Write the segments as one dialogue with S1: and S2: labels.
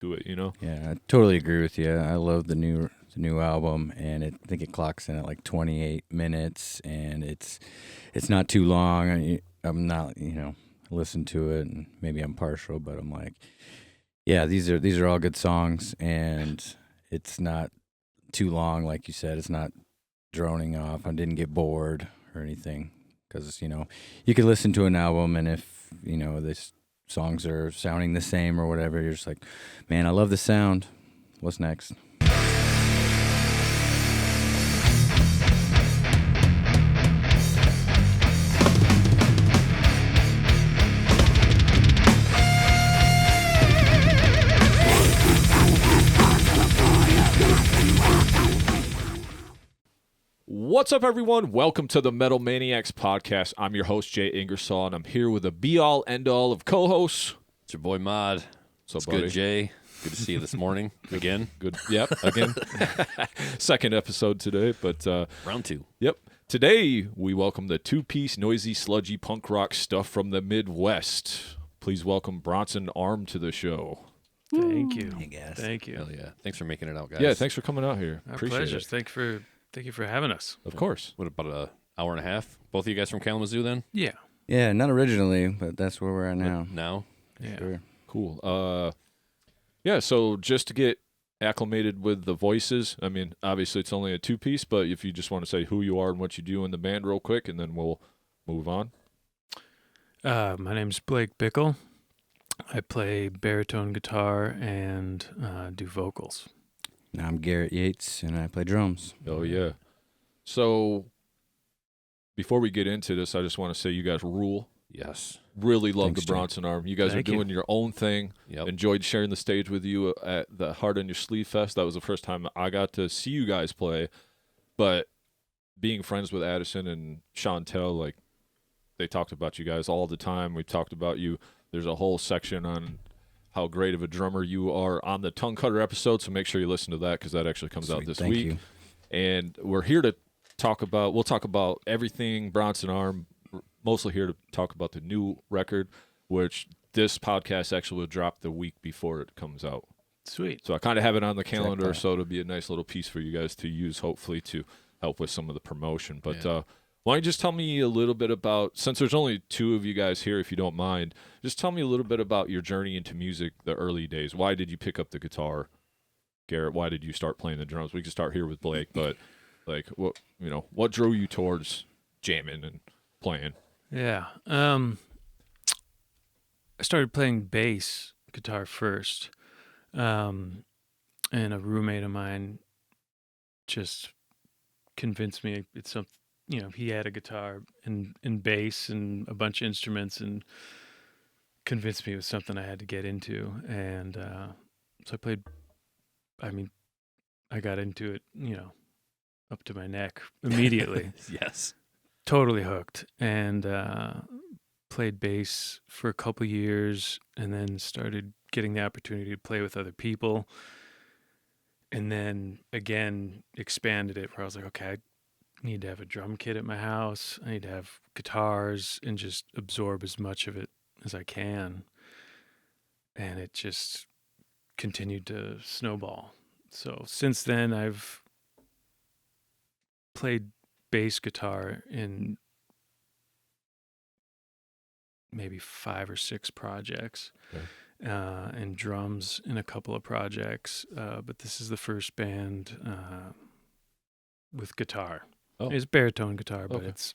S1: to it, you know?
S2: Yeah, I totally agree with you. I love the new album, and I think it clocks in at like 28 minutes, and it's not too long. I'm not, listen to it, and maybe I'm partial, but I'm like, yeah, these are all good songs, and it's not too long, like you said. It's not droning off. I didn't get bored or anything, because you could listen to an album, and if this songs are sounding the same or whatever, you're just like, man, I love the sound. What's next?
S1: What's up, everyone? Welcome to the Metal Maniacs Podcast. I'm your host, Jay Ingersoll, and I'm here with a be-all, end-all of co-hosts.
S3: It's your boy, Mod.
S1: What's up,
S3: Good,
S1: buddy?
S3: Jay. Good to see you this morning. Again.
S1: Good. Yep, again. Second episode today, but...
S3: Round 2.
S1: Yep. Today, we welcome the two-piece, noisy, sludgy punk rock stuff from the Midwest. Please welcome Bronson Arm to the show.
S4: Thank you.
S2: Hey, guys.
S4: Thank you.
S3: Hell yeah. Thanks for making it out, guys.
S1: Yeah, thanks for coming out here.
S4: Our
S1: Appreciate
S4: pleasure.
S1: it.
S4: Thank you for having us.
S1: Of course.
S3: What, about an hour and a half? Both of you guys from Kalamazoo then?
S4: Yeah.
S2: Yeah, not originally, but that's where we're at now.
S3: Now?
S4: Yeah.
S2: Sure.
S1: Cool. Yeah, so just to get acclimated with the voices, I mean, obviously it's only a two-piece, but if you just want to say who you are and what you do in the band real quick, and then we'll move on.
S4: My name's Blake Bickel. I play baritone guitar and do vocals.
S2: Now I'm Garrett Yates, and I play drums.
S1: Oh, yeah. So before we get into this, I just want to say you guys rule.
S3: Yes.
S1: Really love
S2: Thanks,
S1: the
S2: Jay.
S1: Bronson Arm. You guys
S4: Thank
S1: are
S4: you.
S1: doing your own thing.
S3: Yep.
S1: Enjoyed sharing the stage with you at the Heart on Your Sleeve Fest. That was the first time I got to see you guys play. But being friends with Addison and Chantel, like, they talked about you guys all the time. We talked about you. There's a whole section on how great of a drummer you are on the Tongue Cutter episode, so make sure you listen to that because that actually comes out
S2: Sweet,
S1: this
S2: thank
S1: week.
S2: you.
S1: And we're here to we'll talk about everything Bronson Arm, mostly here to talk about the new record, which this podcast actually will drop the week before it comes out.
S4: Sweet.
S1: So I kind of have it on the calendar,
S2: that.
S1: so it'll be a nice little piece for you guys to use, hopefully, to help with some of the promotion. But why don't you just tell me a little bit about, since there's only two of you guys here, if you don't mind, just tell me a little bit about your journey into music, the early days. Why did you pick up the guitar? Garrett, why did you start playing the drums? We can start here with Blake, but like, what drew you towards jamming and playing?
S4: Yeah. I started playing bass guitar first. And a roommate of mine just convinced me it's something, he had a guitar and bass and a bunch of instruments and convinced me it was something I had to get into. And so I got into it, up to my neck immediately.
S3: Yes.
S4: Totally hooked. And played bass for a couple years and then started getting the opportunity to play with other people. And then again, expanded it where I was like, okay, I need to have a drum kit at my house. I need to have guitars and just absorb as much of it as I can. And it just continued to snowball. So since then, I've played bass guitar in maybe 5 or 6 projects.
S1: Okay.
S4: And drums in a couple of projects. But this is the first band with guitar.
S1: Oh.
S4: It's baritone guitar, but
S1: Okay.
S4: it's,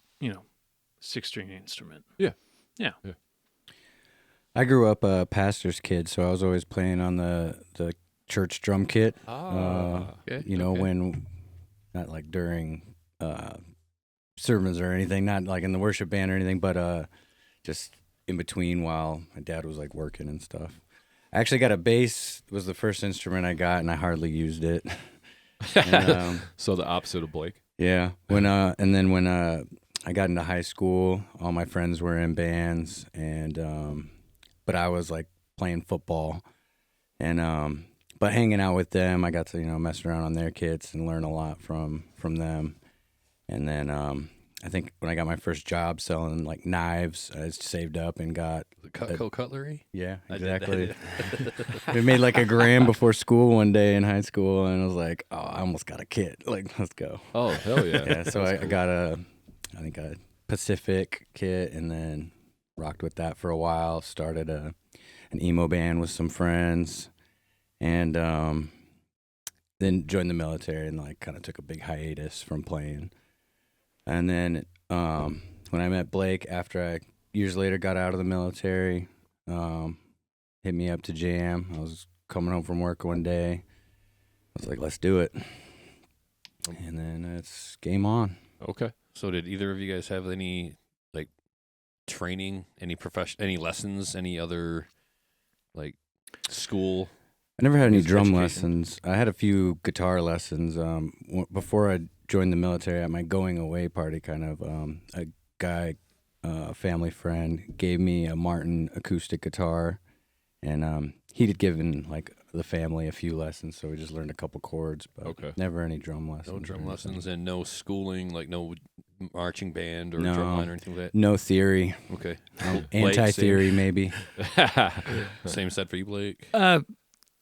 S4: 6-string instrument.
S1: Yeah.
S2: I grew up a pastor's kid, so I was always playing on the church drum kit.
S3: Okay.
S2: When, not like during sermons or anything, not like in the worship band or anything, but just in between while my dad was like working and stuff. I actually got a bass, was the first instrument I got, and I hardly used it. And,
S1: So the opposite of Blake.
S2: yeah. When I got into high school, all my friends were in bands, and but I was like playing football, and but hanging out with them, I got to mess around on their kits and learn a lot from them. And then I think when I got my first job selling like knives, I saved up and got
S3: The Cutco cutlery.
S2: yeah,
S3: I did
S2: exactly.
S3: that.
S2: We made like $1,000 before school one day in high school, and I was like, oh, I almost got a kit. Like, let's go.
S1: Oh, hell yeah.
S2: Yeah, so
S1: That's
S2: I
S1: cool.
S2: got I think a Pacific kit, and then rocked with that for a while. Started an emo band with some friends, and then joined the military and like kind of took a big hiatus from playing. And then when I met Blake, after I years later got out of the military, hit me up to jam. I was coming home from work one day. I was like, let's do it. And then it's game on.
S1: Okay.
S3: So did either of you guys have any like training, any lessons, any other like school?
S2: I never had any
S3: Music
S2: drum
S3: education.
S2: lessons. I had a few guitar lessons. Before I joined the military, at my going away party, kind of, a guy, family friend, gave me a Martin acoustic guitar, and he had given like the family a few lessons, so we just learned a couple chords, but
S1: Okay.
S2: never any drum lessons.
S3: No
S2: or
S3: drum
S2: anything.
S3: lessons and no schooling, like no marching band or
S2: No.
S3: drumline or anything like
S2: No theory.
S3: that. Okay. Blake,
S2: Anti-theory, maybe.
S3: Same said for you, Blake.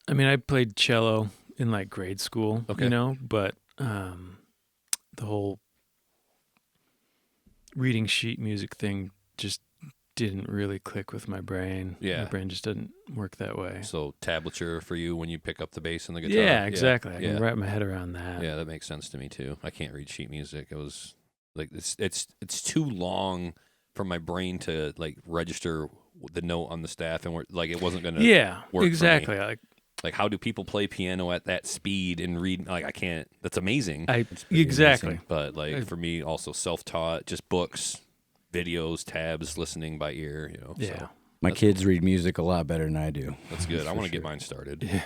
S4: I mean, I played cello in like grade school,
S3: Okay.
S4: you know, but the whole reading sheet music thing just didn't really click with my brain.
S3: Yeah.
S4: My brain just doesn't work that way.
S3: So tablature for you when you pick up the bass and the guitar.
S4: Yeah, exactly. I
S3: Yeah.
S4: can wrap my head around that.
S3: Yeah, that makes sense to me too. I can't read sheet music. It was like it's too long for my brain to like register the note on the staff, and like it wasn't gonna.
S4: Yeah,
S3: work for me.
S4: exactly.
S3: Like how do people play piano at that speed and read? Like I can't. That's amazing.
S2: pretty
S4: Exactly.
S2: amazing.
S3: But like for me, also self-taught, just books, videos, tabs, listening by ear. You know.
S4: Yeah.
S3: So
S2: My
S3: That's-
S2: kids read music a lot better than I do.
S3: that's good. I
S2: For
S3: want to get
S2: sure.
S3: mine started.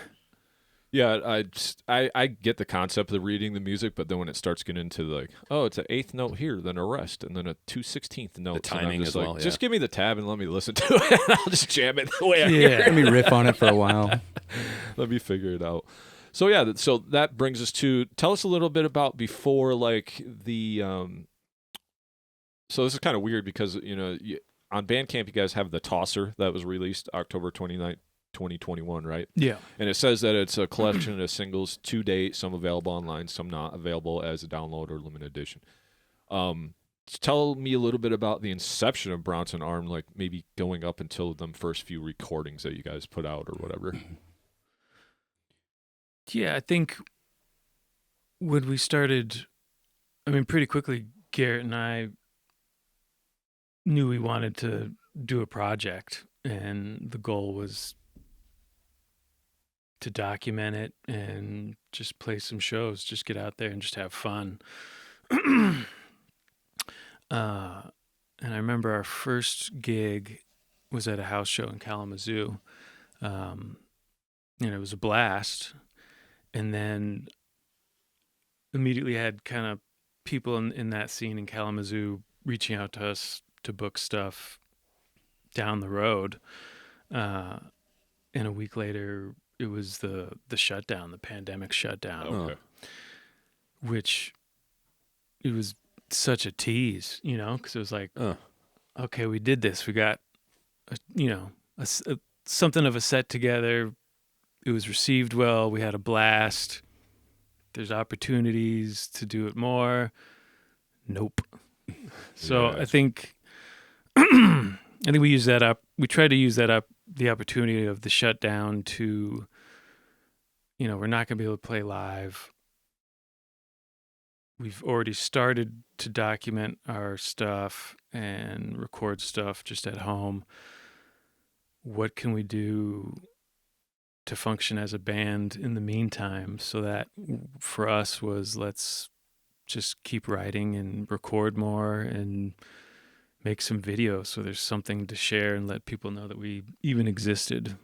S1: Yeah, I get the concept of reading the music, but then when it starts getting into like, oh, it's an eighth note here, then a rest, and then a 2/16 note.
S3: timing as well,
S1: Just
S3: yeah.
S1: give me the tab and let me listen to it. And I'll just jam it the way I hear
S4: Yeah.
S2: Let me riff on it for a while.
S1: Let me figure it out. So yeah, so that brings us to tell us a little bit about before like the. So this is kind of weird because on Bandcamp you guys have the Tosser that was released October 29th, 2021, right?
S4: Yeah.
S1: And it says that it's a collection of singles to date, some available online, some not available as a download or limited edition. Tell me a little bit about the inception of Bronson Arm, like maybe going up until them first few recordings that you guys put out or whatever.
S4: Yeah, I think when we started, I mean, pretty quickly, Garrett and I knew we wanted to do a project, and the goal was to document it and just play some shows, just get out there and just have fun. And I remember our first gig was at a house show in Kalamazoo. And it was a blast. And then immediately had kind of people in that scene in Kalamazoo reaching out to us to book stuff down the road. And a week later, it was the shutdown, the pandemic shutdown,
S1: Okay.
S4: which it was such a tease, because it was like, okay, we did this. We got, something of a set together. It was received well. We had a blast. There's opportunities to do it more. Nope. So
S1: Yeah.
S4: I think we use that up. We tried to use that up, the opportunity of the shutdown to, we're not going to be able to play live. We've already started to document our stuff and record stuff just at home. What can we do to function as a band in the meantime? So that for us was, let's just keep writing and record more and make some videos so there's something to share and let people know that we even existed.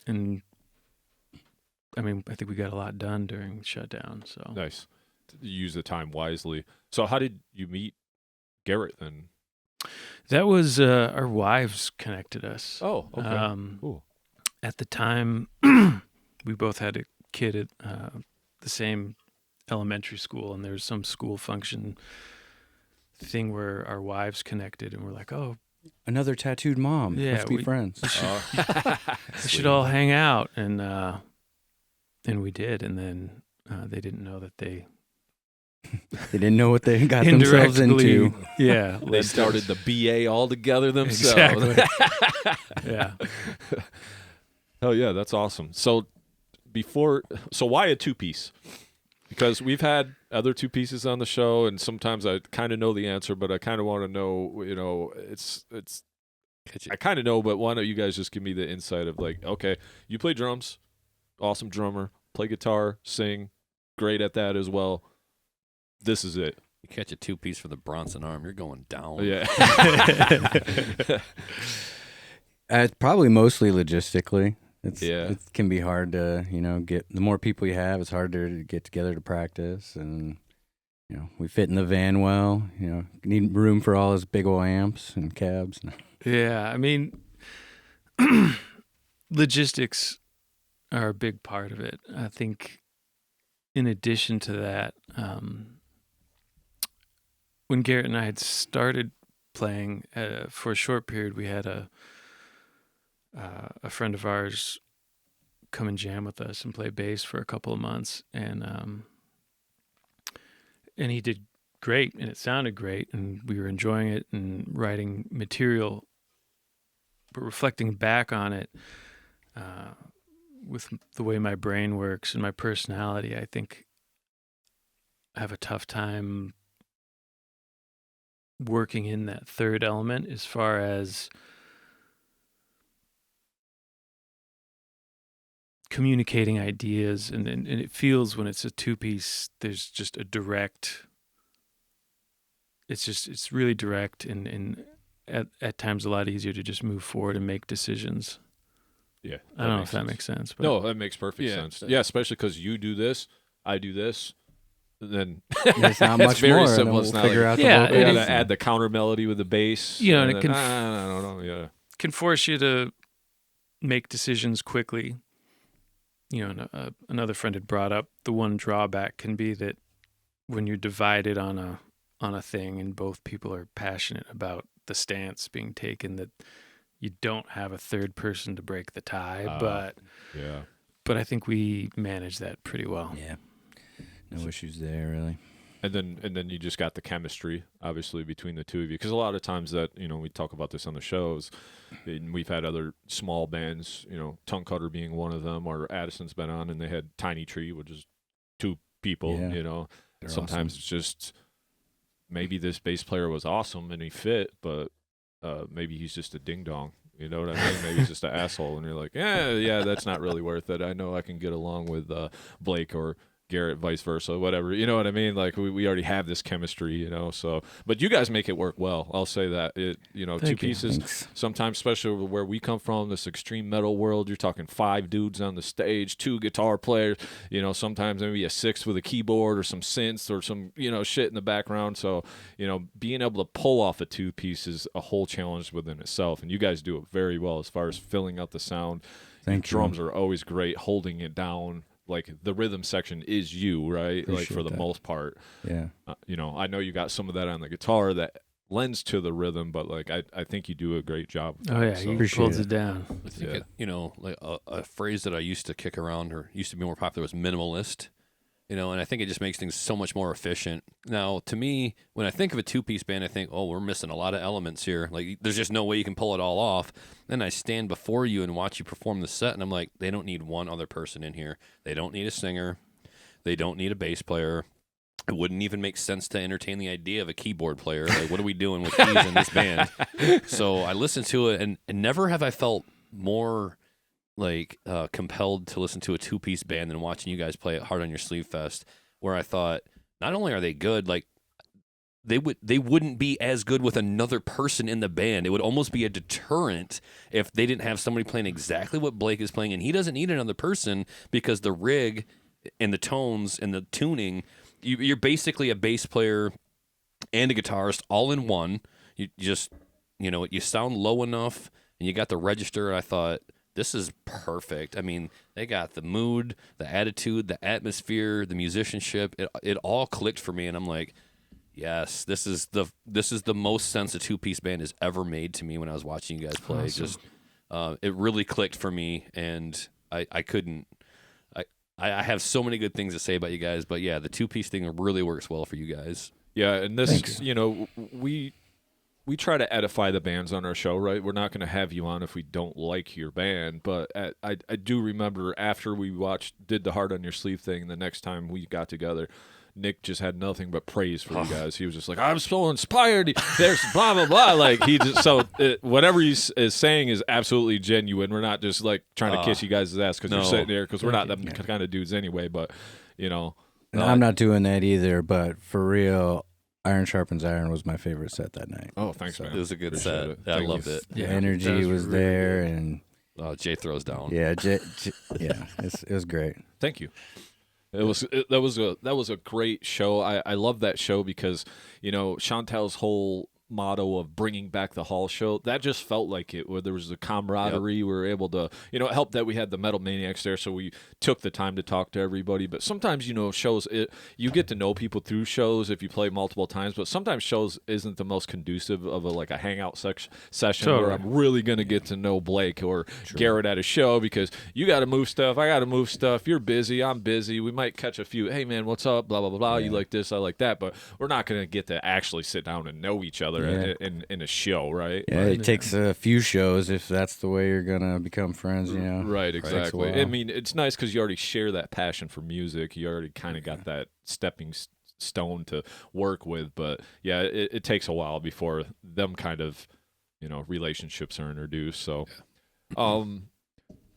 S4: And I mean, I think we got a lot done during shutdown. So
S1: Nice. Use the time wisely. So how did you meet Garrett then?
S4: that was our wives connected us.
S1: Oh, okay. Cool.
S4: At the time, we both had a kid at the same elementary school, and there was some school function thing where our wives connected, and we're like, oh,
S2: Another tattooed mom.
S4: Yeah,
S2: Let's be
S4: we-
S2: friends.
S4: we should all hang out, and we did, and then they didn't know that they
S2: They didn't know what they got themselves
S4: indirectly,
S2: into.
S4: yeah,
S1: They started the BA all together themselves.
S4: Exactly. Yeah.
S1: Oh yeah, that's awesome. So why a 2-piece? Because we've had other 2-pieces on the show, and sometimes I kind of know the answer, but I kind of want to know. It's. I kind of know, but why don't you guys just give me the insight of like, okay, you play drums, awesome drummer, play guitar, sing, great at that as well. This is it.
S3: You catch a 2-piece for the Bronson Arm, you're going down.
S1: Yeah.
S2: It's probably mostly logistically.
S1: Yeah.
S2: It can be hard to, get the more people you have, it's harder to get together to practice. And, we fit in the van well, need room for all his big old amps and cabs.
S4: Yeah, I mean, logistics are a big part of it. I think in addition to that, when Garrett and I had started playing for a short period, we had a friend of ours come and jam with us and play bass for a couple of months, and he did great, and it sounded great, and we were enjoying it and writing material. But reflecting back on it, with the way my brain works and my personality, I think I have a tough time working in that third element as far as communicating ideas, and it feels when it's a 2-piece, there's just a direct, it's really direct, and at times a lot easier to just move forward and make decisions.
S1: Yeah.
S4: I don't know if that makes sense. But
S1: No, that makes perfect sense. Yeah, especially because you do this, I do this. Then
S2: There's not
S1: it's
S2: much
S1: very
S2: more.
S1: simple.
S2: And then
S1: It's
S2: we'll
S1: not
S2: figure
S1: like-
S2: out the
S4: Yeah,
S2: vocal.
S1: You
S4: it
S1: gotta
S4: is-
S1: add the counter melody with the bass.
S4: You know, and it
S1: then,
S4: can
S1: I don't know. Yeah.
S4: can force you to make decisions quickly. Another friend had brought up the one drawback can be that when you're divided on a thing and both people are passionate about the stance being taken, that you don't have a third person to break the tie.
S1: Yeah.
S4: But I think we managed that pretty well.
S2: Yeah. No issues there, really.
S1: And then you just got the chemistry, obviously, between the two of you. Because a lot of times that, we talk about this on the shows, and we've had other small bands, Tongue Cutter being one of them, or Addison's been on, and they had Tiny Tree, which is 2 people,
S2: Yeah. They're
S1: Sometimes
S2: awesome.
S1: it's just maybe this bass player was awesome and he fit, but maybe he's just a ding-dong. You know what I mean? Maybe he's just an asshole, and you're like, yeah, that's not really worth it. I know I can get along with Blake or Garrett, vice versa, whatever. You know what I mean? Like we already have this chemistry, so, but you guys make it work well. I'll say that. It,
S4: Thank
S1: 2
S4: you.
S1: pieces,
S2: Thanks.
S1: sometimes, especially where we come from, this extreme metal world, you're talking 5 dudes on the stage, 2 guitar players, sometimes maybe a 6th with a keyboard or some synths or some, shit in the background. So, being able to pull off a 2-piece is a whole challenge within itself. And you guys do it very well as far as filling out the sound.
S2: Thank you.
S1: Drums are always great, holding it down. Like the rhythm section is you, right? Like for
S2: Appreciate
S1: the
S2: that.
S1: most part.
S2: Yeah.
S1: I know you got some of that on the guitar that lends to the rhythm, but like I think you do a great job. With
S4: Oh
S1: that,
S4: yeah,
S1: so.
S4: he
S2: Appreciate
S4: holds
S2: it.
S4: it down.
S3: I think
S1: Yeah.
S3: like a phrase that I used to kick around or used to be more popular was minimalist. And I think it just makes things so much more efficient. Now, to me, when I think of a 2-piece band, I think, oh, we're missing a lot of elements here. Like, there's just no way you can pull it all off. Then I stand before you and watch you perform the set, and I'm like, they don't need one other person in here. They don't need a singer. They don't need a bass player. It wouldn't even make sense to entertain the idea of a keyboard player. Like, what are we doing with keys in this band? So I listened to it, and never have I felt more compelled to listen to a 2-piece band than watching you guys play at Hard on Your Sleeve Fest, where I thought, not only are they good, like they wouldn't be as good with another person in the band. It would almost be a deterrent if they didn't have somebody playing exactly what Blake is playing, and he doesn't need another person because the rig and the tones and the tuning, you're basically a bass player and a guitarist all in one. You just, you sound low enough, and you got the register. I thought, this is perfect. I mean, they got the mood, the attitude, the atmosphere, the musicianship. It all clicked for me, and I'm like, Yes, this is the most sense a two-piece band has ever made to me when I was watching you guys play.
S4: Awesome.
S3: Just it really clicked for me, and I couldn't. I have so many good things to say about you guys, but yeah, the two-piece thing really works well for you guys.
S1: Yeah, and this, we try to edify the bands on our show, right? We're not going to have you on if we don't like your band, but I do remember after we did the Heart on Your Sleeve thing, the next time we got together, Nick just had nothing but praise for you guys. He was just like, I'm so inspired. There's blah, blah, blah. Like, whatever he is saying is absolutely genuine. We're not just, like, trying to kiss you guys' ass because you're sitting there, because we're not them kind of dudes anyway, but,
S2: No, I'm not doing that either, but for real, Iron Sharpens Iron was my favorite set that night.
S1: Oh, thanks, man.
S3: It was a good
S1: Appreciate
S3: set.
S1: it.
S3: I loved it.
S2: The energy was
S4: really
S2: there,
S4: good.
S2: and
S3: Jay throws down.
S2: yeah, it was great.
S1: Thank you. That was a great show. I love that show because Chantel's whole motto of bringing back the hall show, that just felt like it, where there was a camaraderie. We were able to, it helped that we had the Metal Maniacs there, so we took the time to talk to everybody. But sometimes, shows, you get to know people through shows if you play multiple times, but sometimes shows isn't the most conducive of a hangout session where I'm really going to get to know Blake or Garrett at a show, because you got to move stuff, I got to move stuff, you're busy, I'm busy, we might catch a few, hey man, what's up, blah, blah, blah, blah, you like this, I like that, but we're not going to get to actually sit down and know each other in a show, right?
S2: Yeah, it takes a few shows if that's the way you're gonna become friends,
S1: Right, exactly.
S2: Right.
S1: I mean, it's nice because you already share that passion for music. You already kind of got that stepping stone to work with. But yeah, it takes a while before them kind of, relationships are introduced. So,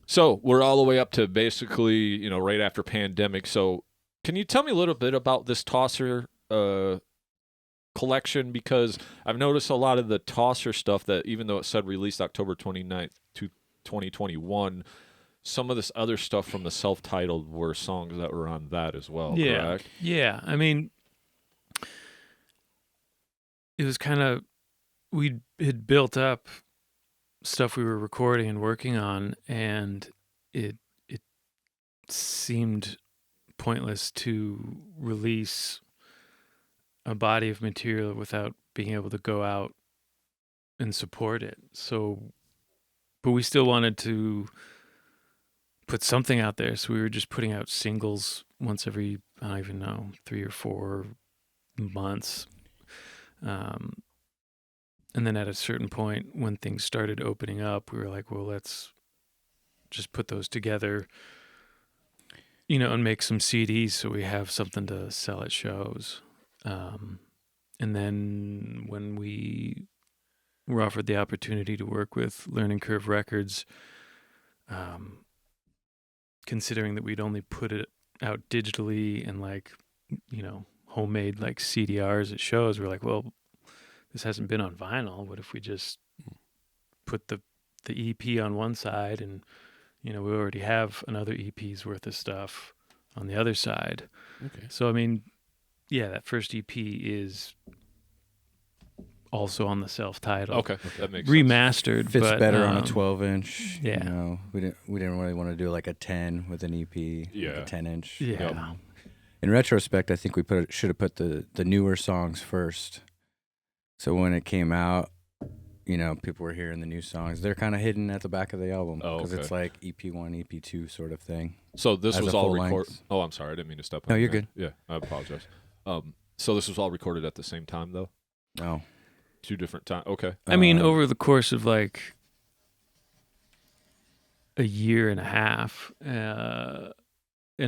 S1: so we're all the way up to basically, right after pandemic. So can you tell me a little bit about this Tosser collection? Because I've noticed a lot of the Tosser stuff that, even though it said released October 29th, 2021, some of this other stuff from the self-titled were songs that were on that as well, correct?
S4: Yeah. I mean, it was kind of, we had built up stuff we were recording and working on, and it seemed pointless to release a body of material without being able to go out and support it. So, but we still wanted to put something out there. So we were just putting out singles once every, I don't even know, 3 or 4 months. And then at a certain point when things started opening up, we were like, well, let's just put those together, and make some CDs so we have something to sell at shows. And then when we were offered the opportunity to work with Learning Curve Records, considering that we'd only put it out digitally and homemade CDRs at shows, we're like, well, this hasn't been on vinyl. What if we just put the EP on one side, and we already have another EP's worth of stuff on the other side.
S3: Okay.
S4: So I mean, yeah, that first EP is also on the self-titled.
S1: Okay, that makes
S4: remastered.
S2: Fits
S4: but,
S2: better on a 12-inch.
S4: Yeah.
S2: We didn't really want to do like a 10 with an EP.
S1: Yeah.
S2: Like a 10-inch.
S4: Yeah.
S2: In retrospect, I think we should have put the newer songs first. So when it came out, people were hearing the new songs. They're kind of hidden at the back of the album because it's like EP1, EP2 sort of thing.
S1: So this
S2: As
S1: was
S2: a
S1: all
S2: full
S1: recorded.
S2: length.
S1: Oh, I'm sorry, I didn't mean to step on.
S2: No, you're
S1: there.
S2: good.
S1: Yeah, I apologize. So this was all recorded at the same time, though.
S2: No.
S1: 2 different times. Okay.
S4: I mean, over the course of a year and a half, and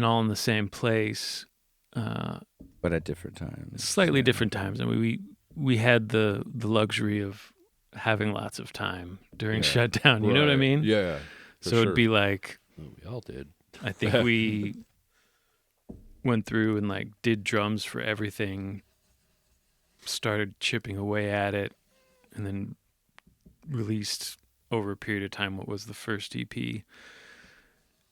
S4: all in the same place,
S2: But at different times.
S4: slightly different times. I mean, we had the luxury of having lots of time during shutdown. You know what I
S1: Right.
S4: mean?
S1: Yeah. for
S4: So
S1: sure.
S4: it'd be like,
S3: We all did.
S4: I think we went through and did drums for everything, started chipping away at it, and then released over a period of time what was the first EP.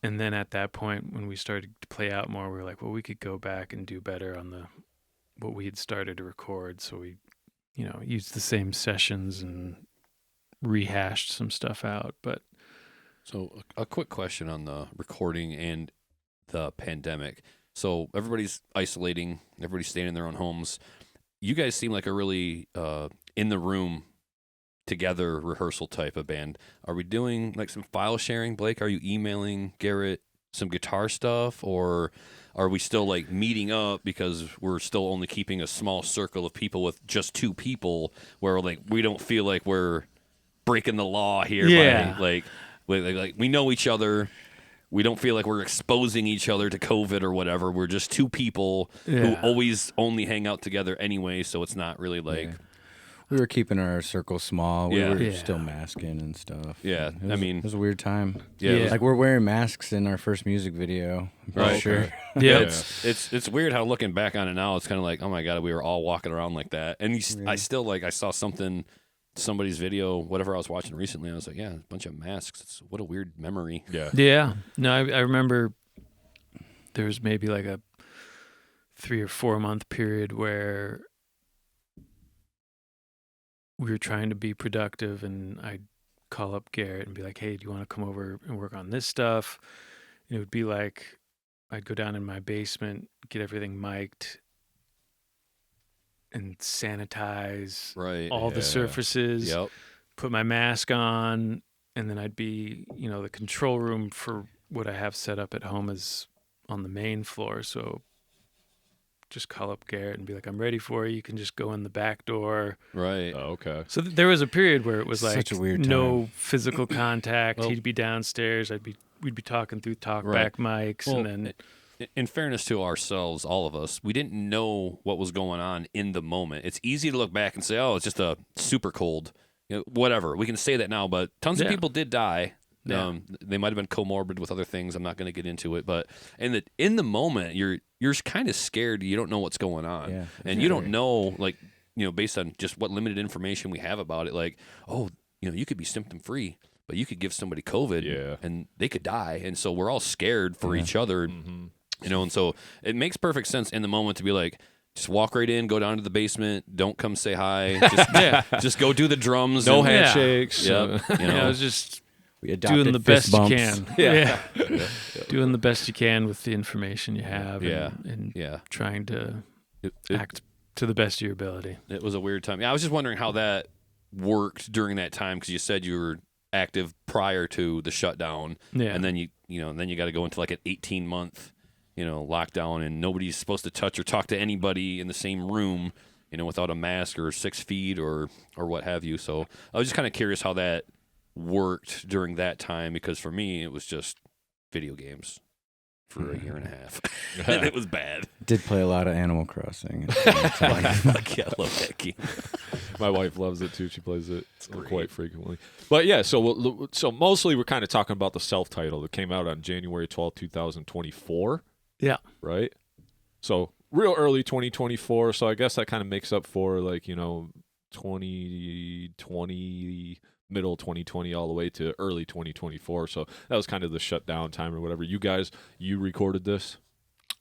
S4: And then at that point, when we started to play out more, we were like, well, we could go back and do better on what we had started to record. So we, used the same sessions and rehashed some stuff out. But
S3: So a quick question on the recording and the pandemic. So everybody's isolating, everybody's staying in their own homes. you guys seem like a really in the room together rehearsal type of band. Are we doing like some file sharing, Blake? Are you emailing Garrett some guitar stuff, or are we still like meeting up because we're still only keeping a small circle of people with just 2 people where like we don't feel like we're breaking the law here?
S4: Yeah.
S3: By, like we know each other. We don't feel like we're exposing each other to COVID or whatever. We're just 2 people who always only hang out together anyway, so it's not really like...
S2: Yeah. We were keeping our circle small. We
S3: Yeah.
S2: were
S4: Yeah.
S2: still masking and stuff.
S3: Yeah,
S2: It was,
S3: I mean-
S2: it was a weird time.
S3: Yeah.
S2: Like we're wearing masks in our first music video. I'm pretty
S3: Right.
S2: sure.
S4: Yeah.
S3: It's weird how looking back on it now, it's kind of like, oh my God, we were all walking around like that. And I still like, I saw somebody's video, whatever I was watching recently. I was like, yeah, a bunch of masks. What a weird memory.
S1: Yeah.
S4: Yeah. No, I remember there was maybe like a 3 or 4 month period where we were trying to be productive, and I'd call up Garrett and be like, hey, do you want to come over and work on this stuff? And it would be like I'd go down in my basement, get everything mic'd, and sanitize
S3: Right.
S4: all the surfaces,
S3: Yep.
S4: put my mask on, and then I'd be, the control room for what I have set up at home is on the main floor. So just call up Garrett and be like, I'm ready for you. You can just go in the back door.
S3: Right.
S1: Oh, okay.
S4: So there was a period where it was like
S2: Such a weird
S4: no
S2: time.
S4: physical contact.
S3: Well-
S4: He'd be downstairs. We'd be talking through
S3: Right.
S4: talkback mics,
S3: Well,
S4: and then
S3: in fairness to ourselves, all of us, we didn't know what was going on in the moment. It's easy to look back and say, oh, it's just a super cold, whatever. We can say that now, but tons of
S4: Yeah.
S3: people did die.
S4: Yeah.
S3: They might have been comorbid with other things. I'm not going to get into it, but in the moment, you're kind of scared. You don't know what's going on,
S2: Yeah,
S3: and you don't know, like, based on just what limited information we have about it, like, oh, you could be symptom free, but you could give somebody COVID,
S1: Yeah.
S3: and they could die, and so we're all scared for each other, and so it makes perfect sense in the moment to be like, just walk right in, go down to the basement, don't come say hi, just go do the drums,
S1: No
S3: and-
S1: handshakes.
S3: Yep,
S4: I was just
S2: We adopted
S4: doing the
S2: fist
S4: best you
S2: bumps.
S4: can.
S1: Yeah.
S4: Doing the best you can with the information you have.
S3: Yeah.
S4: And
S3: yeah.
S4: trying to
S3: It
S4: act to the best of your ability.
S3: It was a weird time. Yeah, I was just wondering how that worked during that time, because you said you were active prior to the shutdown,
S4: Yeah.
S3: and then you got to go into like an 18-month lockdown, and nobody's supposed to touch or talk to anybody in the same room, without a mask or 6 feet or what have you. So I was just kind of curious how that worked during that time, because for me it was just video games for a year and a half. And it was bad.
S2: Did play a lot of Animal Crossing. At the same time.
S3: Like, yeah, I love that game.
S1: My wife loves it too. She plays it
S3: great.
S1: quite frequently. But yeah, so mostly we're kind of talking about the self-title that came out on January 12th, 2024.
S4: Yeah.
S1: Right? So real early 2024. So I guess that kind of makes up for 2020, middle 2020 all the way to early 2024. So that was kind of the shutdown time or whatever. You recorded this?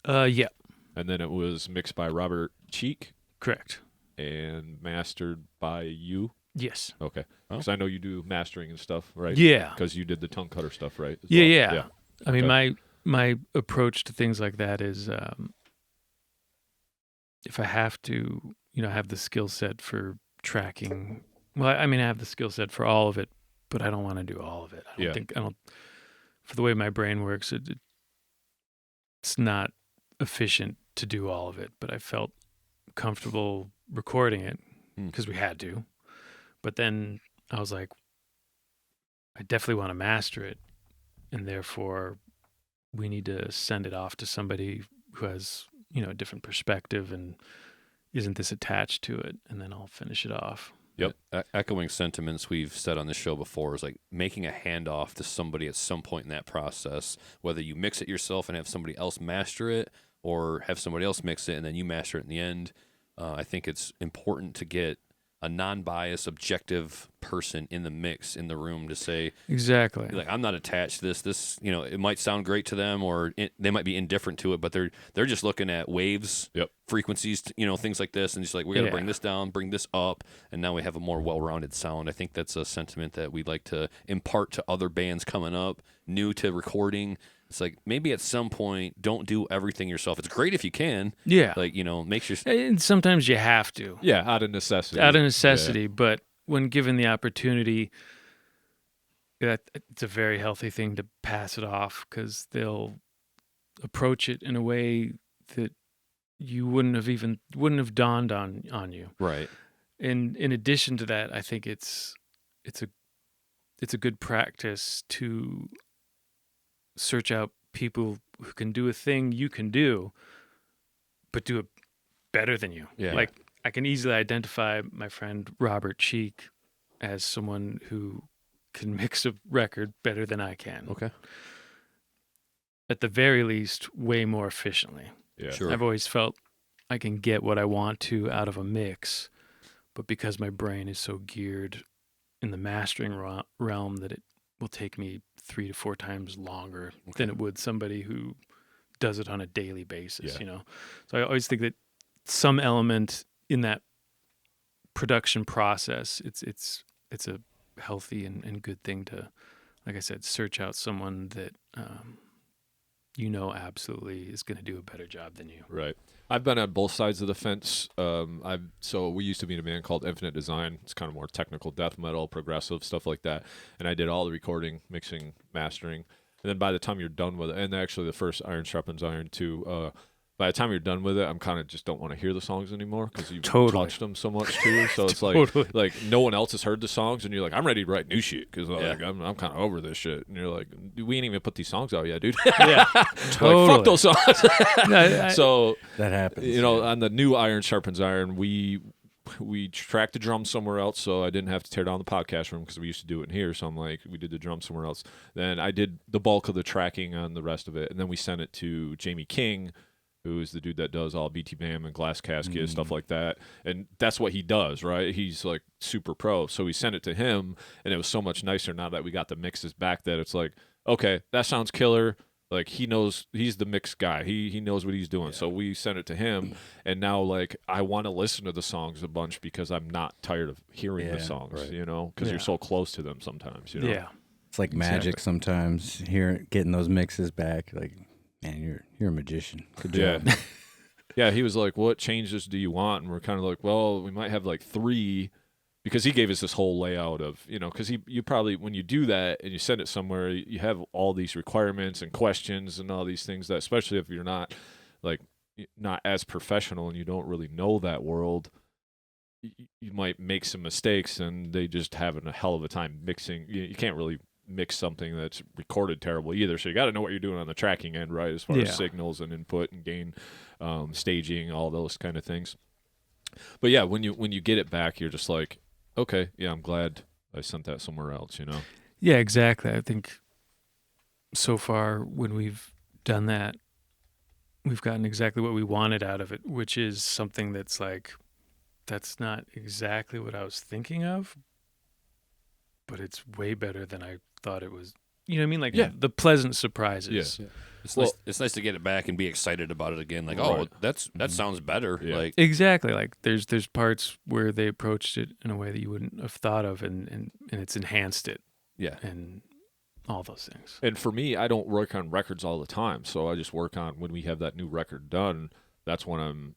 S4: Yeah.
S1: And then it was mixed by Robert Cheek
S4: Correct.
S1: and mastered by you?
S4: Yes.
S1: Okay.
S3: Oh.
S1: Because I know you do mastering and stuff, right?
S4: Yeah.
S1: Because you did the tongue cutter stuff, right? as
S4: Yeah.
S1: well?
S4: I mean,
S1: Okay.
S4: my approach to things like that is, if I have to, have the skill set for tracking. Well, I mean, I have the skill set for all of it, but I don't want to do all of it. I don't. For the way my brain works, it's not efficient to do all of it. But I felt comfortable recording it because we had to. But then I was like, I definitely want to master it, and therefore we need to send it off to somebody who has, a different perspective and isn't this attached to it, and then I'll finish it off.
S1: Yep.
S3: Echoing sentiments we've said on this show before is like making a handoff to somebody at some point in that process, whether you mix it yourself and have somebody else master it, or have somebody else mix it and then you master it in the end. I think it's important to get a non-biased, objective person in the mix in the room to say
S4: Exactly.
S3: like I'm not attached to this it might sound great to them or they might be indifferent to it, but they're just looking at waves, frequencies, things like this, and just like we got to bring this down, bring this up, and now we have a more well-rounded sound. I think that's a sentiment that we'd like to impart to other bands coming up, new to recording. It's like maybe at some point, don't do everything yourself. It's great if you can.
S4: Yeah.
S3: Like, make sure.
S4: And sometimes you have to.
S1: Yeah, out of necessity.
S4: Yeah. But when given the opportunity, it's a very healthy thing to pass it off because they'll approach it in a way that you wouldn't have dawned on you.
S3: Right.
S4: And in addition to that, I think it's a good practice to search out people who can do a thing you can do, but do it better than you.
S3: Yeah.
S4: Like I can easily identify my friend Robert Cheek as someone who can mix a record better than I can.
S3: Okay.
S4: At the very least, way more efficiently.
S1: Yeah.
S3: Sure.
S4: I've always felt I can get what I want to out of a mix, but because my brain is so geared in the mastering realm that it will take me 3 to 4 times longer than it would somebody who does it on a daily basis, So I always think that some element in that production process, it's a healthy and good thing to, like I said, search out someone that absolutely is going to do a better job than you.
S1: Right. I've been on both sides of the fence. So we used to be in a band called Infinite Design. It's kind of more technical, death metal, progressive, stuff like that. And I did all the recording, mixing, mastering. And then by the time you're done with it, and actually the first Iron Sharpens Iron too, by the time you're done with it, I'm kind of just don't want to hear the songs anymore because you've touched them so much too. So it's like no one else has heard the songs, and you're like, I'm ready to write new shit because I'm kind of over this shit. And you're like, we ain't even put these songs out yet, dude.
S4: Yeah, totally.
S1: Like, fuck those songs. So
S2: that happens.
S1: On the new Iron Sharpens Iron, we tracked the drums somewhere else, so I didn't have to tear down the podcast room because we used to do it in here. So I'm like, we did the drums somewhere else. Then I did the bulk of the tracking on the rest of it, and then we sent it to Jamie King, who is the dude that does all BT Bam and Glass Casket and stuff like that. And that's what he does, right? He's like super pro. So we sent it to him, and it was so much nicer now that we got the mixes back that it's like, okay, that sounds killer. Like he knows, he's the mix guy. He knows what he's doing. Yeah. So we sent it to him, and now like I want to listen to the songs a bunch because I'm not tired of hearing the songs, right. Because you're so close to them sometimes,
S4: Yeah.
S2: It's like magic sometimes, getting those mixes back, like, man, you're a magician. Good job.
S1: Yeah, he was like, what changes do you want? And we're kind of like, well, we might have like 3, because he gave us this whole layout of, because you probably, when you do that and you send it somewhere, you have all these requirements and questions and all these things that, especially if you're not as professional and you don't really know that world, you might make some mistakes and they just having a hell of a time mixing. You can't really mix something that's recorded terrible either, so you got to know what you're doing on the tracking end, right, as far as signals and input and gain, staging, all those kind of things. But yeah, when you get it back, you're just like, okay, yeah, I'm glad I sent that somewhere else,
S4: Yeah, exactly. I think so far when we've done that, we've gotten exactly what we wanted out of it, which is something that's like, that's not exactly what I was thinking of, but it's way better than I thought it was. You know what I mean? Like the pleasant surprises.
S1: Yeah.
S3: It's nice to get it back and be excited about it again. Like, oh, that sounds better.
S1: Yeah.
S3: Like
S4: exactly. Like there's parts where they approached it in a way that you wouldn't have thought of, and it's enhanced it.
S3: Yeah.
S4: And all those things.
S1: And for me, I don't work on records all the time, so I just work on when we have that new record done. That's when I'm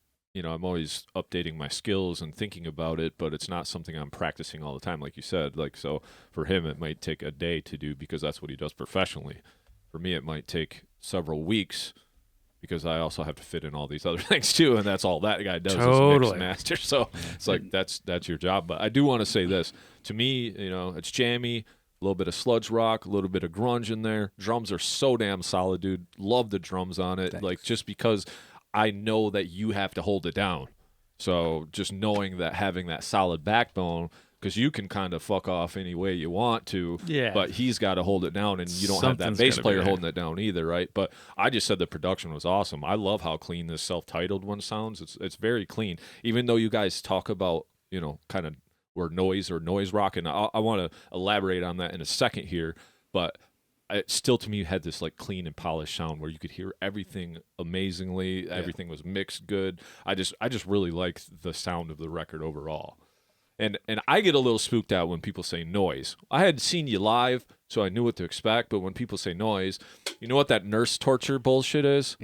S1: always updating my skills and thinking about it, but it's not something I'm practicing all the time, like you said. Like, so for him, it might take a day to do because that's what he does professionally. For me, it might take several weeks because I also have to fit in all these other things too, and that's all that guy does is mix and master. So it's like that's your job. But I do want to say this. To me, it's jammy, a little bit of sludge rock, a little bit of grunge in there. Drums are so damn solid, dude. Love the drums on it. Thanks. Like, just because I know that you have to hold it down. So just knowing that, having that solid backbone, because you can kind of fuck off any way you want to, but he's got to hold it down, and you don't have that bass player holding it down either, right? But I just said the production was awesome. I love how clean this self-titled one sounds. It's very clean. Even though you guys talk about, kind of were noise or noise rock, and I want to elaborate on that in a second here, but it still to me had this like clean and polished sound where you could hear everything amazingly, everything was mixed good. I just really liked the sound of the record overall. And I get a little spooked out when people say noise. I had seen you live, so I knew what to expect. But when people say noise, you know what that nurse torture bullshit is?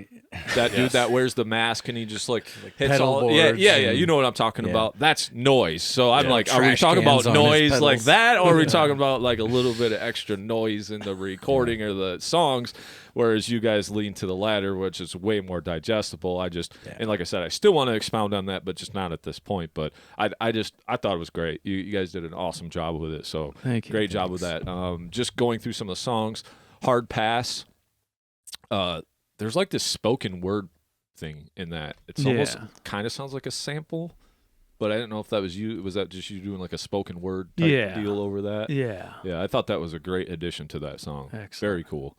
S1: That dude that wears the mask and he just like hits all. Yeah. You know what I'm talking about. That's noise. So I'm like, are we talking about noise like that, or are we talking about like a little bit of extra noise in the recording or the songs? Whereas you guys lean to the latter, which is way more digestible. And like I said, I still want to expound on that, but just not at this point. But I thought it was great. You guys did an awesome job with it. So
S4: thank you.
S1: Great job with that. Just going through some of the songs, Hard Pass. There's like this spoken word thing in that. It's almost kind of sounds like a sample, but I didn't know if that was you. Was that just you doing like a spoken word type deal over that?
S4: Yeah.
S1: Yeah, I thought that was a great addition to that song.
S4: Excellent.
S1: Very cool.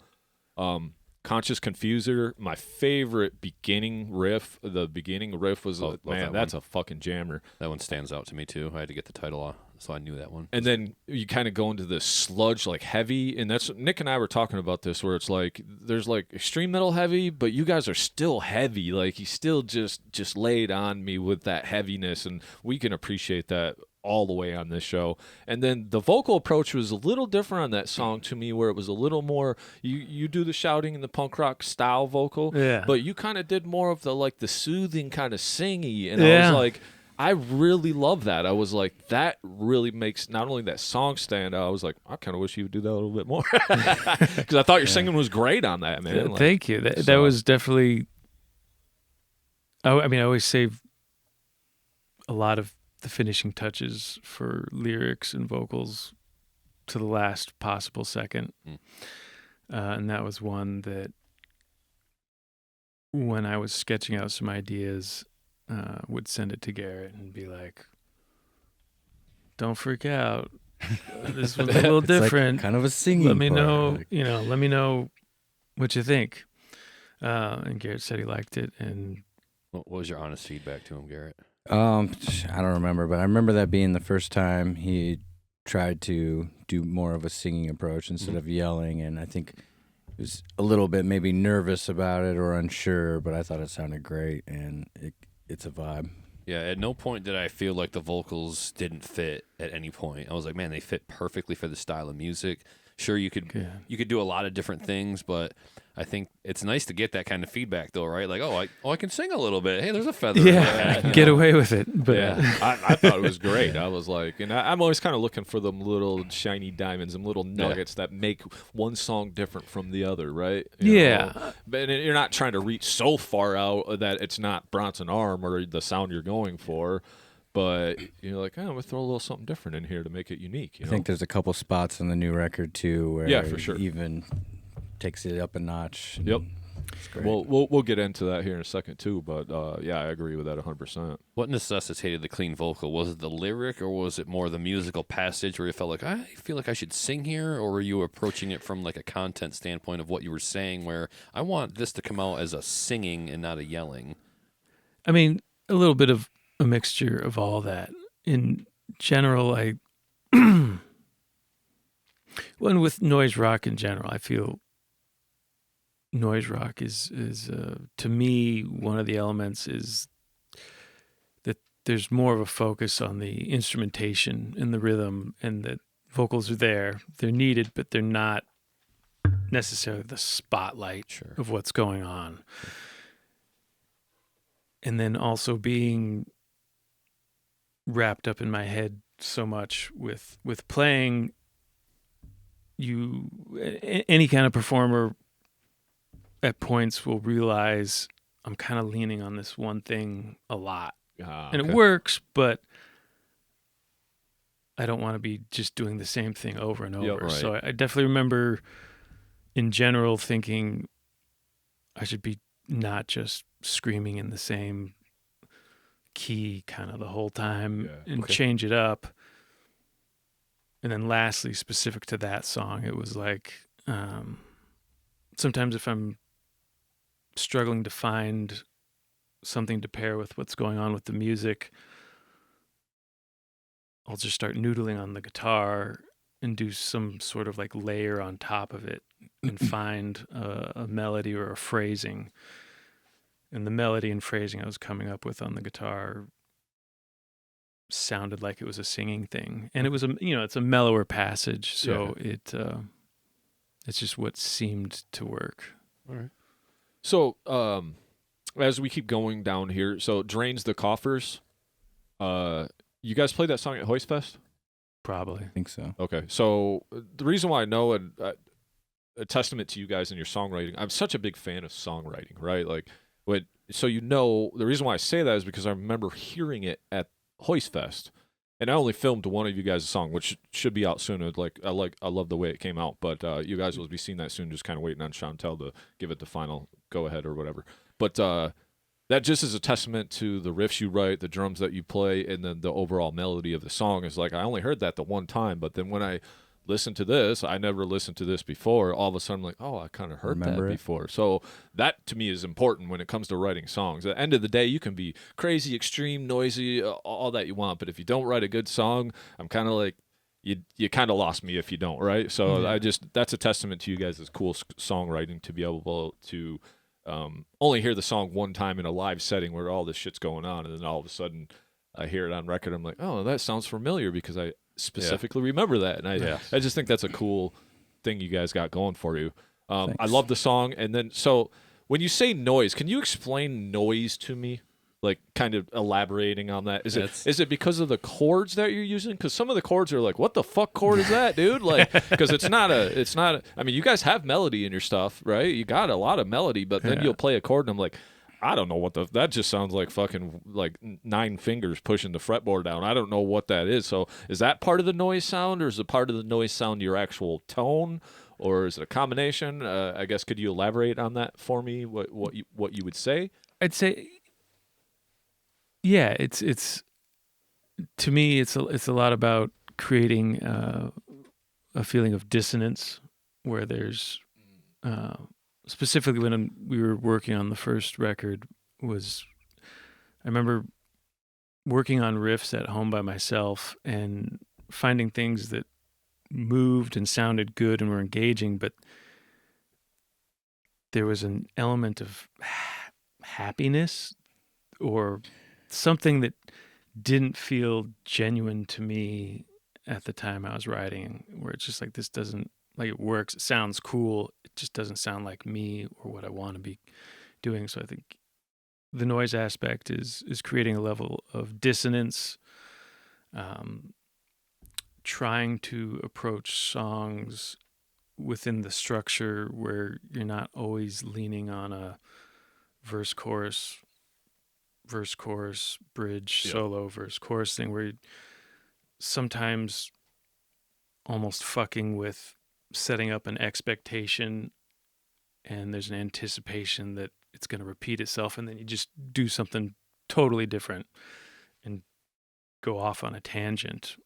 S1: Conscious Confuser, my favorite beginning riff. The beginning riff was, that's a fucking jammer.
S3: That one stands out to me too. I had to get the title off, so I knew that one.
S1: And then you kind of go into this sludge, like heavy, and that's Nick and I were talking about this, where it's like there's like extreme metal heavy, but you guys are still heavy. Like you still just laid on me with that heaviness, and we can appreciate that all the way on this show. And then the vocal approach was a little different on that song to me, where it was a little more you do the shouting in the punk rock style vocal, but you kind of did more of the like the soothing kind of singy, and I was like, I really love that. I was like, that really makes not only that song stand out, I was like, I kind of wish you would do that a little bit more, because I thought your singing was great on that, man. Like,
S4: thank you. That was definitely, I mean, I always save a lot of the finishing touches for lyrics and vocals to the last possible second. And that was one that when I was sketching out some ideas, would send it to Garrett and be like, don't freak out. This one's a little different.
S2: Like kind of a singing
S4: Let me
S2: part.
S4: know, let me know what you think. And Garrett said he liked it. And
S3: what was your honest feedback to him, Garrett?
S2: I don't remember, but I remember that being the first time he tried to do more of a singing approach instead of yelling, and I think he was a little bit maybe nervous about it or unsure, but I thought it sounded great, and it's a vibe.
S3: Yeah, at no point did I feel like the vocals didn't fit at any point. I was like, man, they fit perfectly for the style of music. Sure, you could do a lot of different things, but I think it's nice to get that kind of feedback, though, right? Like, I can sing a little bit. Hey, there's a feather.
S4: Get away with it. But
S1: I thought it was great. I was like, and I'm always kind of looking for them little shiny diamonds, them little nuggets that make one song different from the other, right? You know? But you're not trying to reach so far out that it's not Bronson Arm or the sound you're going for. But you're like, I'm going to throw a little something different in here to make it unique.
S2: I think there's a couple spots on the new record, too, where
S1: for sure.
S2: even takes it up a notch.
S1: Yep.
S2: It's great.
S1: We'll get into that here in a second, too. But, I agree with that 100%.
S3: What necessitated the clean vocal? Was it the lyric, or was it more the musical passage where you felt like, I feel like I should sing here? Or were you approaching it from like a content standpoint of what you were saying, where I want this to come out as a singing and not a yelling?
S4: I mean, a little bit of a mixture of all that. In general, when with noise rock in general, I feel noise rock is to me, one of the elements is that there's more of a focus on the instrumentation and the rhythm, and that vocals are there. They're needed, but they're not necessarily the spotlight of what's going on. And then also being wrapped up in my head so much with playing, any kind of performer at points will realize I'm kind of leaning on this one thing a lot. And it works, but I don't want to be just doing the same thing over and over.
S1: Right.
S4: So I definitely remember in general thinking I should be not just screaming in the same key kind of the whole time and change it up. And then lastly, specific to that song, it was like sometimes if I'm struggling to find something to pair with what's going on with the music, I'll just start noodling on the guitar and do some sort of like layer on top of it and find a melody or a phrasing. And the melody and phrasing I was coming up with on the guitar sounded like it was a singing thing. And it was it's a mellower passage, so it's just what seemed to work.
S3: All right.
S1: So, as we keep going down here, so Drains the Coffers. You guys played that song at Hoist Fest?
S4: Probably.
S2: I think so.
S1: Okay. So the reason why I know a testament to you guys and your songwriting, I'm such a big fan of songwriting, right? Like the reason why I say that is because I remember hearing it at Hoist Fest. And I only filmed one of you guys' song, which should be out soon. I love the way it came out, but you guys will be seeing that soon. Just kind of waiting on Chantel to give it the final go ahead or whatever. But that just is a testament to the riffs you write, the drums that you play, and then the overall melody of the song. Is like I only heard that the one time, but then when I listened to this, I never listened to this before. All of a sudden, I'm like, oh, I kind of heard that before. So that to me is important when it comes to writing songs. At the end of the day, you can be crazy, extreme, noisy, all that you want, but if you don't write a good song, I'm kind of like, you kind of lost me if you don't, right? So that's a testament to you guys' cool songwriting to be able to only hear the song one time in a live setting where all this shit's going on, and then all of a sudden I hear it on record. I'm like, oh, that sounds familiar because I specifically remember that, and I just think that's a cool thing you guys got going for you. I love the song, and then so when you say noise, can you explain noise to me? Like kind of elaborating on that. Is it because of the chords that you're using? Because some of the chords are like, what the fuck chord is that, dude? Like, because it's not a. I mean, you guys have melody in your stuff, right? You got a lot of melody, but then you'll play a chord, and I'm like, I don't know that just sounds like fucking like 9 fingers pushing the fretboard down. I don't know what that is. So is that part of the noise sound, or is it part of the noise sound your actual tone, or is it a combination? I guess could you elaborate on that for me? What you would say?
S4: I'd say. Yeah, it's to me it's a lot about creating a feeling of dissonance where there's specifically when we were working on the first record I remember working on riffs at home by myself and finding things that moved and sounded good and were engaging, but there was an element of happiness or something that didn't feel genuine to me at the time I was writing, where it's just like, this doesn't, like, it works, it sounds cool, it just doesn't sound like me or what I want to be doing. So I think the noise aspect is creating a level of dissonance, trying to approach songs within the structure where you're not always leaning on a verse, chorus, bridge, solo, verse, chorus thing, where you're sometimes almost fucking with setting up an expectation and there's an anticipation that it's going to repeat itself, and then you just do something totally different and go off on a tangent.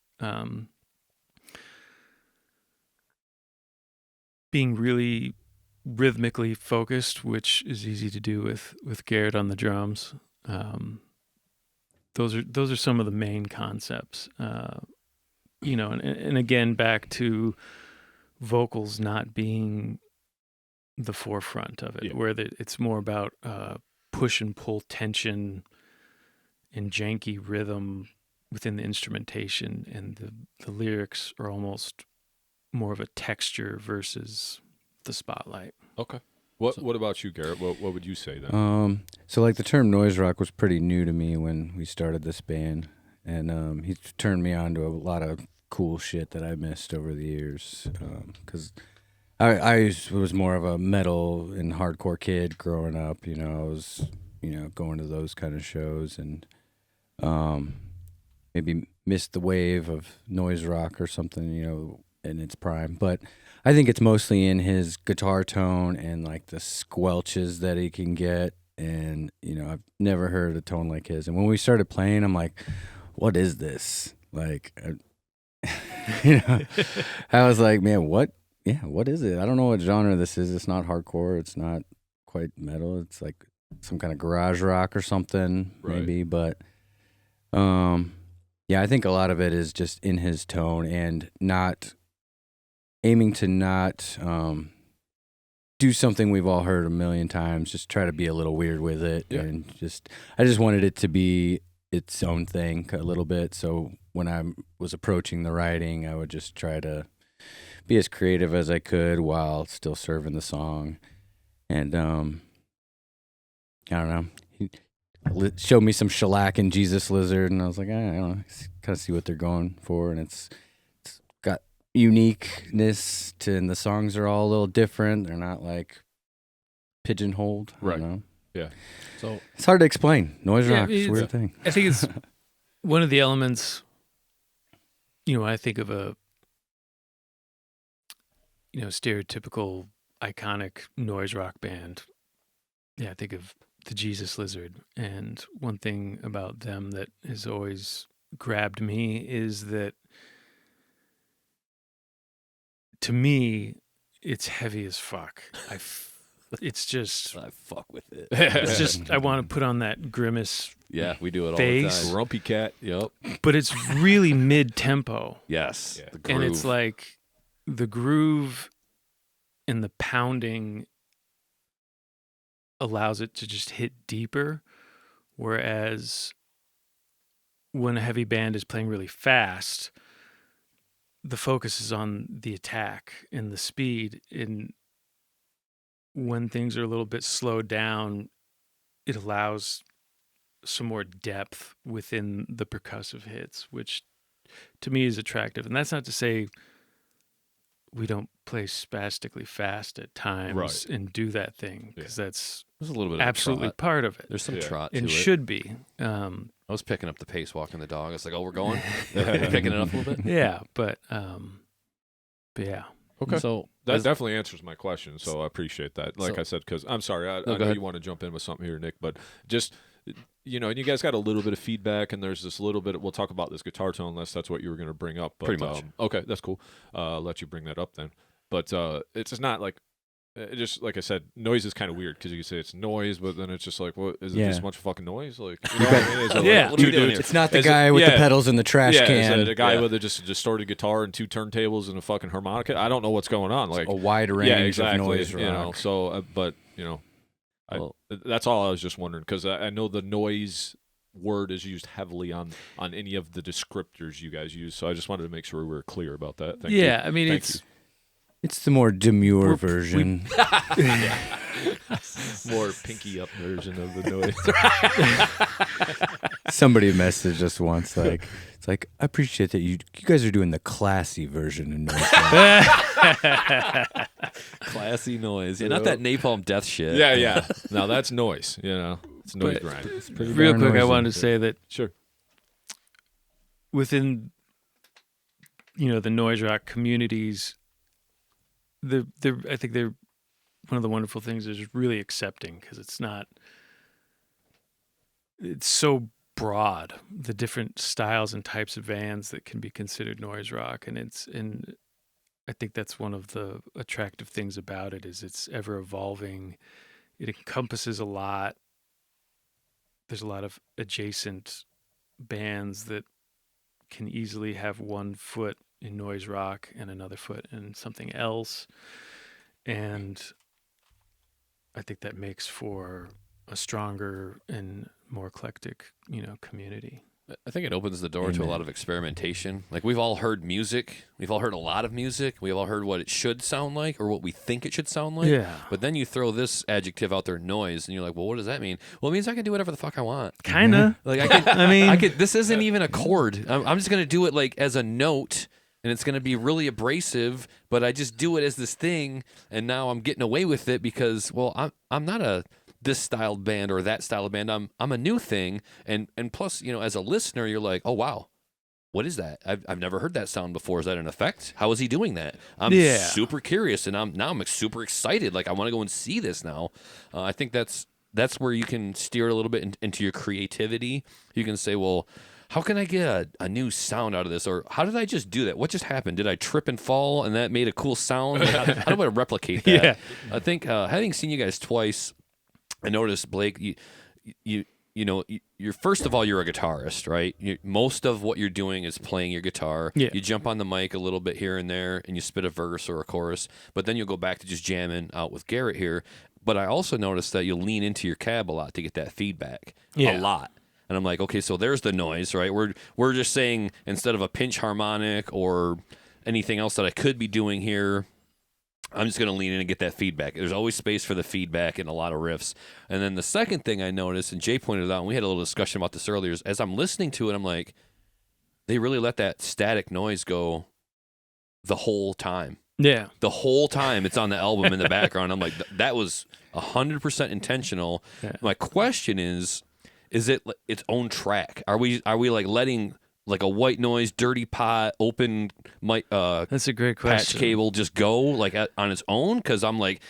S4: Being really rhythmically focused, which is easy to do with Garrett on the drums. Those are some of the main concepts, and again, back to vocals not being the forefront of it, where it's more about push and pull tension and janky rhythm within the instrumentation, and the lyrics are almost more of a texture versus the spotlight.
S1: Okay. What about you, Garrett? What would you say then?
S2: So like the term noise rock was pretty new to me when we started this band, and he turned me on to a lot of cool shit that I missed over the years, because I was more of a metal and hardcore kid growing up. I was going to those kind of shows, and maybe missed the wave of noise rock or something, in its prime, but I think it's mostly in his guitar tone and like the squelches that he can get, and I've never heard a tone like his. And when we started playing, I'm like, what is this? Like, I was like, man, what is it? I don't know what genre this is. It's not hardcore. It's not quite metal. It's like some kind of garage rock or something, maybe. But Yeah, I think a lot of it is just in his tone and not aiming to not do something we've all heard a million times. Just try to be a little weird with it, and I just wanted it to be its own thing a little bit. So when I was approaching the writing, I would just try to be as creative as I could while still serving the song. And I don't know. He showed me some shellac and Jesus Lizard, and I was like, I don't know, kind of see what they're going for, and it's got uniqueness to, and the songs are all a little different. They're not like pigeonholed,
S1: Right?
S2: You know?
S1: Yeah.
S2: So it's hard to explain. Noise rock is a weird thing.
S4: I think it's one of the elements. When I think of a stereotypical iconic noise rock band, I think of the Jesus Lizard. And one thing about them that has always grabbed me is that, to me, it's heavy as fuck. It's just,
S3: I fuck with it.
S4: it's just, I want to put on that grimace.
S3: Yeah, we do it all
S4: face.
S3: the time.
S1: Grumpy cat.
S3: Yep.
S4: But it's really mid-tempo.
S3: Yes.
S1: Yeah.
S3: The groove.
S4: And it's like the groove and the pounding allows it to just hit deeper. Whereas when a heavy band is playing really fast, the focus is on the attack and the speed. And when things are a little bit slowed down, it allows some more depth within the percussive hits, which to me is attractive. And that's not to say we don't play spastically fast at times,
S1: Right.
S4: and do that thing, because that's
S3: There's a little bit
S4: absolutely
S3: of
S4: part of it.
S3: There's some
S1: Yeah.
S3: trot to
S4: And
S3: it.
S4: should be.
S3: I was picking up the pace walking the dog. It's like, oh, we're going. Picking it up a little bit.
S4: Yeah, but yeah.
S1: Okay.
S3: So
S1: That definitely answers my question, so I appreciate that. Like
S3: So-
S1: I said, because I'm sorry, I
S3: go
S1: know
S3: ahead.
S1: you want to jump in with something here, Nick, but just, and you guys got a little bit of feedback, and there's this little bit, we'll talk about this guitar tone unless that's what you were going to bring up. But,
S3: Pretty much.
S1: Okay, that's cool. I'll let you bring that up then. But it's just not like, just like I said, noise is kind of weird, because you can say it's noise, but then it's just like, what, is it this much fucking noise? Like, you know what I mean? Is it
S4: Yeah.
S1: like
S3: What are we
S1: two
S3: doing
S1: dudes-
S3: here?
S2: It's not the
S1: Is it-
S2: guy with the
S1: yeah.
S2: pedals in the trash
S1: Yeah,
S2: can.
S1: is it a guy
S3: Yeah.
S1: with just a distorted guitar and two turntables and a fucking harmonica? I don't know what's going on. Like,
S2: a wide range
S1: yeah, exactly.
S2: of noise rock.
S1: You know, so, but
S3: Well-
S1: that's all I was just wondering, because I know the noise word is used heavily on any of the descriptors you guys use. So I just wanted to make sure we were clear about that. Thank you.
S4: Yeah, I mean,
S1: Thank
S4: it's
S2: It's the more demure version.
S1: more pinky up version of the noise.
S2: Somebody messaged us once, like, it's like, I appreciate that you guys are doing the classy version of noise rock.
S3: Classy noise. Yeah, not that napalm death shit.
S1: yeah. Now that's noise. It's noise
S4: But-
S1: grind.
S2: Pretty
S4: real
S2: darn
S4: quick, I
S2: noisy.
S4: wanted to say that
S1: Sure.
S4: within the noise rock communities, I think they're one of the wonderful things is really accepting, because it's so broad, the different styles and types of bands that can be considered noise rock, and I think that's one of the attractive things about it, is it's ever evolving. It encompasses a lot. There's a lot of adjacent bands that can easily have one foot in noise rock and another foot in something else. And I think that makes for a stronger and more eclectic, community.
S3: I think it opens the door to a lot of experimentation. Like, we've all heard music. We've all heard a lot of music. We've all heard what it should sound like, or what we think it should sound like.
S4: Yeah.
S3: But then you throw this adjective out there, noise, and you're like, well, what does that mean? Well, it means I can do whatever the fuck I want.
S4: Kinda.
S3: Like, I can.
S4: I mean,
S3: This isn't even a chord. I'm just gonna do it like as a note, and it's gonna be really abrasive. But I just do it as this thing, and now I'm getting away with it because, well, I'm not a this style band or that style of band. I'm a new thing, and plus, as a listener, you're like, oh wow, what is that? I've never heard that sound before. Is that an effect? How is he doing that? I'm super curious, and I'm super excited. Like, I want to go and see this now. I think that's where you can steer a little bit into your creativity. You can say, well, how can I get a new sound out of this? Or how did I just do that? What just happened? Did I trip and fall and that made a cool sound? Like, how do I replicate that?
S4: Yeah.
S3: I think having seen you guys twice, I noticed, Blake, you're first of all, you're a guitarist, right? Most of what you're doing is playing your guitar.
S4: Yeah.
S3: You jump on the mic a little bit here and there, and you spit a verse or a chorus, but then you'll go back to just jamming out with Garrett here. But I also noticed that you'll lean into your cab a lot to get that feedback.
S4: Yeah.
S3: A lot. And I'm like, okay, so there's the noise, right? We're just saying, instead of a pinch harmonic or anything else that I could be doing here, I'm just going to lean in and get that feedback. There's always space for the feedback in a lot of riffs. And then the second thing I noticed, and Jay pointed it out, and we had a little discussion about this earlier, is as I'm listening to it, I'm like, they really let that static noise go the whole time.
S4: Yeah.
S3: The whole time it's on the album in the background. I'm like, that was 100% intentional.
S4: Yeah.
S3: My question is it its own track? Are we like letting like a white noise, dirty pot, open mic,
S4: That's a great question.
S3: patch cable just go like on its own? Because I'm like,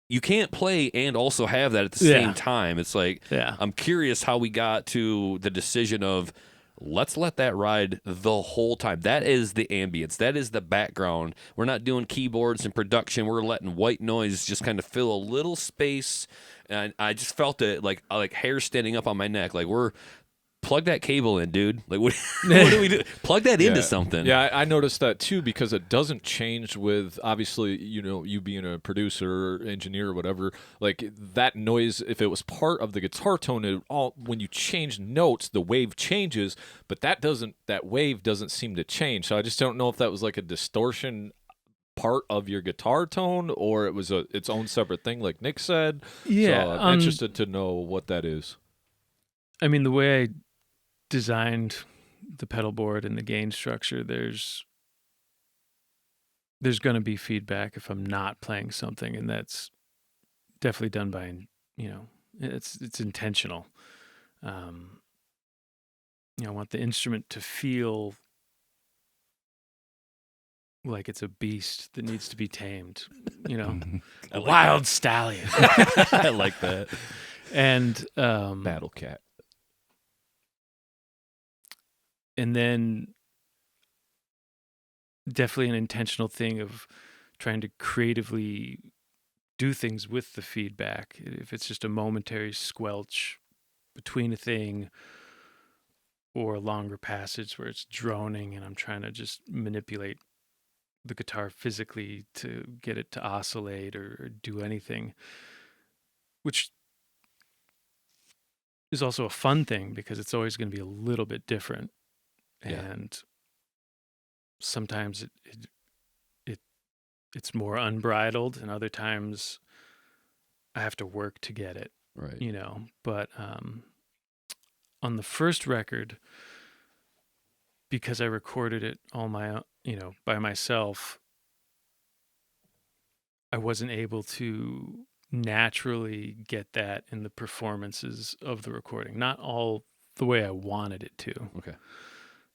S3: you can't play and also have that at the same time. It's like, I'm curious how we got to the decision of let's let that ride the whole time. That is the ambience. That is the background. We're not doing keyboards and production. We're letting white noise just kind of fill a little space. And I just felt it like hair standing up on my neck. Like, plug that cable in, dude. Like, what do we do? Plug that into something.
S1: Yeah, I noticed that too, because it doesn't change with, obviously, you being a producer, or engineer, or whatever. Like, that noise, if it was part of the guitar tone, when you change notes, the wave changes, but that wave doesn't seem to change. So I just don't know if that was like a distortion part of your guitar tone, or it was its own separate thing, like Nick said.
S4: Yeah,
S1: so I'm interested to know what that is.
S4: I mean, the way I designed the pedal board and the gain structure, there's going to be feedback if I'm not playing something, and that's definitely done by, it's intentional. I want the instrument to feel like it's a beast that needs to be tamed, a wild stallion.
S3: I like that.
S4: And
S1: Battle Cat.
S4: And then definitely an intentional thing of trying to creatively do things with the feedback. If it's just a momentary squelch between a thing or a longer passage where it's droning and I'm trying to just manipulate the guitar physically to get it to oscillate or do anything, which is also a fun thing because it's always going to be a little bit different.
S3: Yeah.
S4: And sometimes it's more unbridled, and other times I have to work to get it.
S3: Right.
S4: But on the first record, because I recorded it all by myself, I wasn't able to naturally get that in the performances of the recording. Not all the way I wanted it to.
S3: Okay.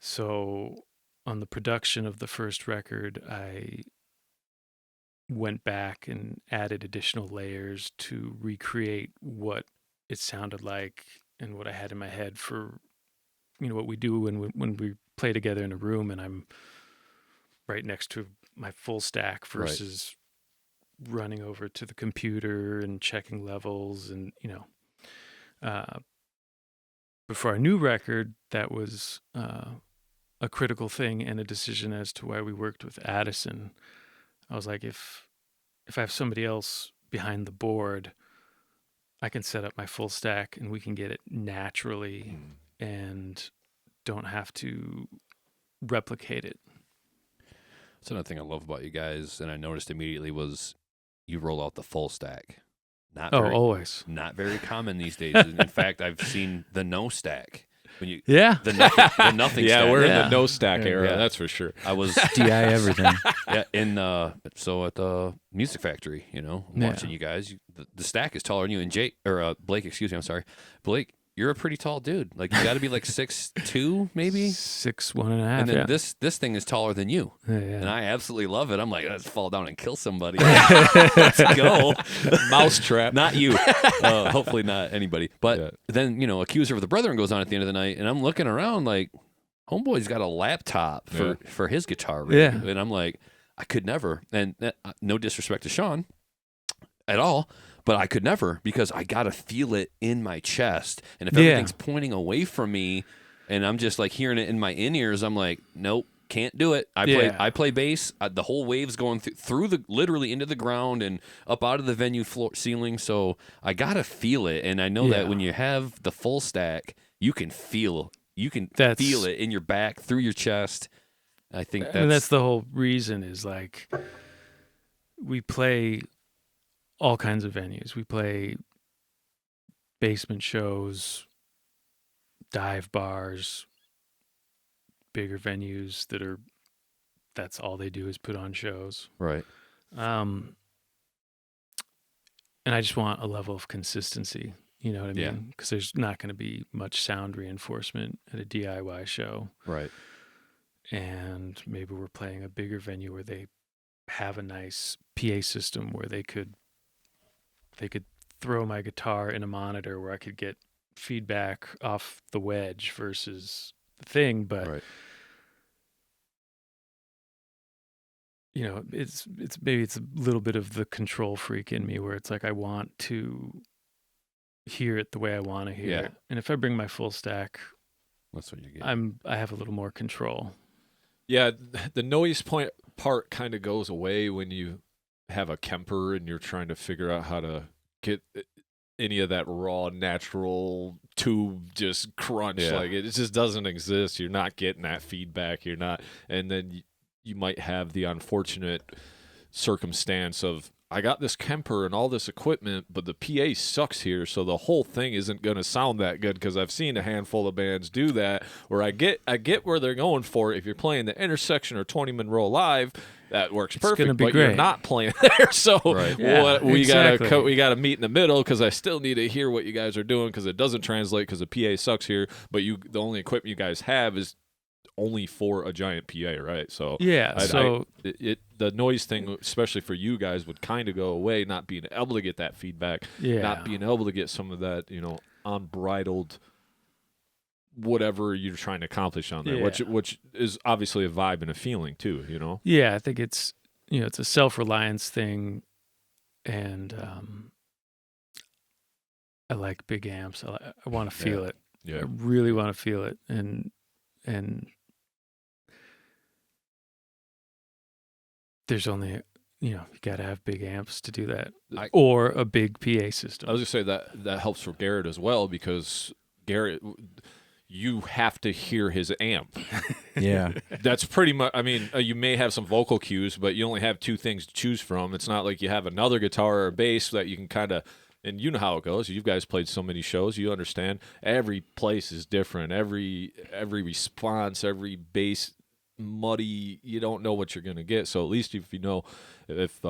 S4: So on the production of the first record, I went back and added additional layers to recreate what it sounded like and what I had in my head for, what we do when we play together in a room and I'm right next to my full stack versus running over to the computer and checking levels and, but for our new record, that was a critical thing and a decision as to why we worked with Addison. I was like, if I have somebody else behind the board, I can set up my full stack and we can get it naturally and don't have to replicate it.
S3: That's another thing I love about you guys, and I noticed immediately, was you roll out the full stack.
S4: Always.
S3: Not very common these days. In fact, I've seen the no stack. The nothing
S1: Yeah,
S3: stack.
S1: we're in the no stack era, that's for sure.
S3: I was
S2: DI everything.
S3: at the Music Factory, watching you guys. The stack is taller than you, and Blake. Excuse me, I'm sorry, Blake. You're a pretty tall dude. Like, you got to be like 6'2", maybe
S4: 6'1.5".
S3: And then this thing is taller than you,
S4: Yeah.
S3: and I absolutely love it. I'm like, let's fall down and kill somebody. Let's go.
S1: Mousetrap.
S3: Not you. Hopefully not anybody. But then, Accuser of the Brethren goes on at the end of the night, and I'm looking around like, homeboy's got a laptop for his guitar rig.
S4: Yeah.
S3: And I'm like, I could never. And no disrespect to Sean at all, But I could never, because I got to feel it in my chest. And if everything's pointing away from me and I'm just like hearing it in my in-ears, I'm like, nope, can't do it. I play bass. The whole wave's going through literally into the ground and up out of the venue floor ceiling. So I got to feel it. And I know that when you have the full stack, you can feel it in your back, through your chest. I think
S4: that's the whole reason is like we play all kinds of venues. We play basement shows, dive bars, bigger venues that's all they do is put on shows.
S3: Right.
S4: And I just want a level of consistency, you know what I mean? Because there's not going to be much sound reinforcement at a DIY show.
S3: Right.
S4: And maybe we're playing a bigger venue where they have a nice PA system where they could throw my guitar in a monitor where I could get feedback off the wedge versus the thing. But you know, it's maybe it's a little bit of the control freak in me where it's like I want to hear it the way I want to hear it. And if I bring my full stack,
S3: that's what you get.
S4: I have a little more control.
S1: Yeah, the noise part kind of goes away when you have a Kemper and you're trying to figure out how to get any of that raw, natural tube just crunch. Like it just doesn't exist. You're not getting that feedback. You're not, and then you might have the unfortunate circumstance of, I got this Kemper and all this equipment, but the PA sucks here, so the whole thing isn't going to sound that good, because I've seen a handful of bands do that, where I get where they're going for it. If you're playing the Intersection or 20 Monroe Live, that works perfect, but
S4: great.
S1: You're not playing there, so we gotta meet in the middle, because I still need to hear what you guys are doing, because it doesn't translate, because the PA sucks here, but the only equipment you guys have is only for a giant PA, right? So the noise thing, especially for you guys, would kind of go away, not being able to get that feedback, not being able to get some of that, you know, unbridled whatever you're trying to accomplish on there, which is obviously a vibe and a feeling too, you know?
S4: Yeah, I think it's, you know, it's a self-reliance thing, and I like big amps. I want to feel it. Yeah. I really want to feel it, and there's only, you know, you got to have big amps to do that, or a big PA system.
S1: I was going to say that helps for Garrett as well, because Garrett, you have to hear his amp.
S2: Yeah.
S1: That's pretty much, I mean, you may have some vocal cues, but you only have two things to choose from. It's not like you have another guitar or bass that you can kind of, and you know how it goes. You guys played so many shows, you understand. Every place is different. Every response, every bass, muddy, you don't know what you're going to get. So at least if you know, if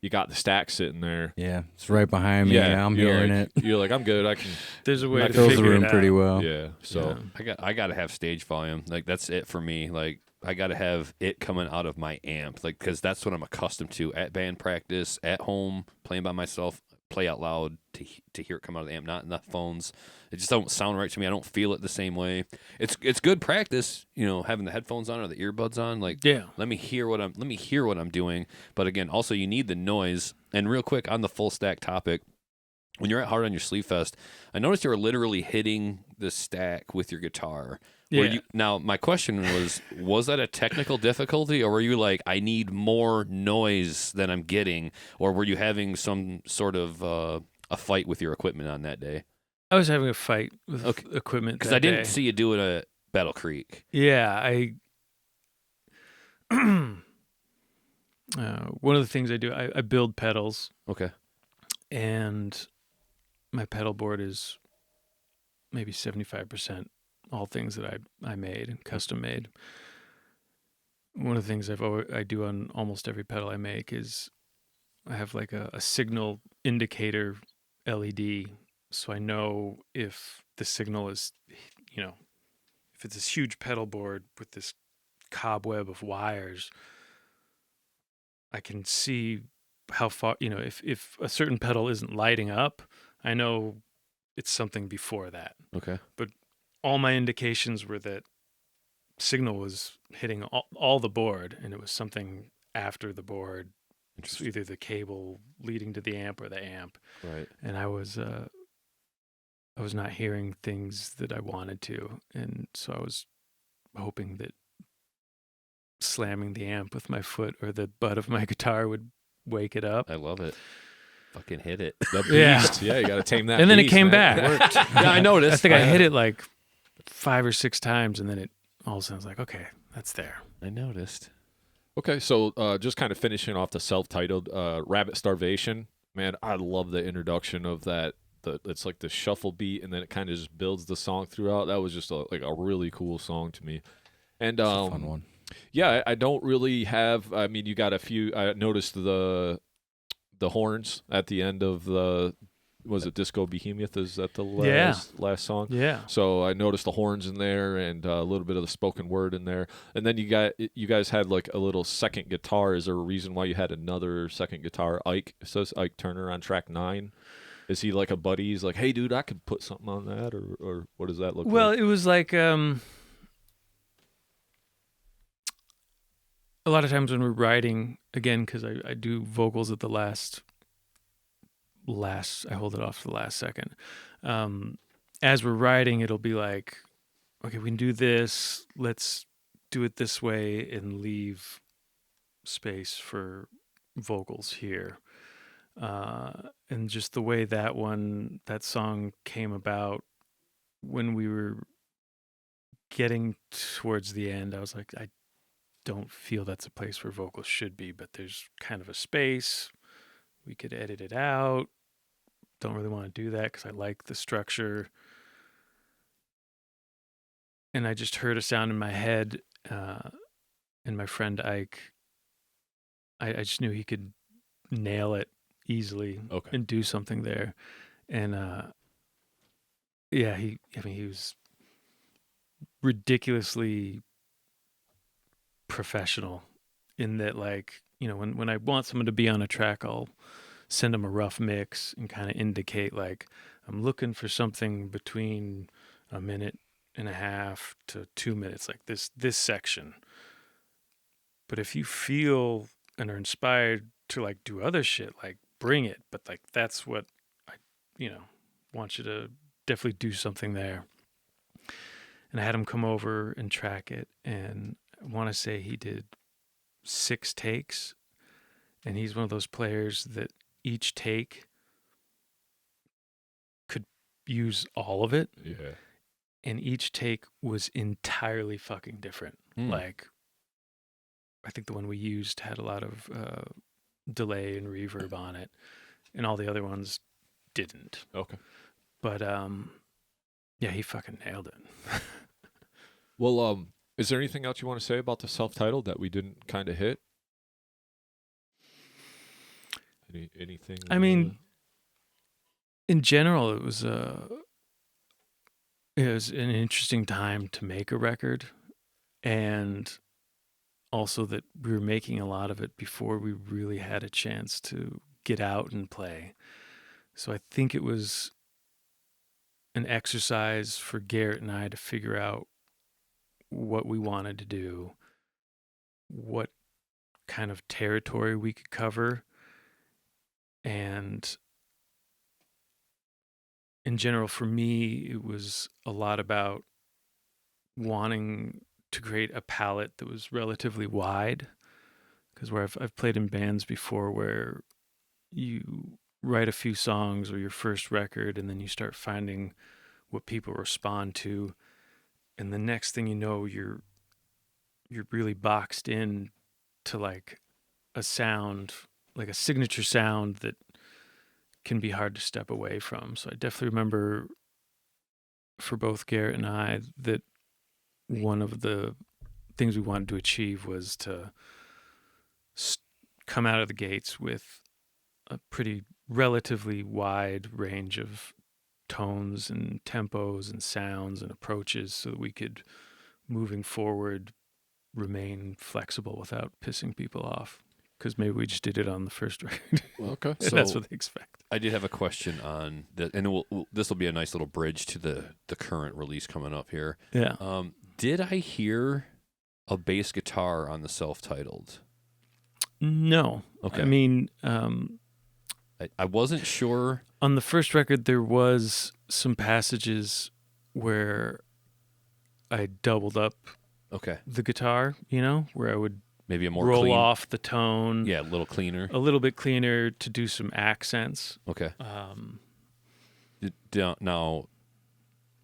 S1: you got the stack sitting there.
S2: Yeah, it's right behind me. Yeah, I'm hearing
S1: it. You're like, I'm good. I can.
S4: There's a way to
S2: fills
S4: figure
S2: the room
S4: it out.
S2: pretty well.
S1: Yeah. So
S3: I got to have stage volume. Like that's it for me. Like I got to have it coming out of my amp. Like because that's what I'm accustomed to at band practice, at home, playing by myself. Play out loud to hear it come out of the amp, not in the phones. It just don't sound right to me. I don't feel it the same way. It's good practice, you know, having the headphones on or the earbuds on. Like, let me hear what I'm doing. But again, also you need the noise. And real quick on the full stack topic, when you're at Hard on Your Sleeve Fest, I noticed you were literally hitting the stack with your guitar. Now, my question was that a technical difficulty, or were you like, I need more noise than I'm getting, or were you having some sort of a fight with your equipment on that day?
S4: I was having a fight with equipment
S3: because I didn't see you do it at Battle Creek.
S4: Yeah, one of the things I do, I build pedals.
S3: Okay.
S4: And my pedal board is maybe 75% all things that I made and custom made. One of the things I do on almost every pedal I make is I have like a signal indicator LED, so I know if the signal is, you know, if it's this huge pedal board with this cobweb of wires, I can see how far, you know, if a certain pedal isn't lighting up, I know it's something before that.
S3: Okay.
S4: But all my indications were that signal was hitting all the board, and it was something after the board It's either the cable leading to the amp or the amp.
S3: Right.
S4: And I was not hearing things that I wanted to, and so I was hoping that slamming the amp with my foot or the butt of my guitar would wake it up.
S3: I love it. Fucking hit it.
S1: The beast.
S4: Yeah.
S1: Yeah, you got to tame that.
S4: And then it
S1: beast,
S4: came
S1: man.
S4: back.
S3: Yeah, I noticed.
S4: I think I hit it like 5 or 6 times, and then it all of a sudden I was like, okay, that's there.
S3: I noticed.
S1: Okay, so just kind of finishing off the self-titled Rabbit Starvation. Man, I love the introduction of that. It's like the shuffle beat, and then it kind of just builds the song throughout. That was just a really cool song to me. And
S2: It's a fun one.
S1: yeah, I don't really have. I mean, you got a few. I noticed the horns at the end of the. Was it Disco Behemoth? Is that the last song?
S4: Yeah.
S1: So I noticed the horns in there and a little bit of the spoken word in there. And then you guys had like a little second guitar. Is there a reason why you had another second guitar? Ike, it says Ike Turner on track 9. Is he like a buddy? He's like, hey, dude, I could put something on that, or what does that look like?
S4: Well, it was like a lot of times when we're writing, again, because I do vocals at the last, I hold it off to the last second. As we're writing, it'll be like, okay, we can do this. Let's do it this way and leave space for vocals here. And just the way that song came about when we were getting towards the end, I was like, I don't feel that's a place where vocals should be, but there's kind of a space. We could edit it out. Don't really want to do that because I like the structure. And I just heard a sound in my head, and my friend Ike, I just knew he could nail it easily and do something there. And yeah, he was ridiculously professional in that, like, you know, when I want someone to be on a track, I'll send them a rough mix and kind of indicate, like, I'm looking for something between 1.5 minutes to 2 minutes, like this section. But if you feel and are inspired to like do other shit, like bring it. But like that's what I, want you to definitely do something there. And I had him come over and track it, and I want to say he did 6 takes, and he's one of those players that each take could use all of it.
S1: Yeah.
S4: And each take was entirely fucking different. Like, I think the one we used had a lot of delay and reverb on it, and all the other ones didn't.
S1: Okay.
S4: But yeah, he fucking nailed it.
S1: Well, is there anything else you want to say about the self-titled that we didn't kind of hit? Anything?
S4: I mean, in general, it was an interesting time to make a record, and also that we were making a lot of it before we really had a chance to get out and play. So I think it was an exercise for Garrett and I to figure out what we wanted to do, what kind of territory we could cover, and in general, for me, it was a lot about wanting to create a palette that was relatively wide, because where I've played in bands before where you write a few songs or your first record, and then you start finding what people respond to, and the next thing you know, you're really boxed in to like a sound, like a signature sound that can be hard to step away from. So I definitely remember for both Garrett and I that one of the things we wanted to achieve was to come out of the gates with a pretty relatively wide range of tones and tempos and sounds and approaches so that we could, moving forward, remain flexible without pissing people off. Because maybe we just did it on the first record.
S1: Okay.
S3: So
S4: that's what they expect.
S3: I did have a question on that, and this will be a nice little bridge to the current release coming up here.
S4: Yeah.
S3: Did I hear a bass guitar on the self-titled?
S4: No.
S3: Okay.
S4: I mean,
S3: I wasn't sure.
S4: on the first record, there was some passages where I doubled up
S3: Okay.
S4: the guitar, where I would
S3: Maybe a more
S4: roll
S3: clean.
S4: off the tone
S3: Yeah, a little cleaner.
S4: a little bit cleaner to do some accents.
S3: Okay. Now,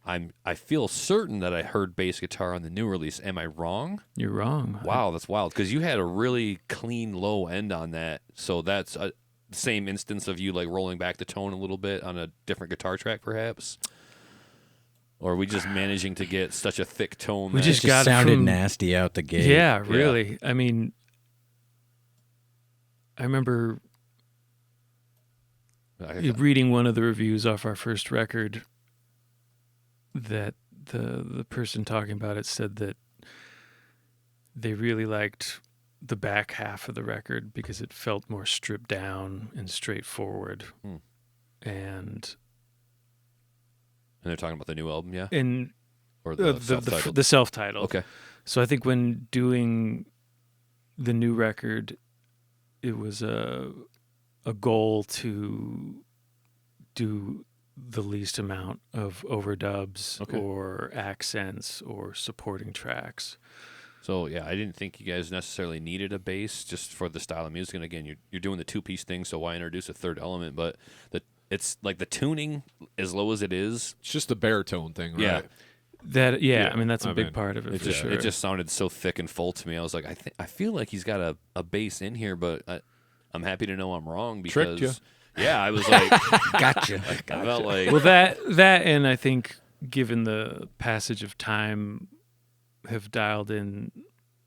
S3: I feel certain that I heard bass guitar on the new release. Am I wrong?
S4: You're wrong.
S3: Wow, that's wild. Because you had a really clean low end on that. So that's the same instance of you like rolling back the tone a little bit on a different guitar track, perhaps. Or are we just managing to get such a thick tone?
S4: We
S3: that
S4: just
S2: It
S4: got it
S2: sounded
S4: from-
S2: nasty out the gate.
S4: Yeah, really. I mean, I remember reading one of the reviews off our first record that the person talking about it said that they really liked the back half of the record because it felt more stripped down and straightforward. And
S3: they're talking about the new album, yeah? Or
S4: the
S3: self-titled?
S4: the self-titled.
S3: Okay.
S4: So I think when doing the new record, it was a goal to do the least amount of overdubs or accents or supporting tracks.
S3: So, yeah, I didn't think you guys necessarily needed a bass just for the style of music. And again, you're doing the two-piece thing, so why introduce a third element? But it's like the tuning, as low as it is.
S1: It's just the baritone thing, right?
S3: Yeah.
S4: I mean, that's a big part of it, for sure.
S3: It just sounded so thick and full to me. I was like, I feel like he's got a bass in here, but I'm happy to know I'm wrong because...
S1: Tricked you.
S3: Yeah, I was like...
S2: Gotcha.
S3: I felt like...
S4: Well, that and I think given the passage of time have dialed in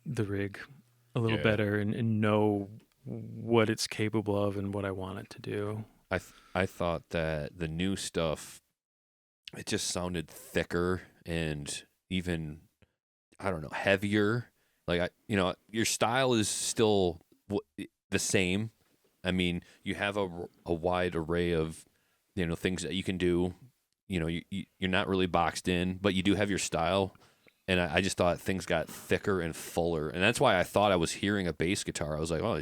S4: the rig a little better and know what it's capable of and what I want it to do.
S3: I thought that the new stuff, it just sounded thicker and even, I don't know, heavier. Like, your style is still the same. I mean, you have a wide array of, things that you can do. You're not really boxed in, but you do have your style. And I just thought things got thicker and fuller. And that's why I thought I was hearing a bass guitar. I was like, oh,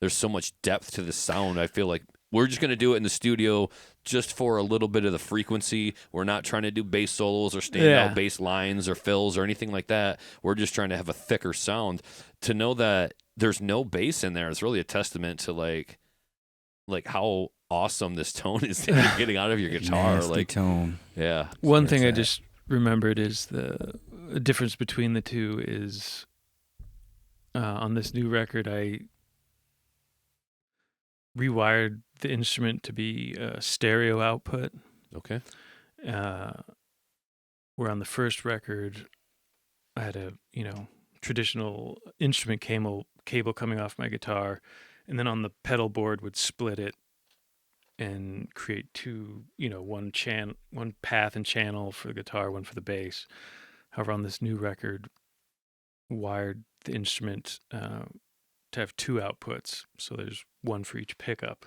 S3: there's so much depth to the sound. I feel like we're just going to do it in the studio just for a little bit of the frequency. We're not trying to do bass solos or standout bass lines or fills or anything like that. We're just trying to have a thicker sound. To know that there's no bass in there is really a testament to like how awesome this tone is that you're getting out of your guitar.
S2: Nasty tone.
S3: Yeah.
S4: One thing I just remembered is the difference between the two is on this new record, I rewired the instrument to be a stereo output.
S3: Okay.
S4: Where on the first record, I had a traditional instrument cable coming off my guitar, and then on the pedal board would split it and create two, one path and channel for the guitar, one for the bass. However, on this new record, wired the instrument to have two outputs, so there's one for each pickup,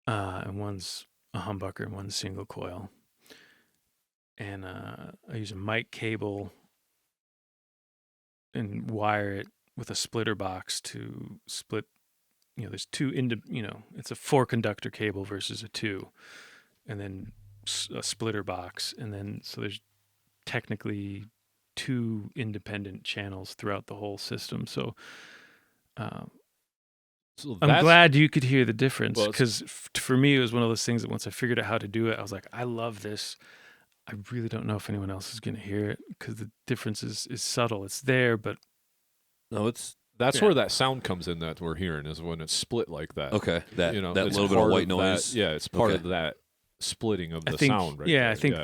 S4: and one's a humbucker and one's single coil. And I use a mic cable and wire it with a splitter box to split. There's two it's a 4-conductor cable versus a 2, and then a splitter box, and then so there's technically 2 independent channels throughout the whole system. So, I'm glad you could hear the difference, because for me it was one of those things that once I figured out how to do it, I was like, I love this. I really don't know if anyone else is going to hear it because the difference is subtle. It's there, but
S3: no,
S1: that's where that sound comes in that we're hearing, is when it's split like that.
S3: Okay, that
S1: it's
S3: little bit of
S1: part
S3: white noise.
S1: That, it's part of that splitting of the sound. Right there.
S4: I think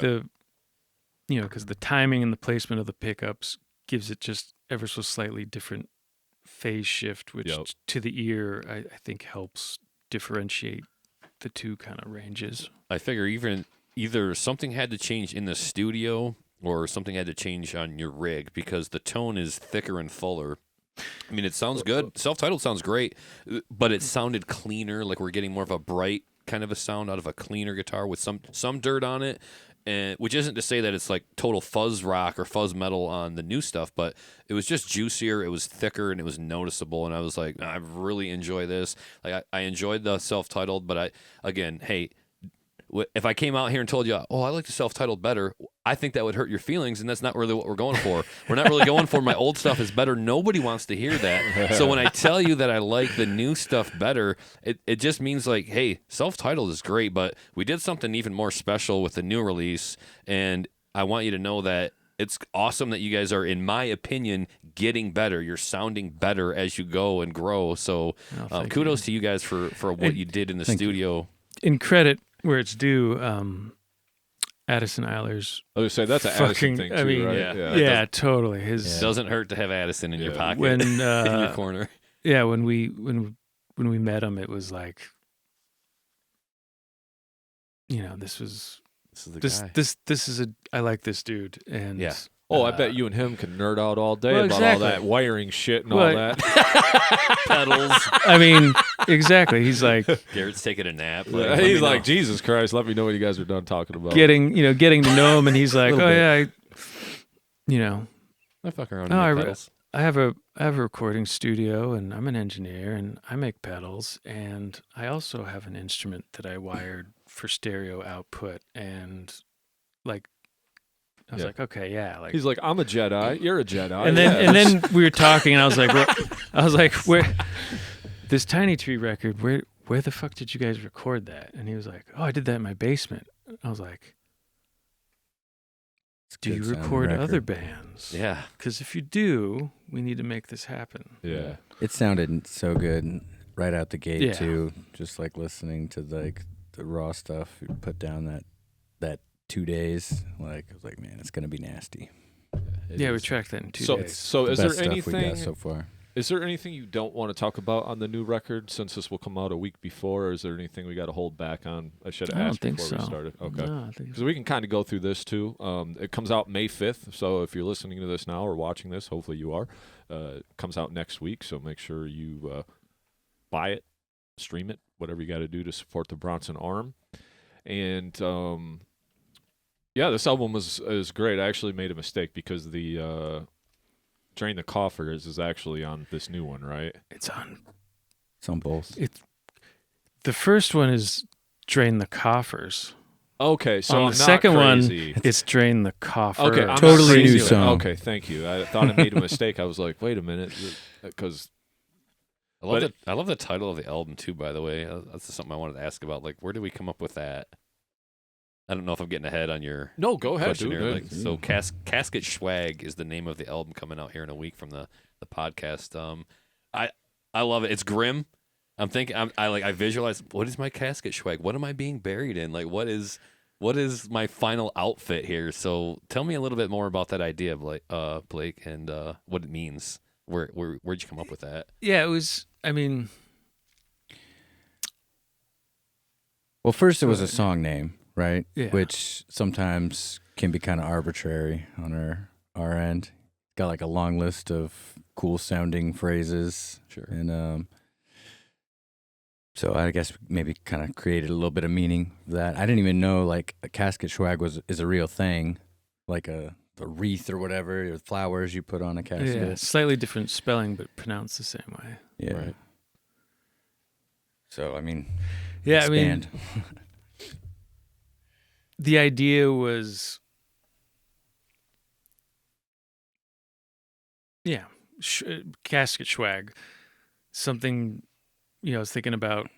S4: because the timing and the placement of the pickups gives it just ever so slightly different phase shift, which to the ear I think helps differentiate the two kind of ranges.
S3: I figure either something had to change in the studio or something had to change on your rig, because the tone is thicker and fuller. I mean, it sounds good. Self-titled sounds great, but it sounded cleaner. Like we're getting more of a bright kind of a sound out of a cleaner guitar with some dirt on it. and which isn't to say that it's like total fuzz rock or fuzz metal on the new stuff, but it was just juicier, it was thicker, and it was noticeable. And I was like, I really enjoy this. Like I enjoyed the self-titled, but if I came out here and told you, oh, I like the self-titled better, I think that would hurt your feelings, and that's not really what we're going for. We're not really going for my old stuff is better. Nobody wants to hear that. So when I tell you that I like the new stuff better, it just means like, hey, self-titled is great, but we did something even more special with the new release, and I want you to know that it's awesome that you guys are, in my opinion, getting better. You're sounding better as you go and grow. So kudos to you guys for what you did in the studio.
S4: In credit where it's due, Addison Eiler's.
S1: I would say that's an Addison thing too, right?
S4: Yeah, totally.
S3: Doesn't hurt to have Addison in your pocket,
S4: when,
S3: in your corner.
S4: Yeah, when we met him, it was like, this is the guy. This is I like this dude, and
S1: Oh, I bet you and him can nerd out all day about all that wiring shit and all that.
S3: Pedals.
S4: I mean, exactly. He's like,
S3: Garrett's taking a nap.
S1: He's like, Jesus Christ, let me know when you guys are done talking about
S4: getting to know him, and he's like, I
S3: fuck around with pedals.
S4: I have a recording studio, and I'm an engineer, and I make pedals, and I also have an instrument that I wired for stereo output, and like. I was like, okay, yeah. Like
S1: he's like, I'm a Jedi. You're a Jedi.
S4: And then we were talking, and I was like, where this Tiny Tree record? Where the fuck did you guys record that? And he was like, oh, I did that in my basement. I was like, do you record other bands?
S3: Yeah.
S4: Because if you do, we need to make this happen.
S1: Yeah.
S2: It sounded so good right out the gate too. Just like listening to the raw stuff you put down that 2 days, like I was like, man, it's gonna be nasty.
S4: We tracked that in 2 days.
S1: So is there anything
S2: we got so far?
S1: Is there anything you don't want to talk about on the new record, since this will come out a week before? Or is there anything we got to hold back on? I should have asked before we started. Okay, because we can kind of go through this too. It comes out May 5th, so if you're listening to this now or watching this, hopefully you are. It comes out next week, so make sure you buy it, stream it, whatever you got to do to support the Bronson Arm, and. Yeah, this album is great. I actually made a mistake because the Drain the Coffers is actually on this new one, right?
S4: It's on
S2: both.
S4: The first one is Drain the Coffers.
S1: Okay, so
S4: on the second one, it's Drain the Coffer.
S1: Okay, I'm
S2: totally new song.
S1: Okay, thank you. I thought I made a mistake. I was like, wait a minute, because
S3: I love the title of the album too. By the way, that's something I wanted to ask about. Like, where did we come up with that? I don't know if I'm getting ahead on your
S1: go ahead,
S3: question
S1: dude.
S3: here. Like, so Casket Schwag is the name of the album coming out here in a week from the podcast. I love it. It's grim. I'm thinking I visualize, what is my casket schwag? What am I being buried in? Like what is my final outfit here? So tell me a little bit more about that idea, Blake, and what it means. Where'd you come up with that?
S4: Yeah, it was. I mean,
S2: well, first it was a song name. Right,
S4: yeah.
S2: Which sometimes can be kind of arbitrary on our end. Got like a long list of cool sounding phrases,
S3: sure,
S2: and so I guess maybe kind of created a little bit of meaning for that. I didn't even know like a casket swag is a real thing, like the wreath or whatever, or flowers you put on a casket.
S4: Yeah, slightly different spelling, but pronounced the same way.
S2: Yeah.
S3: Right.
S2: So I mean,
S4: yeah,
S2: expand.
S4: I mean. The idea was, casket swag. Something, I was thinking about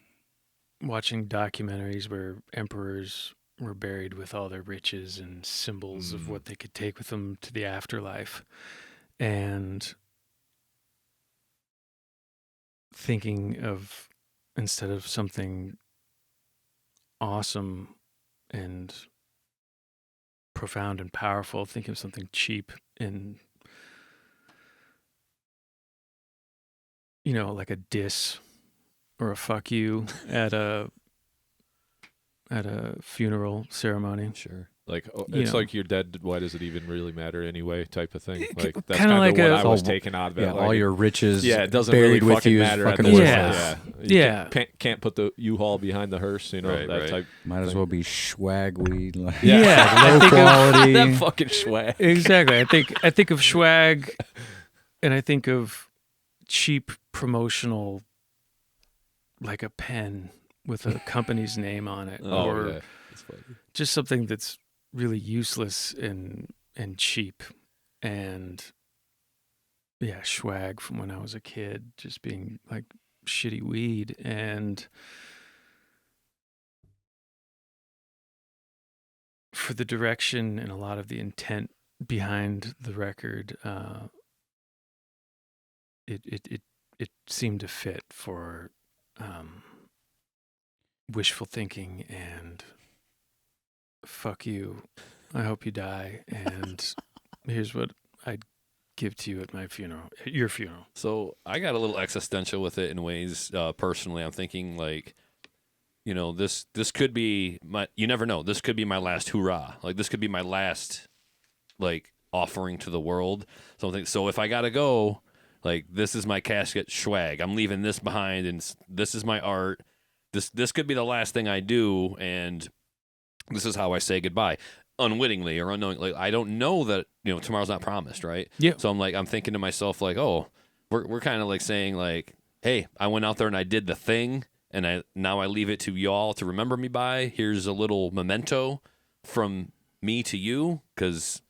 S4: watching documentaries where emperors were buried with all their riches and symbols of what they could take with them to the afterlife. And thinking of, instead of something awesome and profound and powerful, think of something cheap and like a diss or a fuck you at a funeral ceremony.
S3: Sure.
S1: Like
S4: You
S1: it's
S4: know.
S1: like you're dead. Why does it even really matter anyway? Type of thing. Like that's
S4: Kinda
S1: kind
S4: like
S1: of what
S4: a-
S1: I was
S2: All-
S1: taken out of it.
S2: Yeah,
S1: like,
S2: all your riches
S1: it doesn't
S2: buried
S1: really
S2: with
S1: fucking
S2: you is
S1: matter at
S2: fucking
S1: the
S2: worthless.
S1: worthless. You
S4: Yeah.
S1: can't put the U-Haul behind the hearse. You know
S3: Right,
S1: that
S3: right.
S1: type.
S2: Might as well be swag weed. Like,
S4: Yeah, I
S2: low
S4: think of-
S2: quality.
S1: That fucking swag.
S4: Exactly. I think of swag, and I think of cheap promotional, like a pen with a company's name on it,
S1: Oh
S4: or
S1: yeah, that's funny.
S4: just something that's really useless and cheap. And yeah, swag from when I was a kid, just being like shitty weed. And for the direction and a lot of the intent behind the record, it seemed to fit for wishful thinking and fuck you, I hope you die, and here's what I'd give to you at my funeral, at your funeral.
S3: So I got a little existential with it in ways. Personally, I'm thinking like, you know, this could be my. You never know. This could be my last hurrah. Like this could be my last, like offering to the world. Something. So if I gotta go, like this is my casket swag. I'm leaving this behind, and this is my art. This could be the last thing I do, and this is how I say goodbye. Unwittingly or unknowingly, like, I don't know that, you know, tomorrow's not promised, right?
S4: Yeah.
S3: So I'm thinking to myself like, oh, we're kind of like saying like, hey, I went out there and I did the thing, and now I leave it to y'all to remember me by. Here's a little memento from me to you, because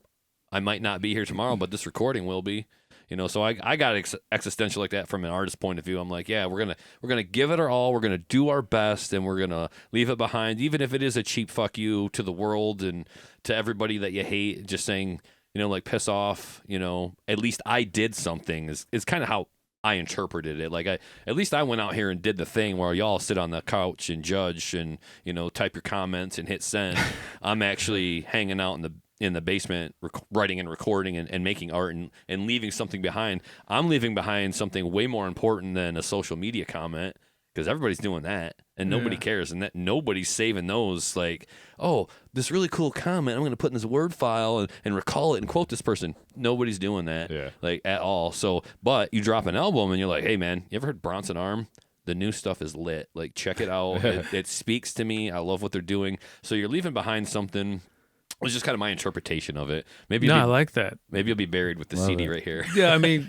S3: I might not be here tomorrow, but this recording will be. You know, so I got existential like that from an artist's point of view. I'm like, yeah, we're gonna give it our all. We're gonna do our best, and we're gonna leave it behind, even if it is a cheap fuck you to the world and to everybody that you hate. Just saying, you know, like piss off. You know, at least I did something. Is kind of how I interpreted it. Like at least I went out here and did the thing where y'all sit on the couch and judge and, you know, type your comments and hit send. I'm actually hanging out in the basement, writing and recording and making art and leaving something behind. I'm leaving behind something way more important than a social media comment, because everybody's doing that and nobody cares, and that nobody's saving those. Like, oh, this really cool comment, I'm going to put in this Word file and recall it and quote this person. Nobody's doing that, like at all. So, but you drop an album and you're like, hey man, you ever heard Bronson Arm? The new stuff is lit. Like, check it out. It speaks to me. I love what they're doing. So you're leaving behind something. It was just kind of my interpretation of it. Maybe
S4: I like that.
S3: Maybe you'll be buried with the
S2: Love
S3: CD
S2: it.
S3: right here.
S4: Yeah, I mean,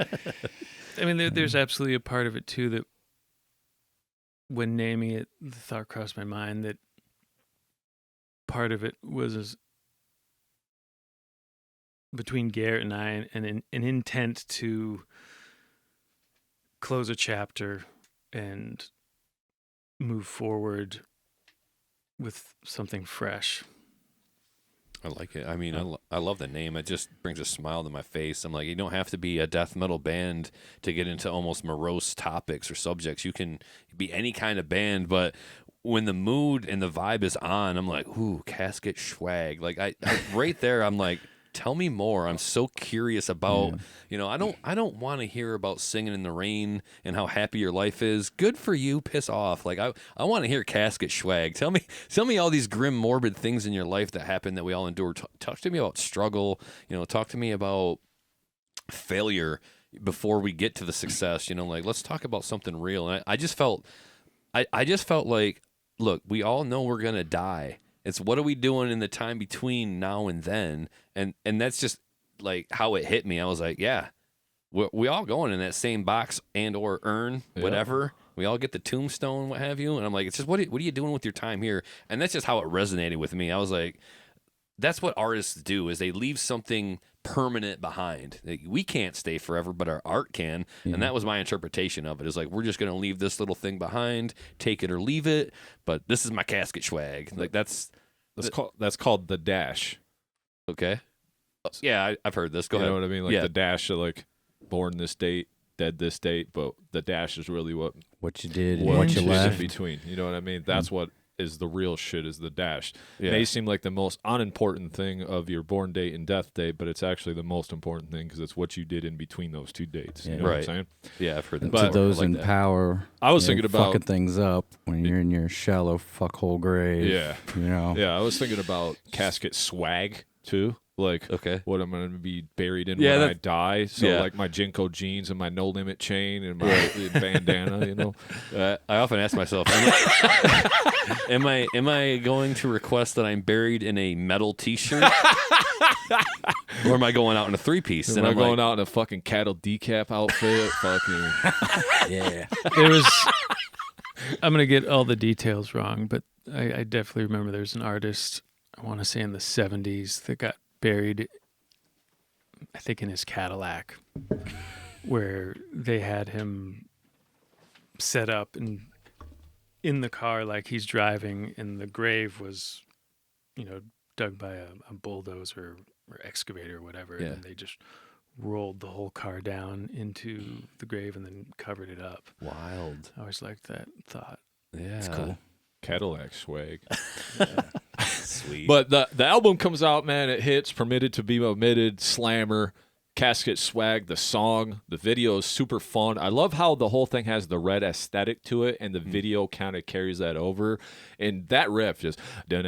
S4: there's absolutely a part of it too that when naming it, the thought crossed my mind that part of it was between Garrett and I, and an intent to close a chapter and move forward with something fresh.
S3: I like it. I mean, I love the name. It just brings a smile to my face. I'm like, you don't have to be a death metal band to get into almost morose topics or subjects. You can be any kind of band, but when the mood and the vibe is on, I'm like, ooh, casket swag. Like I right there, I'm like, tell me more. I'm so curious about, you know, I don't want to hear about singing in the rain and how happy your life is. Good for you. Piss off. Like I want to hear casket swag. Tell me all these grim, morbid things in your life that happen that we all endure. Talk to me about struggle. You know, talk to me about failure before we get to the success. You know, like let's talk about something real. And I just felt like, look, we all know we're gonna die. It's what are we doing in the time between now and then? And that's just like how it hit me. I was like, yeah, we all going in that same box and or urn, whatever. We all get the tombstone, what have you. And I'm like, it's just what are you doing with your time here? And that's just how it resonated with me. I was like, that's what artists do, is they leave something permanent behind. Like, we can't stay forever, but our art can. And that was my interpretation of it. Is like, we're just going to leave this little thing behind, take it or leave it. But this is my casket swag. Like that's
S1: called the dash.
S3: Okay. Yeah, I've heard this. Go ahead.
S1: You know what I mean? Like the dash of like born this date, dead this date, but the dash is really what
S2: you did,
S1: what
S2: what you
S1: is
S2: left.
S1: in between. You know what I mean? That's what is the real shit, is the dash.
S3: Yeah.
S1: It may seem like the most unimportant thing of your born date and death date, but it's actually the most important thing because it's what you did in between those 2 dates. You know what I'm saying?
S3: Yeah, I've heard that.
S1: But-
S2: to those
S3: like
S2: in
S3: that.
S2: power,
S1: I was
S2: you know,
S1: thinking about
S2: fucking things up when you're in your shallow fuckhole grave.
S1: Yeah.
S2: You know.
S1: Yeah, I was thinking about casket swag too. Like
S3: Okay.
S1: what I'm going to be buried in
S3: Yeah,
S1: when I
S3: that-
S1: die. So
S3: yeah.
S1: like my Jinko jeans and my no limit chain and my bandana, you know.
S3: I often ask myself, am I going to request that I'm buried in a metal T-shirt, or am I going out in a 3-piece?
S1: Am I going out in a fucking cattle decap outfit? Fucking
S2: Yeah.
S4: There was. I'm gonna get all the details wrong, but I definitely remember there's an artist. I want to say in the 70s that got buried, I think in his Cadillac, where they had him set up and in the car like he's driving, and the grave was, dug by a bulldozer or excavator or whatever,
S3: Yeah.
S4: and they just rolled the whole car down into the grave and then covered it up.
S3: Wild.
S4: I always liked that thought.
S3: Yeah,
S2: It's cool.
S1: Cadillac swag.
S3: Sweet.
S1: But the album comes out, man. It hits. Permitted to be omitted. Slammer. Casket swag. The song. The video is super fun. I love how the whole thing has the red aesthetic to it, and the video kind of carries that over. And that riff just it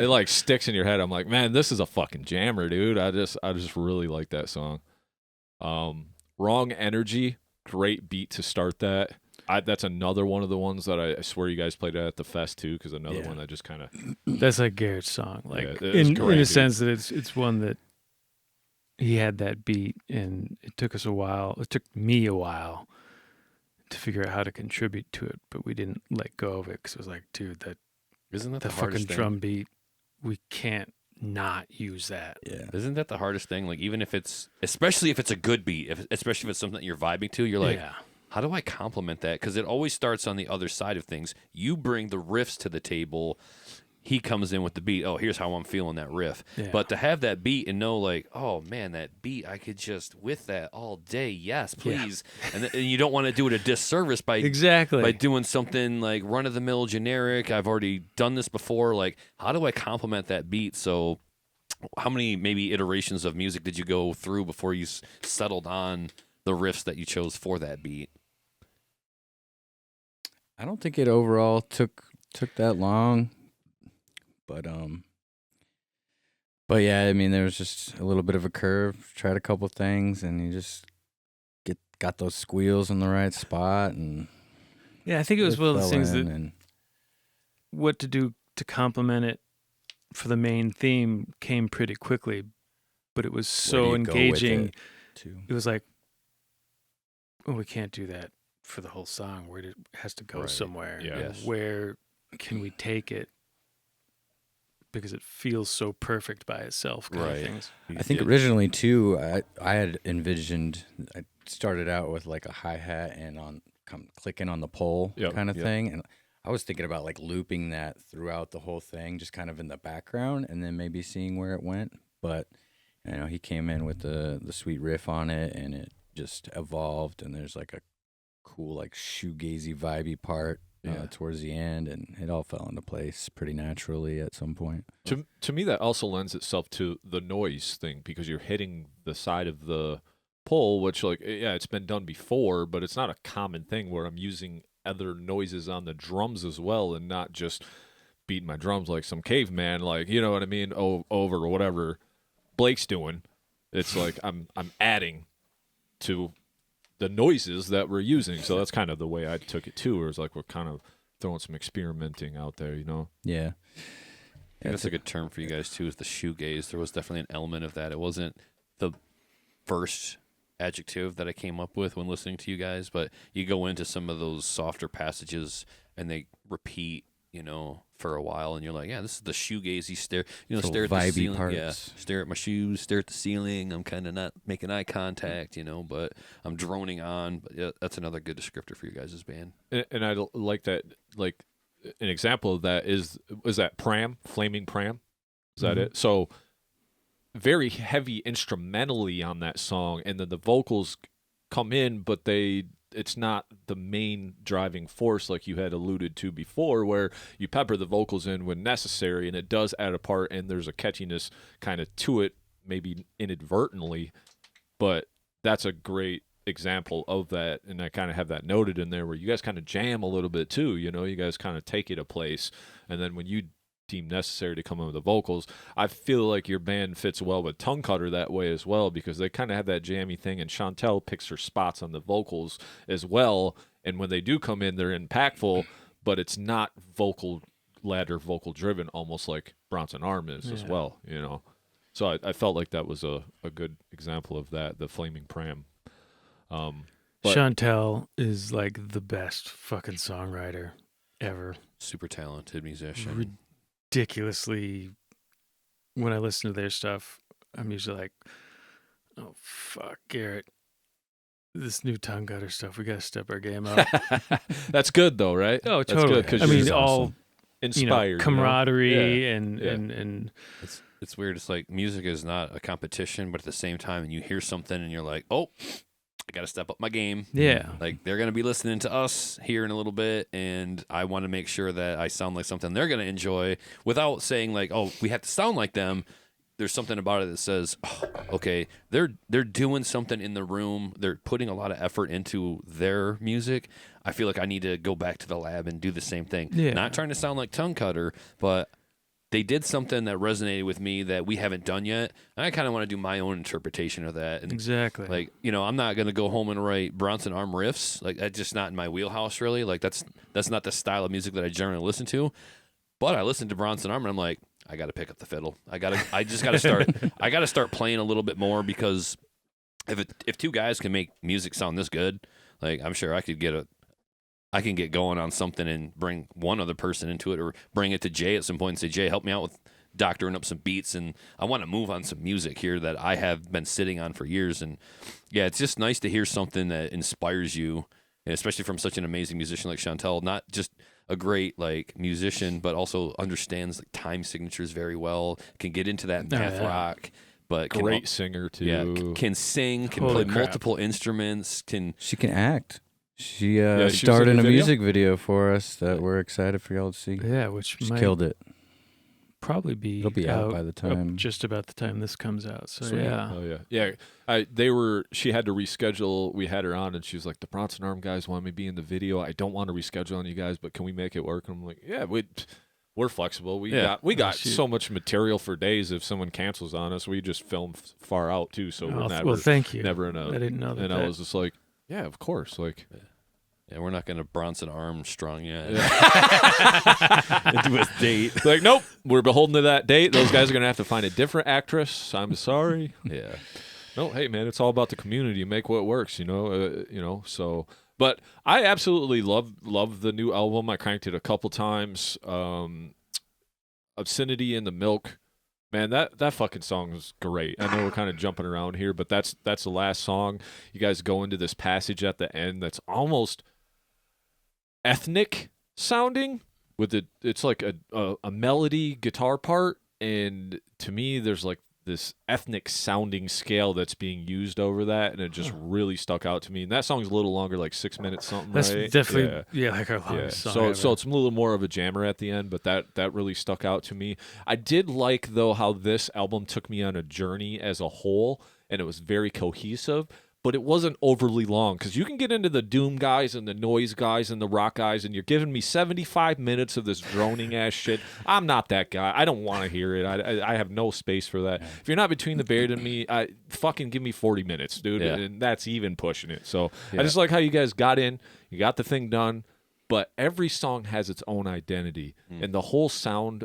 S1: like sticks in your head. I'm like, man, this is a fucking jammer, dude. I just really like that song. Wrong Energy. Great beat to start that. That's another one of the ones that I swear you guys played at the fest too, because another
S2: Yeah.
S1: one that just kind of
S4: That's like Garrett's song, like
S1: Yeah, it is
S4: in
S1: great,
S4: a
S1: dude.
S4: sense that it's one that he had that beat, and it took us a while. It took me a while to figure out how to contribute to it, but we didn't let go of it because it was like, dude, that
S3: Isn't that
S4: the
S3: the
S4: fucking
S3: hardest thing?
S4: drum beat, we can't not use that.
S2: Yeah.
S3: Isn't that the hardest thing? Like, even if it's, especially if it's a good beat, especially if it's something that you're vibing to, you're like,
S4: yeah.
S3: how do I compliment that? Because it always starts on the other side of things. You bring the riffs to the table. He comes in with the beat. Oh, here's how I'm feeling that riff.
S4: Yeah.
S3: But to have that beat and know, like, oh man, that beat, I could just with that all day. Yes, please. And you don't want to do it a disservice by
S4: Exactly.
S3: by doing something like run of the mill generic. I've already done this before. Like, how do I compliment that beat? So, how many maybe iterations of music did you go through before you settled on the riffs that you chose for that beat?
S2: I don't think it overall took that long, but yeah, I mean there was just a little bit of a curve. Tried a couple things, and you just got those squeals in the right spot, and
S4: Yeah, I think it was one of those
S2: fell
S4: things
S2: in,
S4: that
S2: and
S4: what to do to complement it for the main theme came pretty quickly, but it was so
S2: where do you go with
S4: engaging.
S2: it, too.
S4: It was like, oh, we can't do that for the whole song. Where it has to go
S3: Right.
S4: somewhere.
S1: Yeah.
S4: And
S3: Yes.
S4: where can we take it? Because it feels so perfect by itself. Kind
S3: Right.
S4: of things.
S2: I think originally too, I had envisioned. I started out with like a hi hat and clicking on the pole
S1: Yep,
S2: kind of
S1: yep.
S2: thing, and I was thinking about like looping that throughout the whole thing, just kind of in the background, and then maybe seeing where it went. But he came in with the sweet riff on it, and it just evolved. And there's like a cool like shoegazy vibey part towards the end, and it all fell into place pretty naturally at some point.
S1: To me, that also lends itself to the noise thing because you're hitting the side of the pole, which, like, yeah, it's been done before, but it's not a common thing where I'm using other noises on the drums as well and not just beating my drums like some caveman, like, you know what I mean, over whatever Blake's doing. It's like I'm adding to the noises that we're using. So that's kind of the way I took it too, where it's like we're kind of throwing some experimenting out there, you know?
S2: Yeah.
S3: I think that's a good term for you guys too, is the shoegaze. There was definitely an element of that. It wasn't the first adjective that I came up with when listening to you guys, but you go into some of those softer passages and they repeat, for a while, and you're like, yeah, this is the shoegazy stare.
S2: Little
S3: Stare at the
S2: vibey
S3: ceiling.
S2: parts.
S3: Yeah, stare at my shoes, stare at the ceiling. I'm kind of not making eye contact, but I'm droning on. But yeah, that's another good descriptor for you guys' band.
S1: And I like that, like, an example of that is that Pram, Flaming Pram? Is that it? So very heavy instrumentally on that song, and then the vocals come in, but they it's not the main driving force like you had alluded to before, where you pepper the vocals in when necessary, and it does add a part, and there's a catchiness kind of to it, maybe inadvertently, but that's a great example of that, and I kind of have that noted in there where you guys kind of jam a little bit too, you know, you guys kind of take it a place, and then when you deem necessary to come in with the vocals, I feel like your band fits well with Tongue Cutter that way as well, because they kind of have that jammy thing, and Chantel picks her spots on the vocals as well, and when they do come in, they're impactful, but it's not vocal driven, almost like Bronson Arm is as well, you know. So I felt like that was a good example of that, the Flaming Pram.
S4: Chantel is like the best fucking songwriter ever.
S3: Super talented musician.
S4: Ridiculously, when I listen to their stuff, I'm usually like, oh, fuck, Garrett. This new Tongue Cutter stuff, we got to step our game up.
S1: That's good, though, right?
S4: Oh, totally.
S1: That's good,
S4: I mean,
S1: awesome.
S4: all
S1: Inspired,
S4: camaraderie,
S1: you know?
S4: and
S3: It's weird. It's like music is not a competition, but at the same time, you hear something and you're like, oh, I got to step up my game.
S4: Yeah.
S3: Like, they're going to be listening to us here in a little bit, and I want to make sure that I sound like something they're going to enjoy without saying, like, oh, we have to sound like them. There's something about it that says, oh, okay, they're doing something in the room. They're putting a lot of effort into their music. I feel like I need to go back to the lab and do the same thing.
S4: Yeah.
S3: Not trying to sound like Tongue Cutter, but they did something that resonated with me that we haven't done yet. And I kind of want to do my own interpretation of that. And
S4: exactly.
S3: like, you know, I'm not going to go home and write Bronson Arm riffs. Like, that's just not in my wheelhouse, really. Like, that's not the style of music that I generally listen to. But I listened to Bronson Arm, and I'm like, I got to pick up the fiddle. I just got to start. I got to start playing a little bit more, because if two guys can make music sound this good, like, I'm sure I can get going on something and bring one other person into it, or bring it to Jay at some point and say, Jay, help me out with doctoring up some beats, and I want to move on some music here that I have been sitting on for years. And yeah, it's just nice to hear something that inspires you, and especially from such an amazing musician like Chantel, not just a great like musician, but also understands like time signatures very well, can get into that math rock, but
S1: great singer too.
S3: Yeah, can sing, can play multiple instruments,
S2: she can act. She
S1: was
S2: starred
S1: in
S2: in a
S1: the video?
S2: music video for us that we're excited for y'all to see.
S4: Yeah, which
S2: She
S4: might
S2: killed it.
S4: probably be
S2: It'll be out by the time.
S4: just about the time this comes out. So
S1: Sweet.
S4: yeah.
S1: Oh yeah. She had to reschedule. We had her on, and she was like, the Bronson Arm guys want me to be in the video. I don't want to reschedule on you guys, but can we make it work? And I'm like, yeah, we're flexible. We got so much material for days. If someone cancels on us, we just film far out too. So we're never.
S4: Well, thank you.
S1: Never in a.
S4: I didn't know that.
S1: And I was just like, yeah, of course. Like,
S3: Yeah, we're not going to Bronson Arm strong yet.
S1: Yeah.
S3: Do a date.
S1: Like, nope, we're beholden to that date. Those guys are going to have to find a different actress. I'm sorry.
S3: Yeah.
S1: No, hey, man, it's all about the community. Make what works, you know. So, but I absolutely love the new album. I cranked it a couple times. Obscenity in the Milk. Man, that fucking song is great. I know we're kind of jumping around here, but that's the last song. You guys go into this passage at the end that's almost ethnic sounding with it. It's like a melody guitar part, and to me there's like this ethnic sounding scale that's being used over that, and it just really stuck out to me. And that song's a little longer, like 6 minutes something.
S4: That's
S1: right?
S4: definitely like our longest song.
S1: So it's a little more of a jammer at the end, but that really stuck out to me. I did like though how this album took me on a journey as a whole, and it was very cohesive. But it wasn't overly long, because you can get into the doom guys and the noise guys and the rock guys, and you're giving me 75 minutes of this droning ass shit. I'm not that guy. I don't want to hear it. I have no space for that. If you're not between the Buried and Me, fucking give me 40 minutes, dude.
S3: Yeah.
S1: And that's even pushing it. So I just like how you guys got in, you got the thing done, but every song has its own identity, and the whole sound.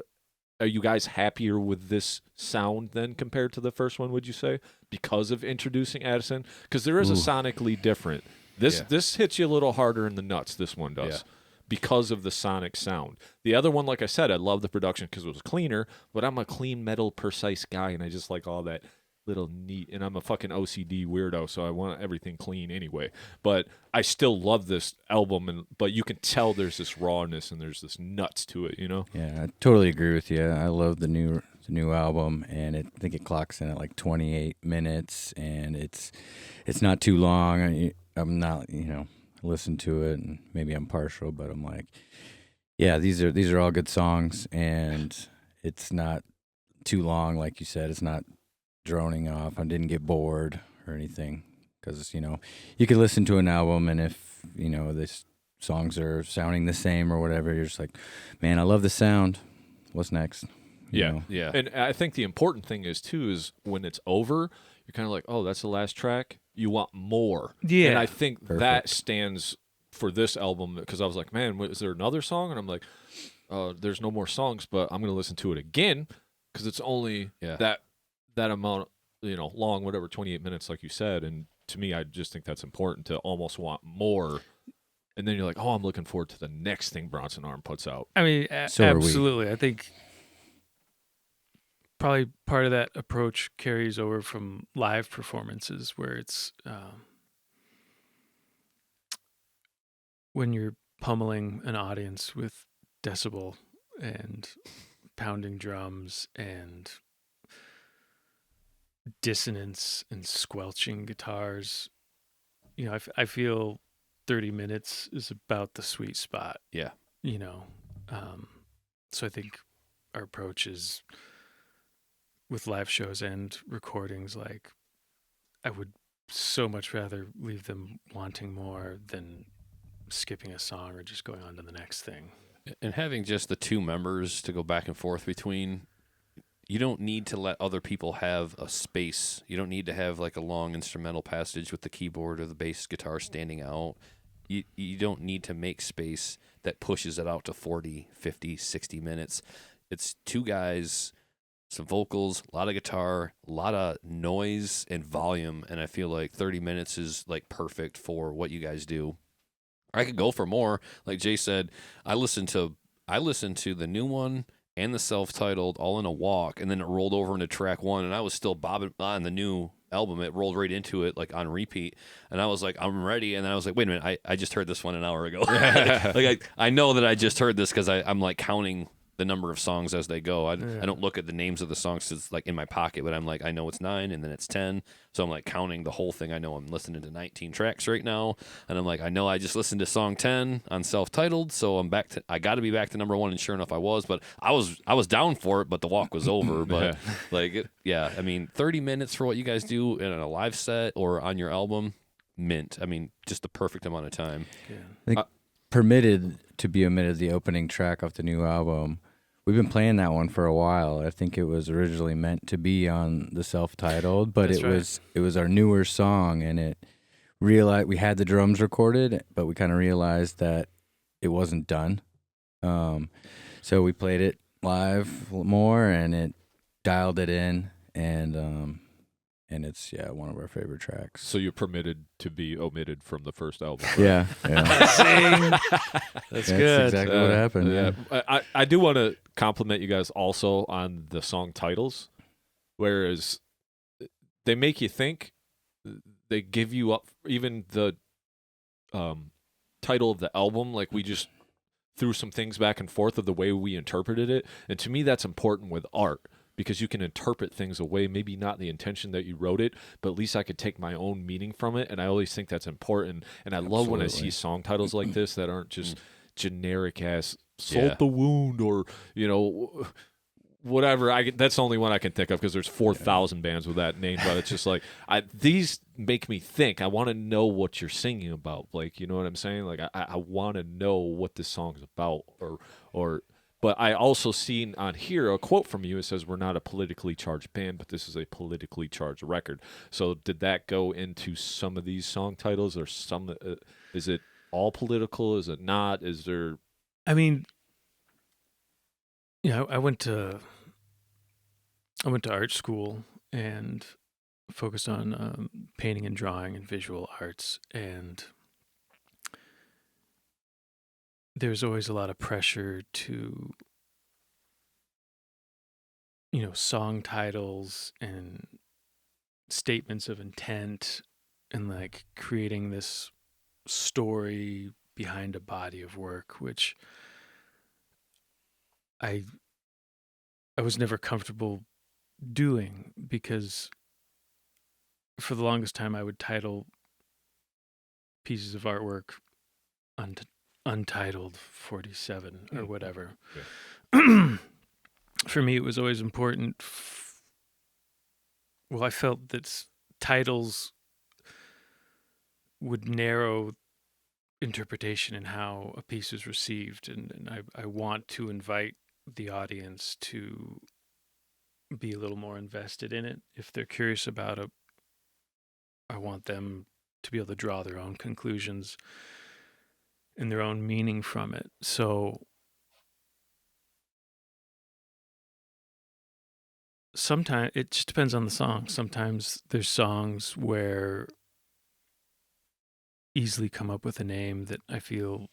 S1: Are you guys happier with this sound then compared to the first one, would you say? Because of introducing Addison? Because there is a sonically different. This hits you a little harder in the nuts, this one does, because of the sonic sound. The other one, like I said, I love the production because it was cleaner, but I'm a clean metal precise guy, and I just like all that little neat, and I'm a fucking OCD weirdo, so I want everything clean anyway. But I still love this album, but you can tell there's this rawness and there's this nuts to it, you know?
S2: Yeah, I totally agree with you. I love the new album, and I think it clocks in at like 28 minutes, and it's not too long. I'm not, listen to it, and maybe I'm partial, but I'm like, yeah, these are all good songs, and it's not too long, like you said. It's not droning off. I didn't get bored or anything, because you can listen to an album, and if these songs are sounding the same or whatever, you're just like, man, I love the sound. What's next? You know?
S3: Yeah.
S1: And I think the important thing is when it's over, you're kind of like, oh, that's the last track. You want more.
S4: Yeah.
S1: And I think that
S2: Perfect.
S1: stands for this album, because I was like, man, is there another song? And I'm like, there's no more songs, but I'm going to listen to it again because it's only that amount, long, whatever, 28 minutes, like you said. And to me, I just think that's important to almost want more. And then you're like, oh, I'm looking forward to the next thing Bronson Arm puts out.
S4: I mean,
S2: So are we.
S4: absolutely. I think probably part of that approach carries over from live performances, where it's when you're pummeling an audience with decibel and pounding drums and dissonance and squelching guitars. I feel 30 minutes is about the sweet spot.
S3: Yeah.
S4: So I think our approach is with live shows and recordings, like, I would so much rather leave them wanting more than skipping a song or just going on to the next thing.
S3: And having just the two members to go back and forth between, you don't need to let other people have a space. You don't need to have like a long instrumental passage with the keyboard or the bass guitar standing out. You don't need to make space that pushes it out to 40, 50, 60 minutes. It's two guys, some vocals, a lot of guitar, a lot of noise and volume, and I feel like 30 minutes is like perfect for what you guys do. I could go for more. Like Jay said, I listened to the new one and the self-titled all in a walk, and then it rolled over into track one, and I was still bobbing on the new album. It rolled right into it, like on repeat, and I was like, I'm ready. And then I was like, wait a minute, I just heard this one an hour ago. Like I know that I just heard this because I'm like counting the number of songs as they go. I don't look at the names of the songs, it's like in my pocket, but I'm like, I know it's 9 and then it's 10. So I'm like counting the whole thing. I know I'm listening to 19 tracks right now. And I'm like, I know I just listened to song 10 on self-titled. So I got to be back to number 1. And sure enough, I was, but I was down for it, but the walk was over. But I mean, 30 minutes for what you guys do in a live set or on your album, mint. I mean, just the perfect amount of time.
S4: Yeah.
S2: I think Permitted to be omitted, the opening track off the new album. We've been playing that one for a while. I think it was originally meant to be on the self-titled, but
S4: That's
S2: it was our newer song, and we had the drums recorded, but we kind of realized that it wasn't done. So we played it live more, and it dialed it in, and it's one of our favorite tracks.
S1: So you're permitted to be omitted from the first album. Right?
S2: Yeah.
S4: That's good.
S2: Exactly what happened. Yeah.
S1: I do want to compliment you guys also on the song titles, whereas they make you think. They give you up, even the title of the album, like we just threw some things back and forth of the way we interpreted it. And to me, that's important with art, because you can interpret things away, maybe not the intention that you wrote it, but at least I could take my own meaning from it. And I always think that's important. And I love when I see song titles like this that aren't just generic ass Salt the Wound or, whatever. That's the only one I can think of, because there's 4,000 bands with that name. But it's just like, these make me think. I want to know what you're singing about. Like, you know what I'm saying? Like, I want to know what this song's about, or. But I also seen on here a quote from you. It says, we're not a politically charged band, but this is a politically charged record. So did that go into some of these song titles, or some? Is it all political? Is it not? Is there?
S4: I mean, I went to art school and focused on painting and drawing and visual arts, and there's always a lot of pressure to, song titles and statements of intent, and like creating this story behind a body of work, which I was never comfortable doing, because for the longest time I would title pieces of artwork Untitled 47 or whatever.
S1: Yeah.
S4: For me, it was always important. Well, I felt that titles would narrow interpretation in how a piece is received, and I want to invite the audience to be a little more invested in it. If they're curious about it, I want them to be able to draw their own conclusions and their own meaning from it. So sometimes it just depends on the song. Sometimes there's songs where easily come up with a name that I feel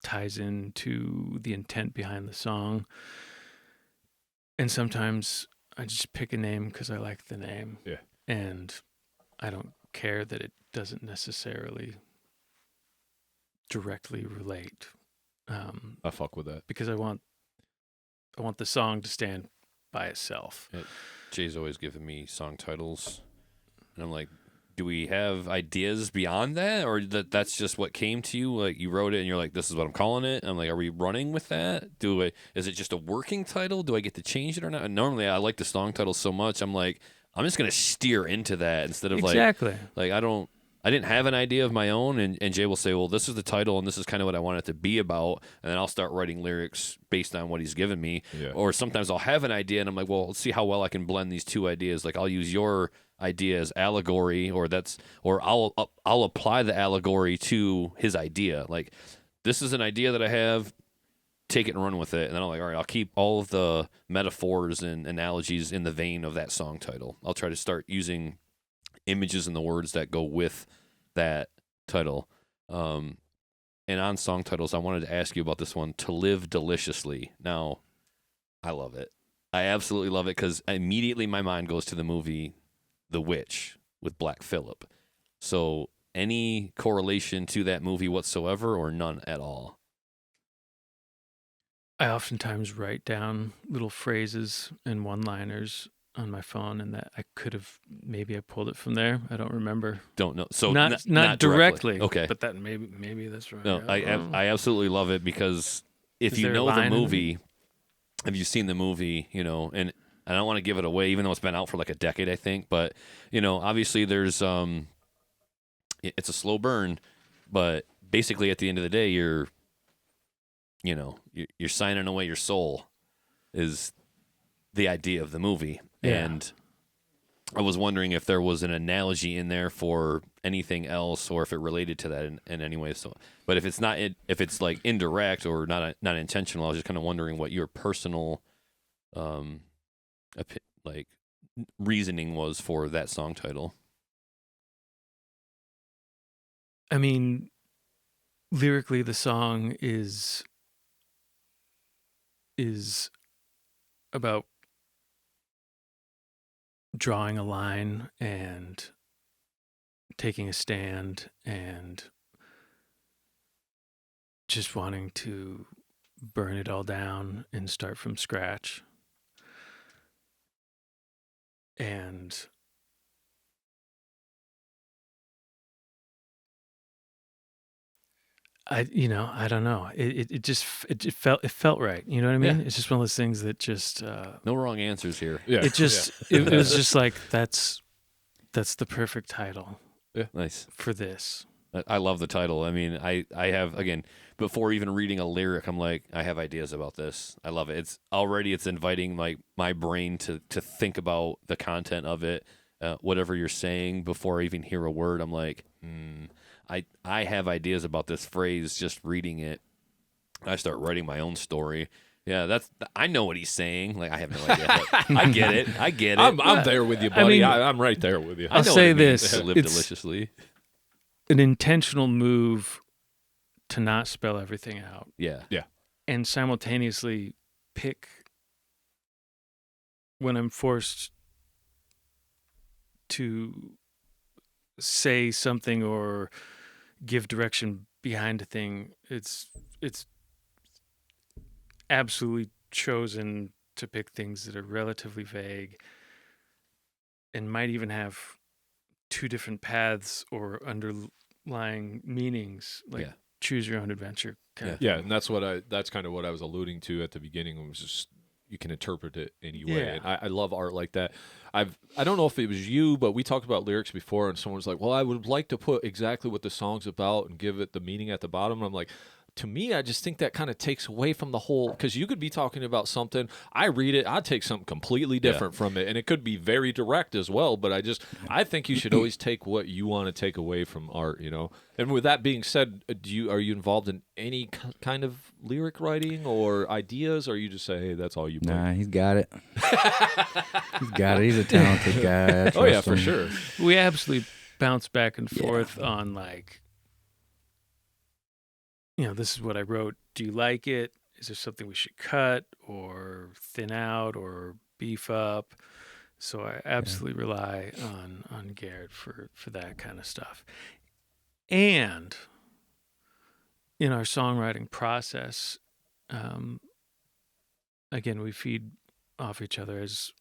S4: ties into the intent behind the song. And sometimes I just pick a name because I like the name.
S1: Yeah.
S4: And I don't care that it doesn't necessarily directly relate.
S1: I fuck with that.
S4: Because I want the song to stand by itself.
S3: Jay's always given me song titles, and I'm like, do we have ideas beyond that, or that's just what came to you? Like, you wrote it and you're like, this is what I'm calling it. I'm like, are we running with that? Is it just a working title? Do I get to change it or not? And normally I like the song titles so much, I'm like, I'm just gonna steer into that instead of
S4: exactly.
S3: like I didn't have an idea of my own, and Jay will say, well, this is the title, and this is kind of what I want it to be about, and then I'll start writing lyrics based on what he's given me.
S1: Yeah.
S3: Or sometimes I'll have an idea, and I'm like, well, let's see how well I can blend these two ideas. Like, I'll use your idea as allegory, or I'll apply the allegory to his idea. Like, this is an idea that I have, take it and run with it. And then I'm like, all right, I'll keep all of the metaphors and analogies in the vein of that song title. I'll try to start using images and the words that go with that title. And on song titles, I wanted to ask you about this one, To Live Deliciously. Now, I love it. I absolutely love it because immediately my mind goes to the movie The Witch with Black Phillip. So any correlation to that movie whatsoever, or none at all?
S4: I oftentimes write down little phrases and one-liners on my phone, and that I could have, maybe I pulled it from there. I don't remember.
S3: Don't know. So
S4: not directly.
S3: Okay.
S4: But that maybe that's right.
S3: No, I absolutely love it because if
S4: Is
S3: you
S4: there a
S3: know the
S4: line in
S3: movie, have you seen the movie, and I don't want to give it away, even though it's been out for like a decade, I think, but obviously there's it's a slow burn, but basically at the end of the day, you're signing away your soul is the idea of the movie.
S4: Yeah.
S3: And I was wondering if there was an analogy in there for anything else, or if it related to that in any way. So, but if it's not, if it's like indirect or not intentional, I was just kind of wondering what your personal, reasoning was for that song title.
S4: I mean, lyrically, the song is about drawing a line and taking a stand and just wanting to burn it all down and start from scratch. And I don't know. It felt right. You know what I mean?
S3: Yeah.
S4: It's just one of those things that just
S3: No wrong answers here.
S1: Yeah.
S4: it was just like that's the perfect title
S3: Nice.
S4: for this.
S3: I love the title. I mean, I have, again, before even reading a lyric, I'm like, I have ideas about this. I love it. It's inviting like my brain to think about the content of it, whatever you're saying before I even hear a word. I'm like, I have ideas about this phrase just reading it. I start writing my own story. Yeah, I know what he's saying. Like, I have no idea. I get it.
S1: I'm there with you, buddy. I'm right there with you.
S4: I'll say this:
S3: To live
S4: it's
S3: deliciously.
S4: an intentional move to not spell everything out,
S3: Yeah.
S4: and simultaneously pick when I'm forced to say something or give direction behind a thing. It's absolutely chosen to pick things that are relatively vague and might even have two different paths or underlying meanings. Like,
S3: Yeah.
S4: choose your own adventure kind of
S1: Yeah,
S4: thing.
S1: and that's kind of what I was alluding to at the beginning. It was just you can interpret it any way.
S4: Yeah.
S1: And I love art like that. I don't know if it was you, but we talked about lyrics before, and someone was like, "Well, I would like to put exactly what the song's about and give it the meaning at the bottom." And I'm like, to me, I just think that kind of takes away from the whole, because you could be talking about something. I read it, I'd take something completely different from it, and it could be very direct as well. But I think you should always take what you want to take away from art, you know. And with that being said, are you involved in any kind of lyric writing or ideas, or you just say, hey, that's all you play?
S2: Nah, he's got it. He's got it. He's a talented guy. I
S1: Oh yeah,
S2: trust
S1: for
S2: him.
S1: sure.
S4: We absolutely bounce back and forth on like, you know, this is what I wrote. Do you like it? Is there something we should cut or thin out or beef up? So I absolutely rely on Garrett for that kind of stuff. And in our songwriting process, again, we feed off each other as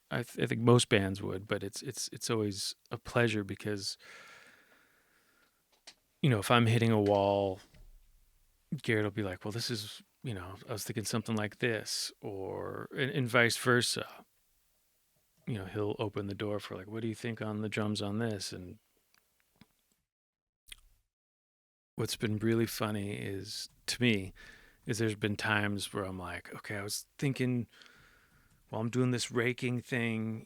S4: I think most bands would, but it's always a pleasure because, you know, if I'm hitting a wall, Garrett will be like, well, this is, you know, I was thinking something like this, or and vice versa. You know, he'll open the door for like, what do you think on the drums on this? And what's been really funny is, to me, is there's been times where I'm like, okay, I was thinking, while I'm doing this raking thing,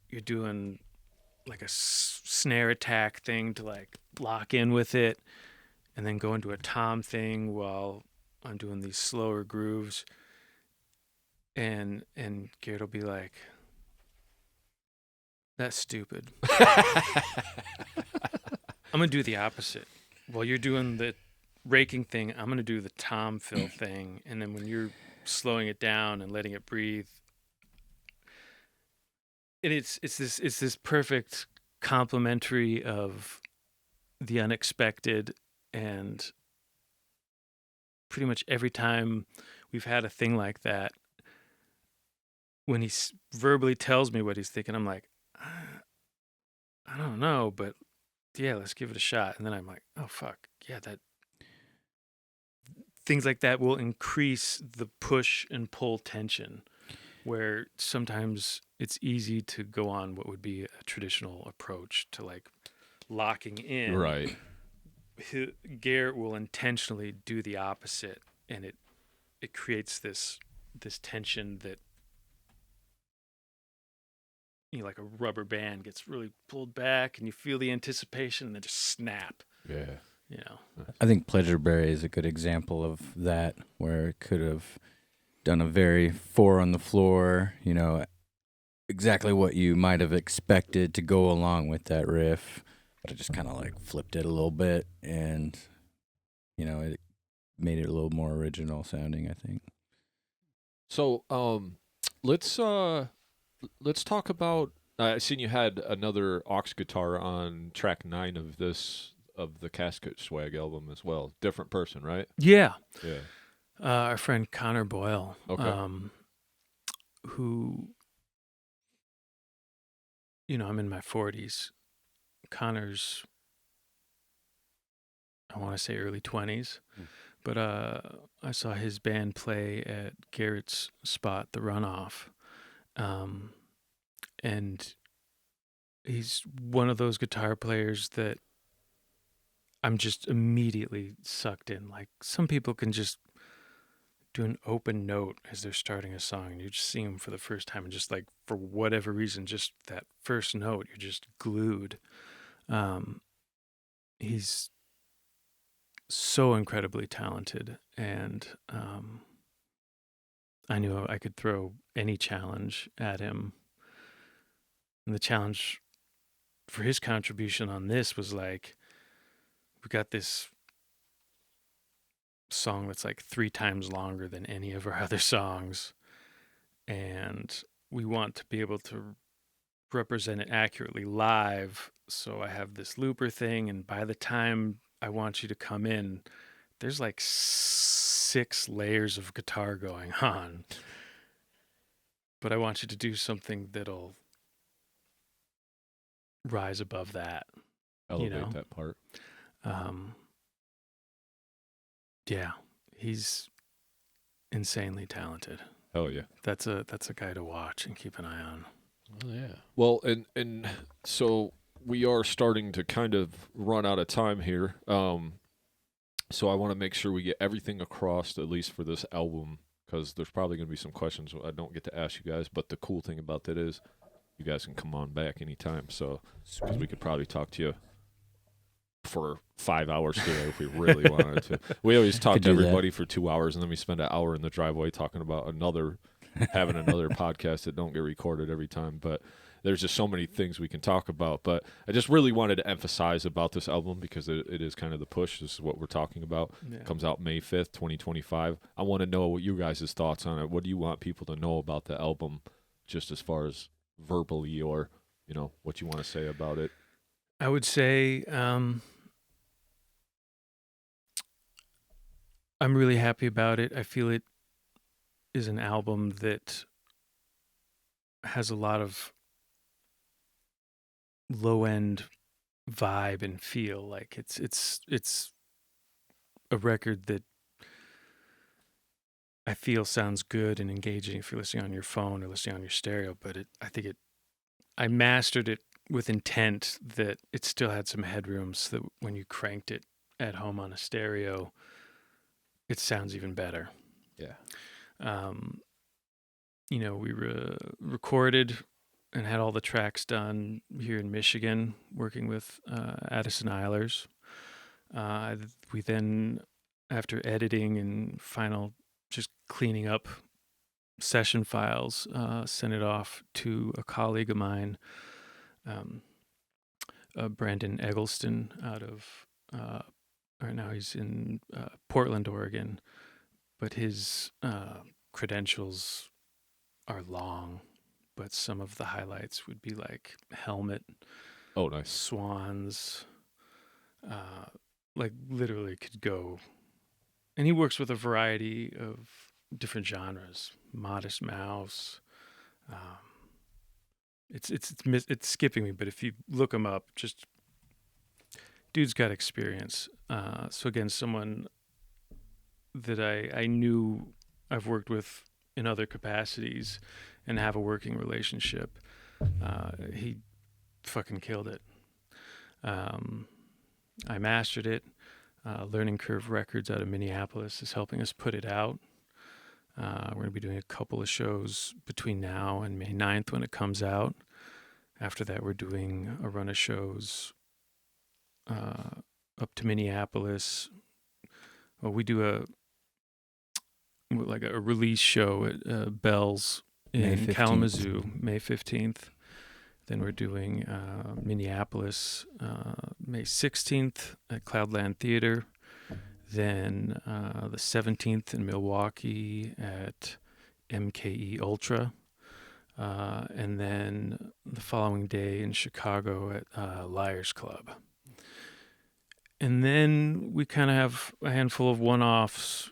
S4: you're doing like a snare attack thing to like lock in with it, and then go into a tom thing while I'm doing these slower grooves. And Garrett will be like, that's stupid. I'm going to do the opposite. While you're doing the raking thing, I'm going to do the tom fill thing. And then when you're slowing it down and letting it breathe, and it's this perfect complementary of the unexpected. And pretty much every time we've had a thing like that, when he verbally tells me what he's thinking, I'm like, I don't know, but yeah, let's give it a shot. And then I'm like, oh, fuck. Yeah, that things like that will increase the push and pull tension, where sometimes it's easy to go on what would be a traditional approach to like locking in.
S1: Right.
S4: Garrett will intentionally do the opposite, and it creates this tension that, you know, like a rubber band gets really pulled back, and you feel the anticipation, and then just snap.
S1: Yeah.
S4: You know,
S2: I think Pleasure Berry is a good example of that, where it could have done a very 4 on the floor, you know, exactly what you might have expected to go along with that riff. But I just kind of like flipped it a little bit, and, you know, it made it a little more original sounding, I think.
S1: So, let's talk about. I seen you had another aux guitar on track 9 of the Casket Swag album as well. Different person, right?
S4: yeah.
S1: Yeah.
S4: Our friend Connor Boyle,
S1: Okay.
S4: who, you know, I'm in my 40s. Connor's, I want to say early 20s, but I saw his band play at Garrett's spot, The Runoff, and he's one of those guitar players that I'm just immediately sucked in. Like, some people can just do an open note as they're starting a song, and you just see them for the first time, and just like, for whatever reason, just that first note, you're just glued. He's so incredibly talented, and I knew I could throw any challenge at him. And the challenge for his contribution on this was like, we got this song that's like 3 times longer than any of our other songs, and we want to be able to represent it accurately live. So I have this looper thing, and by the time I want you to come in, there's like 6 layers of guitar going on. But I want you to do something that'll rise above that.
S1: Elevate
S4: know?
S1: that part.
S4: Yeah, he's insanely talented.
S1: Hell yeah.
S4: That's a guy to watch and keep an eye on.
S3: Oh, yeah.
S1: Well, and so we are starting to kind of run out of time here. So I want to make sure we get everything across, at least for this album, because there's probably going to be some questions I don't get to ask you guys. But the cool thing about that is you guys can come on back anytime. So because we could probably talk to you for 5 hours today if we really wanted to. We always talk
S2: Could
S1: to
S2: do that.
S1: everybody for 2 hours, and then we spend an hour in the driveway talking about having another podcast that don't get recorded every time. But there's just so many things we can talk about. But I just really wanted to emphasize about this album because it is kind of the push. This is what we're talking about.
S4: Yeah.
S1: Comes out May 5th, 2025. I want to know what you guys' thoughts on it. What do you want people to know about the album, just as far as verbally or, what you want to say about it?
S4: I would say I'm really happy about it. I feel it is an album that has a lot of low-end vibe and feel. Like it's a record that I feel sounds good and engaging if you're listening on your phone or listening on your stereo. But I mastered it with intent that it still had some headroom so that when you cranked it at home on a stereo, it sounds even better.
S3: Yeah.
S4: We recorded and had all the tracks done here in Michigan, working with Addison Eilers. We then, after editing and final just cleaning up session files, sent it off to a colleague of mine, Brandon Eggleston, out of right now he's in Portland, Oregon, but his credentials are long, but some of the highlights would be like Helmet,
S1: Oh, nice.
S4: Swans, like literally could go. And he works with a variety of different genres. Modest Mouse. It's skipping me, but if you look him up, just dude's got experience. So again, someone that I knew I've worked with in other capacities and have a working relationship. He fucking killed it. I mastered it. Learning Curve Records out of Minneapolis is helping us put it out. We're going to be doing a couple of shows between now and May 9th when it comes out. After that, we're doing a run of shows up to Minneapolis. Well, we do a release show at Bell's in
S2: May 15th.
S4: Kalamazoo, May 15th. Then we're doing Minneapolis, May 16th at Cloudland Theater. Then the 17th in Milwaukee at MKE Ultra. And then the following day in Chicago at Liars Club. And then we kind of have a handful of one-offs.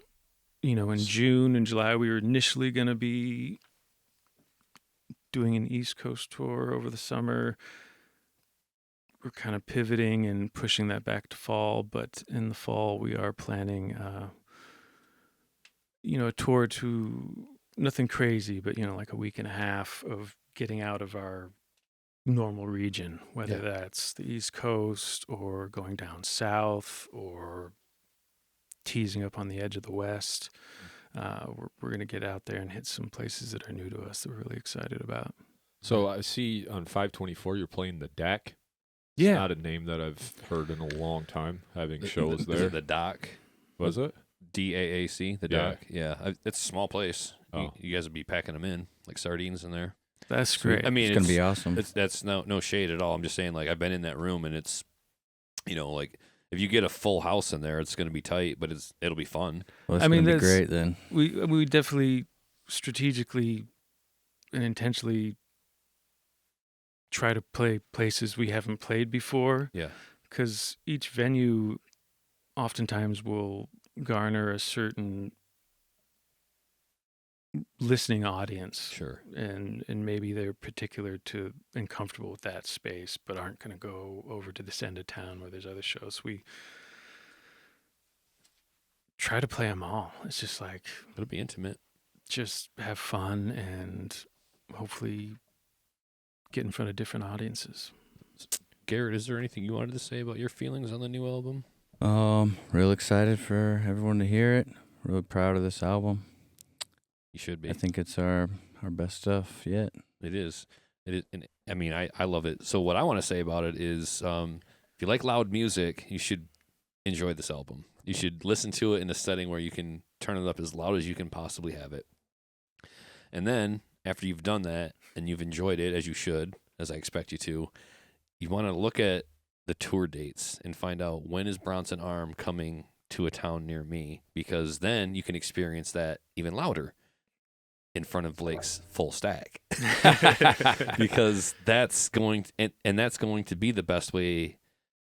S4: In June and July, we were initially going to be doing an East Coast tour over the summer. We're kind of pivoting and pushing that back to fall, but in the fall we are planning, a tour to nothing crazy, but like a week and a half of getting out of our normal region, whether that's the East Coast or going down south or teasing up on the edge of the West. We're going to get out there and hit some places that are new to us that we're really excited about.
S1: So I see on 524 you're playing the DAC.
S4: Yeah.
S1: It's not a name that I've heard in a long time, having shows
S3: Is
S1: there.
S3: it the Dock?
S1: Was it?
S3: DAAC, the
S1: Yeah.
S3: Dock. Yeah, it's a small place.
S1: Oh.
S3: You guys would be packing them in like sardines in there.
S4: That's great.
S3: I mean,
S2: It's going to be awesome.
S3: That's no shade at all. I'm just saying, like, I've been in that room and it's, like, if you get a full house in there, it's going to be tight, but it'll be fun.
S2: Well, it's
S4: I mean,
S2: going to be
S4: that's-
S2: great then.
S4: We definitely strategically and intentionally try to play places we haven't played before.
S3: Yeah.
S4: Because each venue oftentimes will garner a certain listening audience.
S3: Sure.
S4: And maybe they're particular to and comfortable with that space, but aren't going to go over to this end of town where there's other shows. We try to play them all. It's just like,
S3: It'll be intimate.
S4: just have fun and hopefully get in front of different audiences.
S3: Garrett, is there anything you wanted to say about your feelings on the new album?
S2: Real excited for everyone to hear it. Really proud of this album.
S3: You should be.
S2: I think it's our best stuff yet.
S3: It is. It is. And I mean, I love it. So what I want to say about it is, if you like loud music, you should enjoy this album. You should listen to it in a setting where you can turn it up as loud as you can possibly have it. And then after you've done that and you've enjoyed it, as you should, as I expect you to, you want to look at the tour dates and find out, when is Bronson Arm coming to a town near me, because then you can experience that even louder in front of Blake's full stack. Because that's going to, and that's going to be the best way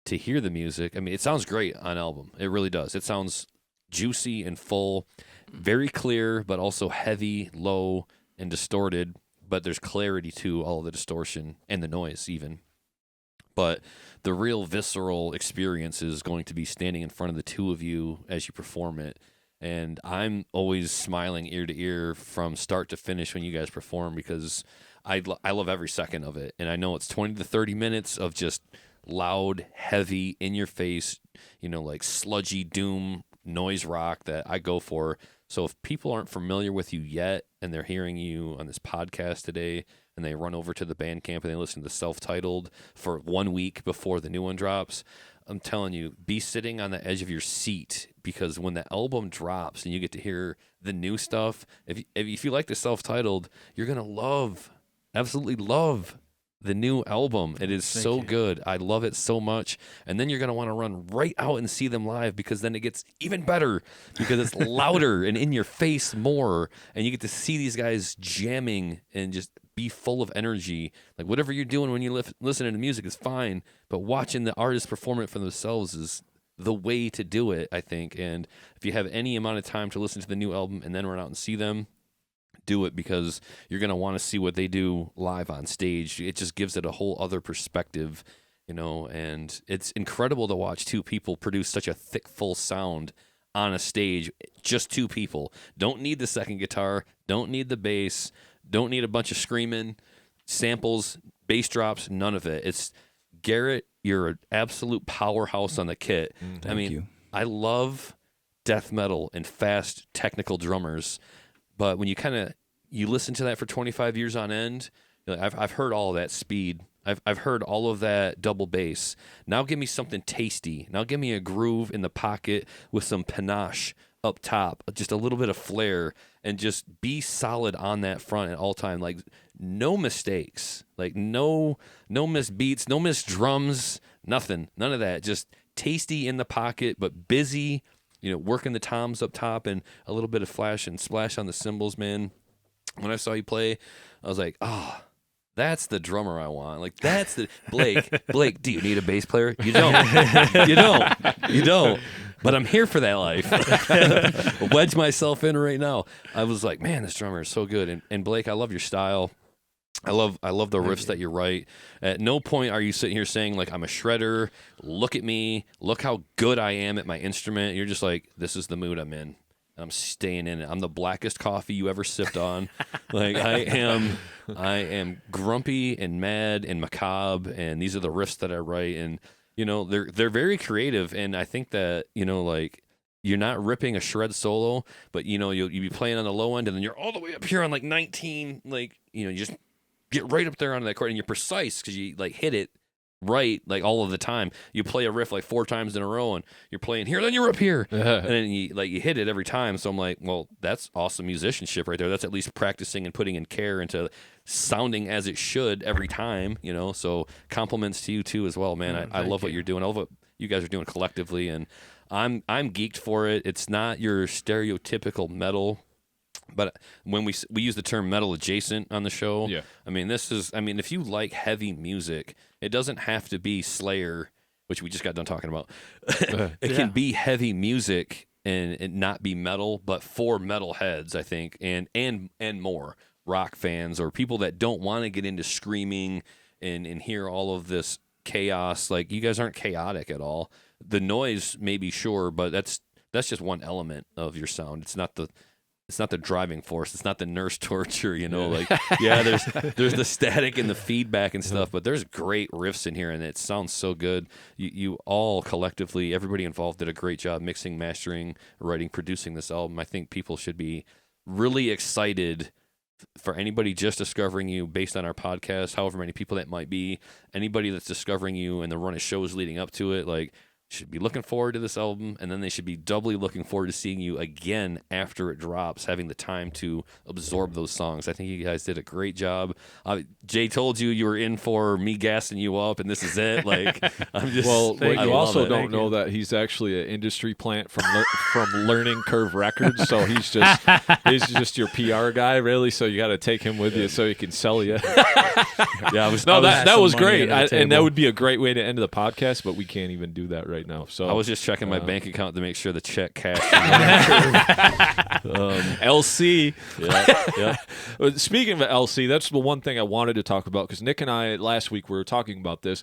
S3: to hear the music. I mean, it sounds great on album. It really does. It sounds juicy and full, very clear, but also heavy, low, and distorted. But there's clarity to all of the distortion and the noise even. But the real visceral experience is going to be standing in front of the two of you as you perform it. And I'm always smiling ear to ear from start to finish when you guys perform, because I love every second of it. And I know it's 20 to 30 minutes of just loud, heavy, in your face, like sludgy doom noise rock that I go for. So if people aren't familiar with you yet and they're hearing you on this podcast today and they run over to the Bandcamp and they listen to the self-titled for 1 week before the new one drops, I'm telling you, be sitting on the edge of your seat, because when the album drops and you get to hear the new stuff, if you like the self-titled, you're going to absolutely love the new album. It is so good. I love it so much. And then you're going to want to run right out and see them live, because then it gets even better, because it's louder and in your face more. And you get to see these guys jamming and just be full of energy. Like, whatever you're doing when you listen to music is fine, but watching the artists perform it for themselves is the way to do it, I think. And if you have any amount of time to listen to the new album and then run out and see them, do it, because you're going to want to see what they do live on stage. It just gives it a whole other perspective, and it's incredible to watch two people produce such a thick, full sound on a stage. Just two people. Don't need the second guitar, don't need the bass, don't need a bunch of screaming, samples, bass drops, none of it. It's Garrett, you're an absolute powerhouse on the kit.
S2: Thank you.
S3: I love death metal and fast technical drummers. But when you listen to that for 25 years on end, I've heard all of that speed. I've heard all of that double bass. Now give me something tasty. Now give me a groove in the pocket with some panache up top, just a little bit of flair, and just be solid on that front at all time. Like, no mistakes, like no missed beats, no missed drums, nothing, none of that. Just tasty in the pocket, but busy. Working the toms up top and a little bit of flash and splash on the cymbals, man. When I saw you play, I was like, that's the drummer I want. Like, that's the Blake, do you need a bass player? You don't. You don't. But I'm here for that life. Wedge myself in right now. I was like, man, this drummer is so good. And Blake, I love your style. I love the riffs that you write. At no point are you sitting here saying, like, I'm a shredder. Look at me. Look how good I am at my instrument. You're just like, this is the mood I'm in. I'm staying in it. I'm the blackest coffee you ever sipped on. Like, I am grumpy and mad and macabre, and these are the riffs that I write. And they're very creative. And I think that like, you're not ripping a shred solo, but you'll be playing on the low end, and then you're all the way up here on like 19. Like, you just get right up there on that chord, and you're precise because you like hit it right like all of the time. You play a riff like 4 times in a row, and you're playing here, then you're up here, and then you hit it every time. So I'm like, well, that's awesome musicianship right there. That's at least practicing and putting in care into sounding as it should every time. So compliments to you too as well, man. I love what you're doing. I love what you guys are doing collectively, and I'm geeked for it. It's not your stereotypical metal. But when we use the term metal adjacent on the show, I mean, if you like heavy music, it doesn't have to be Slayer, which we just got done talking about. It can be heavy music and not be metal, but for metal heads, I think, and more rock fans or people that don't want to get into screaming and hear all of this chaos. Like, you guys aren't chaotic at all. The noise, maybe, sure, but that's that's just one element of your sound. It's not the driving force. It's not the nurse torture, like, there's the static and the feedback and stuff, but there's great riffs in here and it sounds so good. You all collectively, everybody involved did a great job mixing, mastering, writing, producing this album. I think people should be really excited for anybody just discovering you based on our podcast, however many people that might be, anybody that's discovering you and the run of shows leading up to it, like, should be looking forward to this album, and then they should be doubly looking forward to seeing you again after it drops, having the time to absorb those songs. I think you guys did a great job. Jay told you were in for me gassing you up, and this is it. Like, I'm just
S1: you also don't know that he's actually an industry plant from Learning Curve Records, so he's just your PR guy, really. So you got to take him with you so he can sell you. That was great, and that would be a great way to end the podcast, but we can't even do that right now. So
S3: I was just checking my bank account to make sure the check cashed.
S1: LC.
S3: Yeah.
S1: Speaking of LC, that's the one thing I wanted to talk about, because Nick and I last week we were talking about this.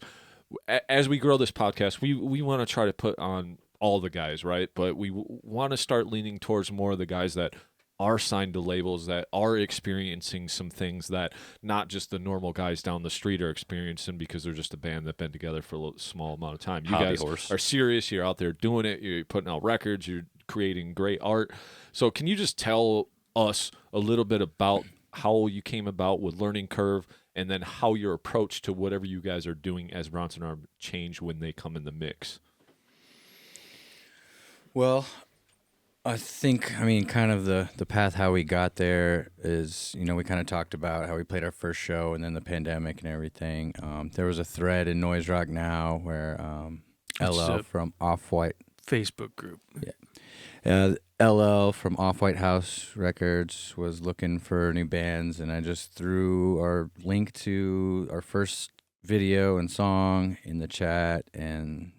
S1: As we grow this podcast, we want to try to put on all the guys, right? But we want to start leaning towards more of the guys that are signed to labels, that are experiencing some things that not just the normal guys down the street are experiencing because they're just a band that's been together for a small amount of time. You guys are serious. You're out there doing it. You're putting out records. You're creating great art. So can you just tell us a little bit about how you came about with Learning Curve, and then how your approach to whatever you guys are doing as Bronson Arm change when they come in the mix?
S2: Well, I think, kind of the path how we got there is, we kind of talked about how we played our first show and then the pandemic and everything. There was a thread in Noise Rock Now where LL from Off-White
S4: Facebook group.
S2: Yeah. LL from Off-White House Records was looking for new bands, and I just threw our link to our first video and song in the chat, and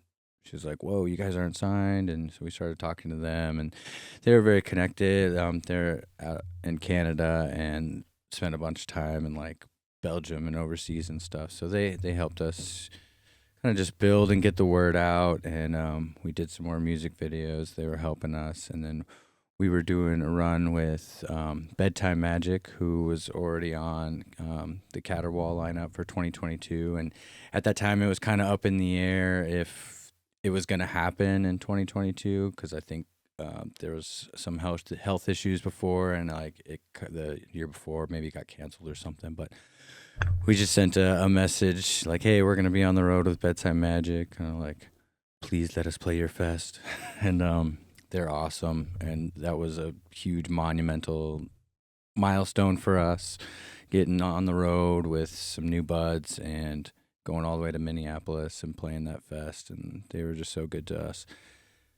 S2: she was like, "Whoa, you guys aren't signed," and so we started talking to them, and they were very connected. They're out in Canada and spent a bunch of time in like Belgium and overseas and stuff. So they helped us kind of just build and get the word out, and we did some more music videos. They were helping us, and then we were doing a run with Bedtime Magic, who was already on the Caterwall lineup for 2022, and at that time it was kind of up in the air if it was going to happen in 2022, because I think there was some health issues before, and the year before maybe it got canceled or something. But we just sent a message like, "Hey, we're going to be on the road with Bedtime Magic. Kind of like, please let us play your fest." And they're awesome, and that was a huge monumental milestone for us, getting on the road with some new buds and going all the way to Minneapolis and playing that fest, and they were just so good to us.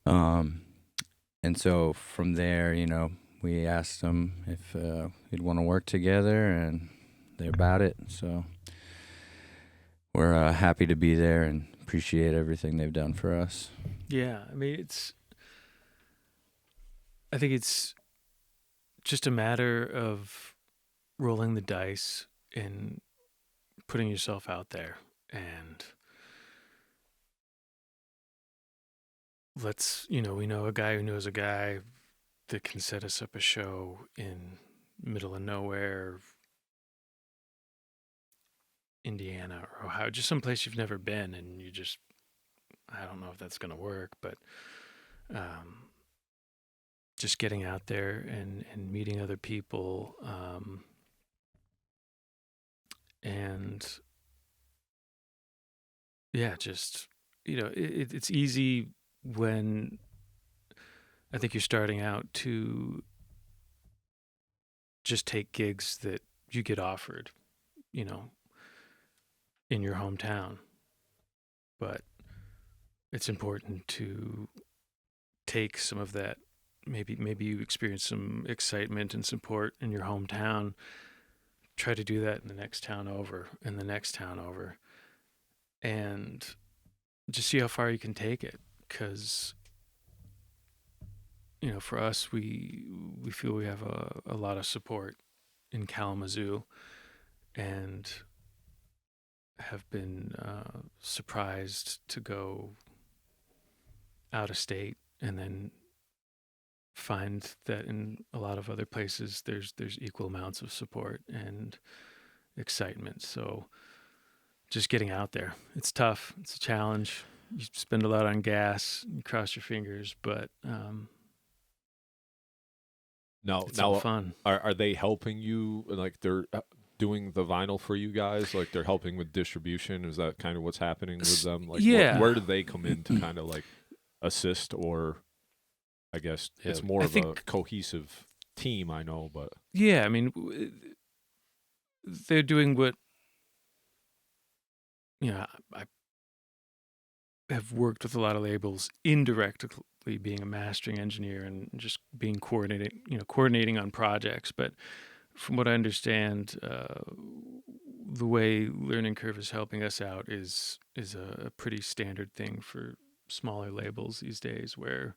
S2: And so from there, we asked them if we'd want to work together, and they're about it. So we're happy to be there and appreciate everything they've done for us.
S4: Yeah, I think it's just a matter of rolling the dice and putting yourself out there. And we know a guy who knows a guy that can set us up a show in middle of nowhere, Indiana or Ohio, just someplace you've never been, and I don't know if that's going to work, but just getting out there and meeting other people, and yeah, just, it's easy when I think you're starting out to just take gigs that you get offered, in your hometown. But it's important to take some of that. Maybe you experience some excitement and support in your hometown. Try to do that in the next town over, and the next town over, and just see how far you can take it. Because, for us, we feel we have a lot of support in Kalamazoo, and have been surprised to go out of state and then find that in a lot of other places there's equal amounts of support and excitement. So just getting out there, it's tough, it's a challenge. You spend a lot on gas, you cross your fingers, but it's all fun.
S1: Are they helping you? Like they're doing the vinyl for you guys? Like they're helping with distribution? Is that kind of what's happening with them? Like,
S4: yeah.
S1: Where do they come in to kind of like assist? Or I guess it's more of a cohesive team, I know, but
S4: yeah, I mean, they're doing what, I have worked with a lot of labels indirectly, being a mastering engineer and just being coordinating on projects. But from what I understand, the way Learning Curve is helping us out is a pretty standard thing for smaller labels these days, where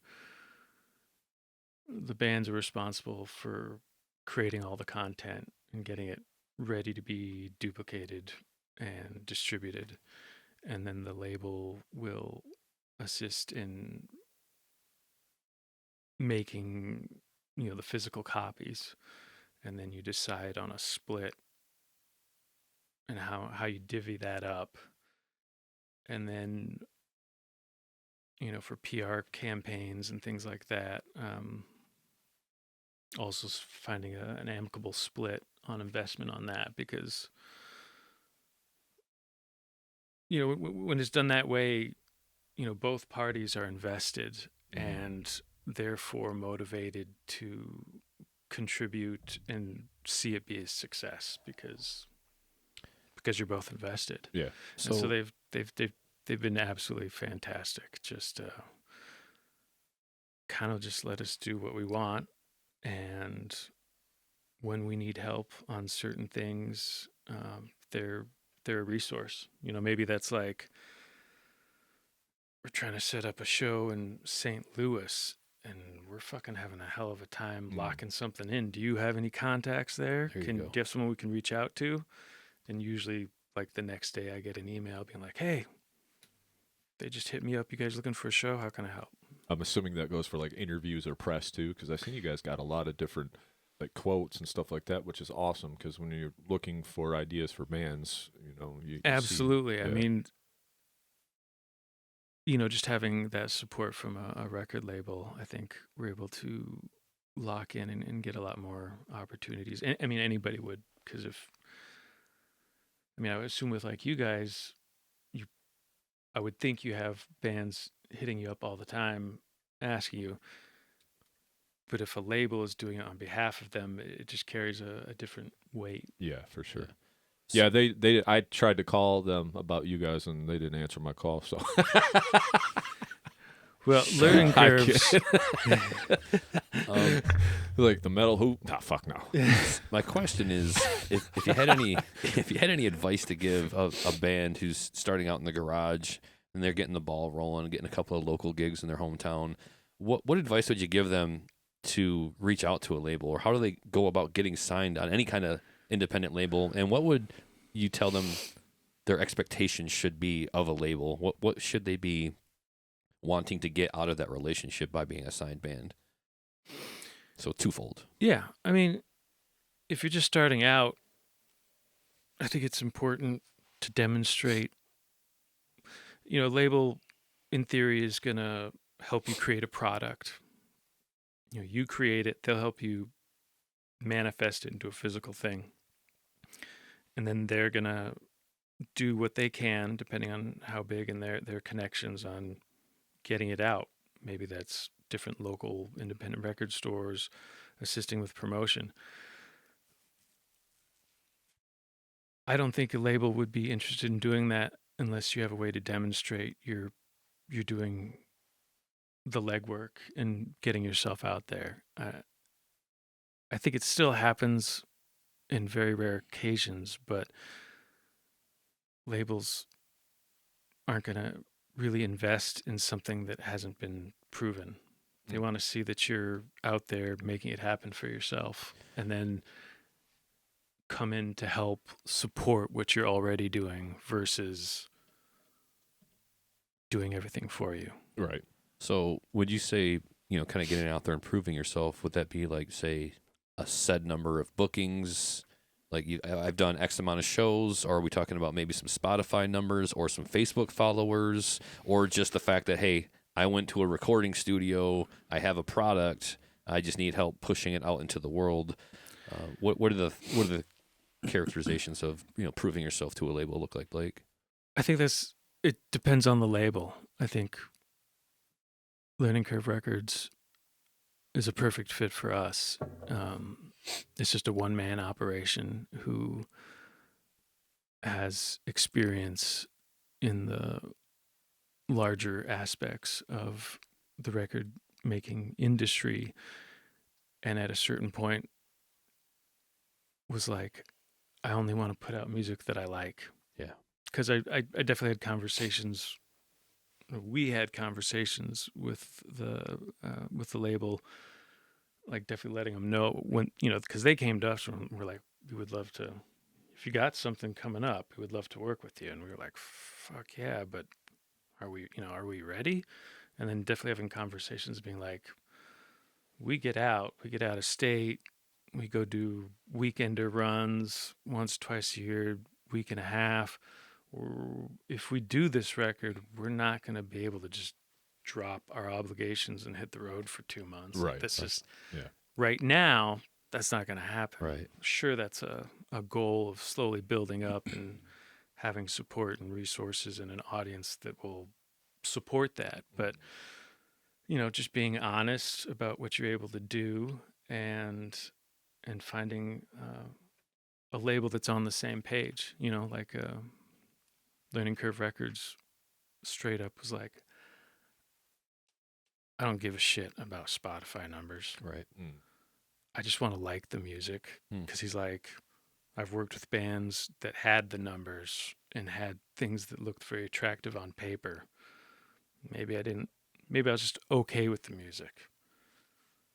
S4: the bands are responsible for creating all the content and getting it ready to be duplicated and distributed, and then the label will assist in making the physical copies, and then you decide on a split and how you divvy that up, and then for PR campaigns and things like that, also finding an amicable split on investment on that, because when it's done that way, both parties are invested and therefore motivated to contribute and see it be a success, because you're both invested.
S1: Yeah.
S4: So they've been absolutely fantastic. Just kind of just let us do what we want, and when we need help on certain things, they're a resource. Maybe that's like, we're trying to set up a show in St. Louis and we're fucking having a hell of a time locking something in. Do you have any contacts there? Do you have someone we can reach out to? And usually, like, the next day I get an email being like, hey, they just hit me up. You guys looking for a show? How can I help?
S1: I'm assuming that goes for like interviews or press too, because I've seen you guys got a lot of different like quotes and stuff like that, which is awesome, because when you're looking for ideas for bands, you
S4: absolutely
S1: see,
S4: I mean, just having that support from a record label, I think we're able to lock in and get a lot more opportunities. I mean, anybody would, because I would assume with like you guys, I would think you have bands hitting you up all the time asking you. But if a label is doing it on behalf of them, it just carries a different weight.
S1: Yeah, for sure. Yeah, they I tried to call them about you guys and they didn't answer my call. So,
S4: well, Learning Curves,
S1: like the metal hoop. Nah, fuck no.
S3: My question is, if you had any advice to give a band who's starting out in the garage and they're getting the ball rolling, getting a couple of local gigs in their hometown, what advice would you give them to reach out to a label, or how do they go about getting signed on any kind of independent label? And what would you tell them their expectations should be of a label? What should they be wanting to get out of that relationship by being a signed band? So twofold.
S4: Yeah. I mean, if you're just starting out, I think it's important to demonstrate, a label in theory is going to help you create a product. You create it, they'll help you manifest it into a physical thing. And then they're going to do what they can, depending on how big and their connections on getting it out. Maybe that's different local independent record stores, assisting with promotion. I don't think a label would be interested in doing that unless you have a way to demonstrate you're doing the legwork and getting yourself out there. I think it still happens in very rare occasions, but labels aren't going to really invest in something that hasn't been proven. They want to see that you're out there making it happen for yourself, and then come in to help support what you're already doing versus doing everything for you.
S1: Right.
S3: So would you say kind of getting out there and proving yourself, would that be like, say, a set number of bookings? Like I've done X amount of shows, or are we talking about maybe some Spotify numbers or some Facebook followers, or just the fact that, hey, I went to a recording studio, I have a product, I just need help pushing it out into the world? What are the characterizations of proving yourself to a label look like, Blake?
S4: I think it depends on the label. I think Learning Curve Records is a perfect fit for us. It's just a one-man operation who has experience in the larger aspects of the record making industry, and at a certain point was like, I only want to put out music that I like.
S3: Yeah.
S4: Because I definitely had conversations. We had conversations with the label, like definitely letting them know when, because they came to us and were like, we would love to, if you got something coming up, we would love to work with you. And we were like, fuck yeah, but are we ready? And then definitely having conversations being like, we get out of state, we go do weekender runs once, twice a year, week and a half. If we do this record, we're not going to be able to just drop our obligations and hit the road for 2 months.
S1: Right.
S4: That's just, right now, that's not going to happen.
S3: Right.
S4: Sure, that's a goal of slowly building up and having support and resources and an audience that will support that. But, just being honest about what you're able to do and finding a label that's on the same page, like Learning Curve Records straight up was like, I don't give a shit about Spotify numbers.
S3: Right.
S4: I just want to like the music. Because he's like, I've worked with bands that had the numbers and had things that looked very attractive on paper. Maybe I was just okay with the music.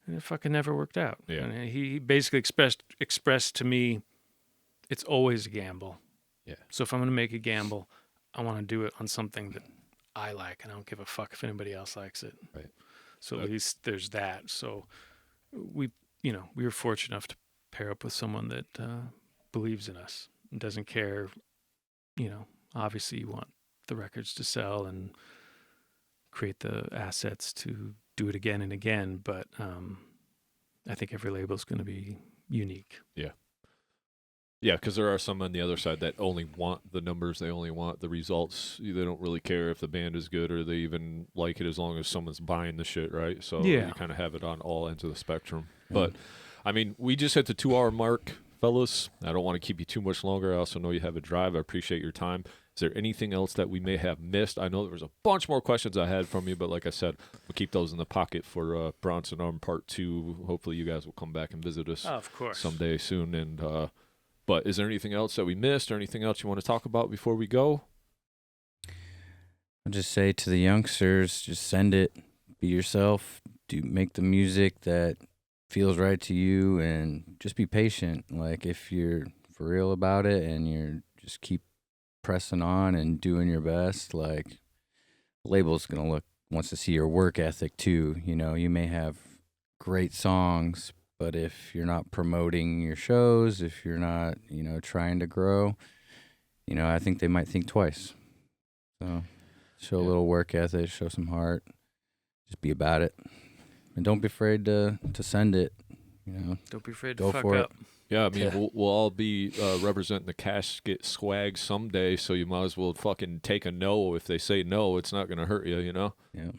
S4: And it fucking never worked out.
S1: Yeah.
S4: And he basically expressed to me, it's always a gamble.
S3: Yeah.
S4: So if I'm going to make a gamble, I want to do it on something that I like, and I don't give a fuck if anybody else likes it.
S3: Right.
S4: So at least there's that. So we were fortunate enough to pair up with someone that believes in us and doesn't care. Obviously you want the records to sell and create the assets to do it again and again, but I think every label is going to be unique.
S1: Yeah. Yeah, because there are some on the other side that only want the numbers. They only want the results. They don't really care if the band is good or they even like it as long as someone's buying the shit, right? So you kind of have it on all ends of the spectrum. But, I mean, we just hit the 2-hour mark, fellas. I don't want to keep you too much longer. I also know you have a drive. I appreciate your time. Is there anything else that we may have missed? I know there was a bunch more questions I had from you, but like I said, we'll keep those in the pocket for Bronson Arm Part 2. Hopefully you guys will come back and visit us
S4: of course.
S1: Someday soon. And but is there anything else that we missed or anything else you want to talk about before we go?
S2: I'll just say to the youngsters, just send it, be yourself, make the music that feels right to you, and just be patient. Like, if you're for real about it and you're just keep pressing on and doing your best, like, label's wants to see your work ethic too. You may have great songs, but if you're not promoting your shows, if you're not, trying to grow, I think they might think twice. So show a little work ethic, show some heart, just be about it. And don't be afraid to send it,
S4: Don't be afraid to
S2: go
S4: fuck
S2: for
S4: up.
S2: it.
S1: Yeah, I mean, we'll all be representing the casket swag someday, so you might as well fucking take a no. If they say no, it's not going to hurt you,
S2: Yeah.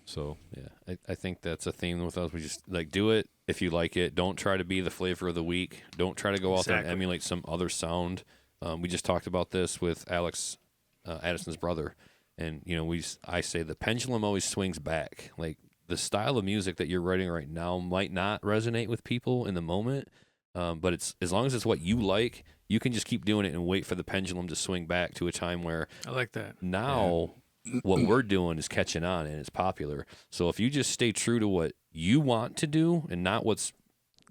S1: So
S3: Yeah, I think that's a theme with us. We just do it if you like it. Don't try to be the flavor of the week. Don't try to go out there and emulate some other sound. We just talked about this with Alex Addison's brother, and I say the pendulum always swings back. Like, the style of music that you're writing right now might not resonate with people in the moment, but it's as long as it's what you like, you can just keep doing it and wait for the pendulum to swing back to a time where
S4: I like that.
S3: now. What we're doing is catching on and it's popular. So if you just stay true to what you want to do and not what's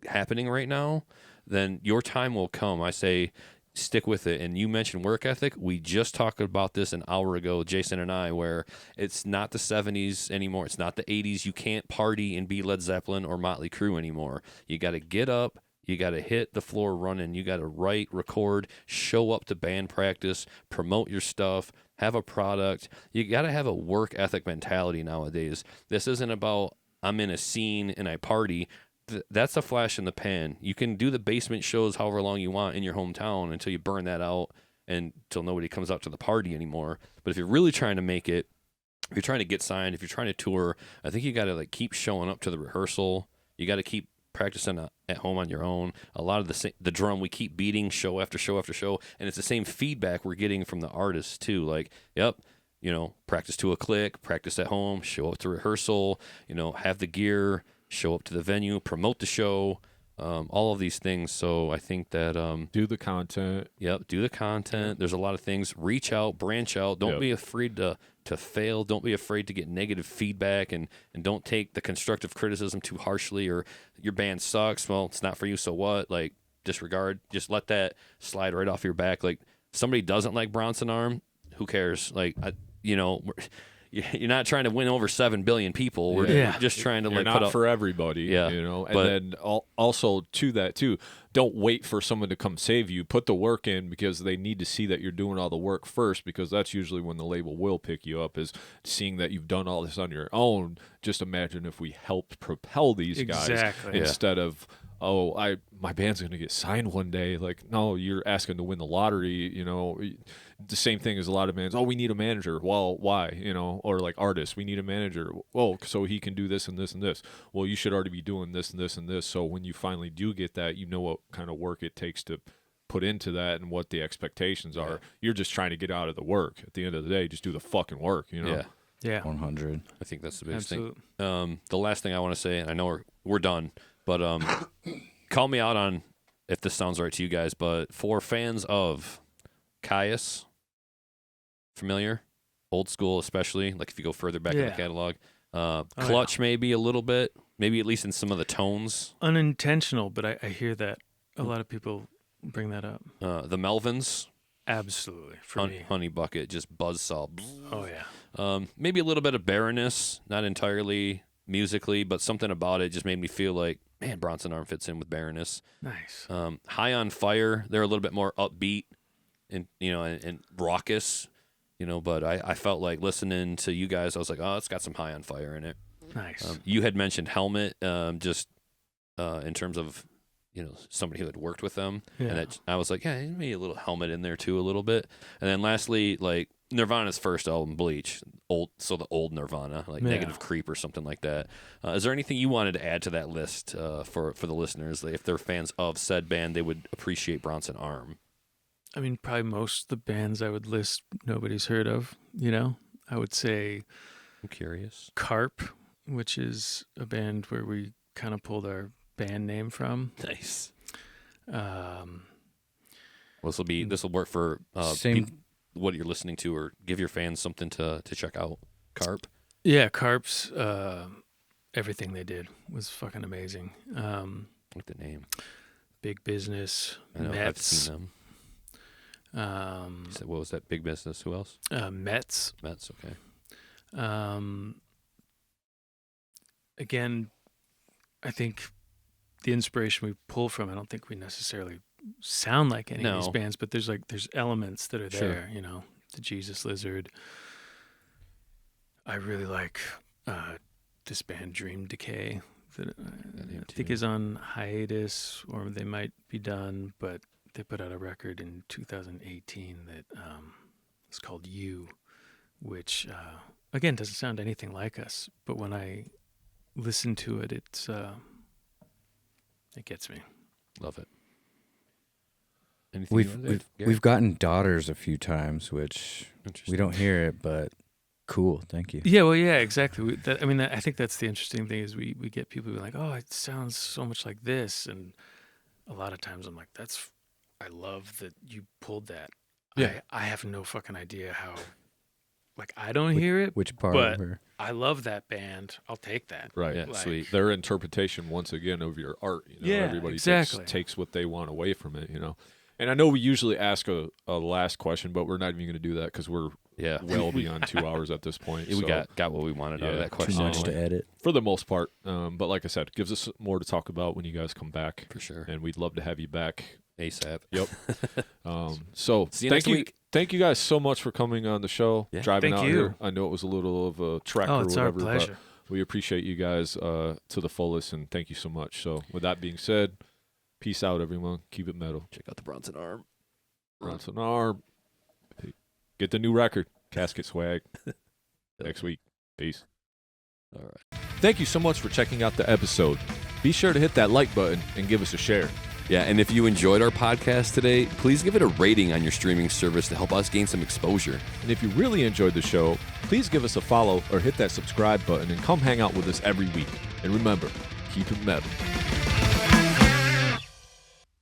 S3: happening right now, then your time will come. I say, stick with it. And you mentioned work ethic. We just talked about this an hour ago, Jason and I, where it's not the 70s anymore. It's not the 80s. You can't party and be Led Zeppelin or Motley Crue anymore. You got to get up. You got to hit the floor running. You got to write, record, show up to band practice, promote your stuff, have a product. You got to have a work ethic mentality nowadays. This isn't about I'm in a scene and I party. That's a flash in the pan. You can do the basement shows however long you want in your hometown until you burn that out and until nobody comes out to the party anymore. But if you're really trying to make it, if you're trying to get signed, if you're trying to tour, I think you got to like keep showing up to the rehearsal. You got to keep practicing at home on your own. A lot of the drum we keep beating show after show after show, and it's the same feedback we're getting from the artists too. Like, yep, practice to a click, practice at home, show up to rehearsal, have the gear, show up to the venue, promote the show, all of these things. So I think that
S1: do the content.
S3: Yep, do the content. There's a lot of things. Reach out, branch out. Don't be afraid to fail. Don't be afraid to get negative feedback, and don't take the constructive criticism too harshly, or your band sucks. Well, it's not for you, so what? Like, disregard. Just let that slide right off your back. Like, somebody doesn't like Bronson Arm, who cares? Like, you're not trying to win over 7 billion people. We're just trying to
S1: You're
S3: put
S1: not
S3: up
S1: for everybody. And then also to that too, don't wait for someone to come save you. Put the work in, because they need to see that you're doing all the work first, because that's usually when the label will pick you up, is seeing that you've done all this on your own. Just imagine if we helped propel these guys instead of, my band's going to get signed one day. Like, no, you're asking to win the lottery, The same thing as a lot of bands. Oh, we need a manager. Well, why? Or like artists, we need a manager. Well, so he can do this and this and this. Well, you should already be doing this and this and this. So when you finally do get that, you know what kind of work it takes to put into that and what the expectations are.
S3: Yeah.
S1: You're just trying to get out of the work. At the end of the day, just do the fucking work,
S4: Yeah.
S2: 100.
S3: I think that's the biggest
S4: Absolutely.
S3: thing. The last thing I want to say, and I know we're done, but call me out on if this sounds right to you guys, but for fans of Caius, familiar, old school especially, like if you go further back in the catalog, Clutch maybe a little bit, maybe at least in some of the tones.
S4: Unintentional, but I hear that a lot of people bring that up.
S3: The Melvins.
S4: Absolutely. For me.
S3: Honey Bucket, just buzzsaw.
S4: Oh, yeah.
S3: Maybe a little bit of barrenness, not entirely musically, but something about it just made me feel like, man, Bronson Arm fits in with barrenness.
S4: Nice.
S3: High on Fire, they're a little bit more upbeat and raucous, but I felt like listening to you guys, I was like, oh, it's got some High on Fire in it.
S4: Nice.
S3: You had mentioned Helmet, just in terms of somebody who had worked with them, and I was like, yeah, maybe a little Helmet in there too, a little bit. And then lastly, like Nirvana's first album, Bleach, the old Nirvana, like Negative Creep or something like that. Is there anything you wanted to add to that list for the listeners? Like, if they're fans of said band, they would appreciate Bronson Arm.
S4: I mean, probably most of the bands I would list, nobody's heard of. I would say
S3: I'm curious.
S4: Carp, which is a band where we kind of pulled our band name from.
S3: Nice.
S4: Um,
S3: Well, this will work for what you're listening to, or give your fans something to check out. Carp.
S4: Yeah, Carp's everything they did was fucking amazing.
S3: Like the name.
S4: Big Business,
S3: I know, I've
S4: Mets.
S3: seen them. You said, what was that? Big Business. Who else?
S4: Mets.
S3: Mets. Okay.
S4: Again, I think the inspiration we pull from, I don't think we necessarily sound like any of these bands, but there's elements that are there, the Jesus Lizard. I really like this band Dream Decay that I think is on hiatus, or they might be done, but they put out a record in 2018 that is called You, which again doesn't sound anything like us, but when I listen to it, it gets me.
S3: Love it. Anything
S2: We've gotten Daughters a few times, which we don't hear it, but cool. Thank you.
S4: Yeah, well, yeah, exactly. I think that's the interesting thing is we get people who are like, oh, it sounds so much like this, and a lot of times I'm like, I love that you pulled that.
S1: Yeah.
S4: I have no fucking idea how. Like, I don't hear it,
S2: Which part
S4: but
S2: of her?
S4: I love that band. I'll take that.
S1: Right.
S3: Yeah,
S4: Like-
S3: sweet.
S1: Their interpretation, once again, of your art.
S4: Yeah,
S1: Everybody
S4: exactly.
S1: takes what they want away from it. And I know we usually ask a last question, but we're not even going to do that because we're well beyond 2 hours at this point.
S3: We got what we wanted out of that question.
S2: Too much to edit.
S1: For the most part. But like I said, it gives us more to talk about when you guys come back.
S3: For sure.
S1: And we'd love to have you back.
S3: ASAP.
S1: Yep. So
S3: See you next week.
S1: Thank you guys so much for coming on the show, driving
S4: Thank
S1: out
S4: you.
S1: here. I know it was a little of a trek or
S4: it's
S1: whatever,
S4: our pleasure.
S1: but we appreciate you guys to the fullest, and thank you so much. So with that being said, peace out, everyone. Keep it metal.
S3: Check out the Bronson Arm.
S1: Bronson Arm. Get the new record, Casket Swag, next week. Peace.
S3: All right.
S1: Thank you so much for checking out the episode. Be sure to hit that like button and give us a share.
S3: Yeah, and if you enjoyed our podcast today, please give it a rating on your streaming service to help us gain some exposure.
S1: And if you really enjoyed the show, please give us a follow or hit that subscribe button and come hang out with us every week. And remember, keep it metal.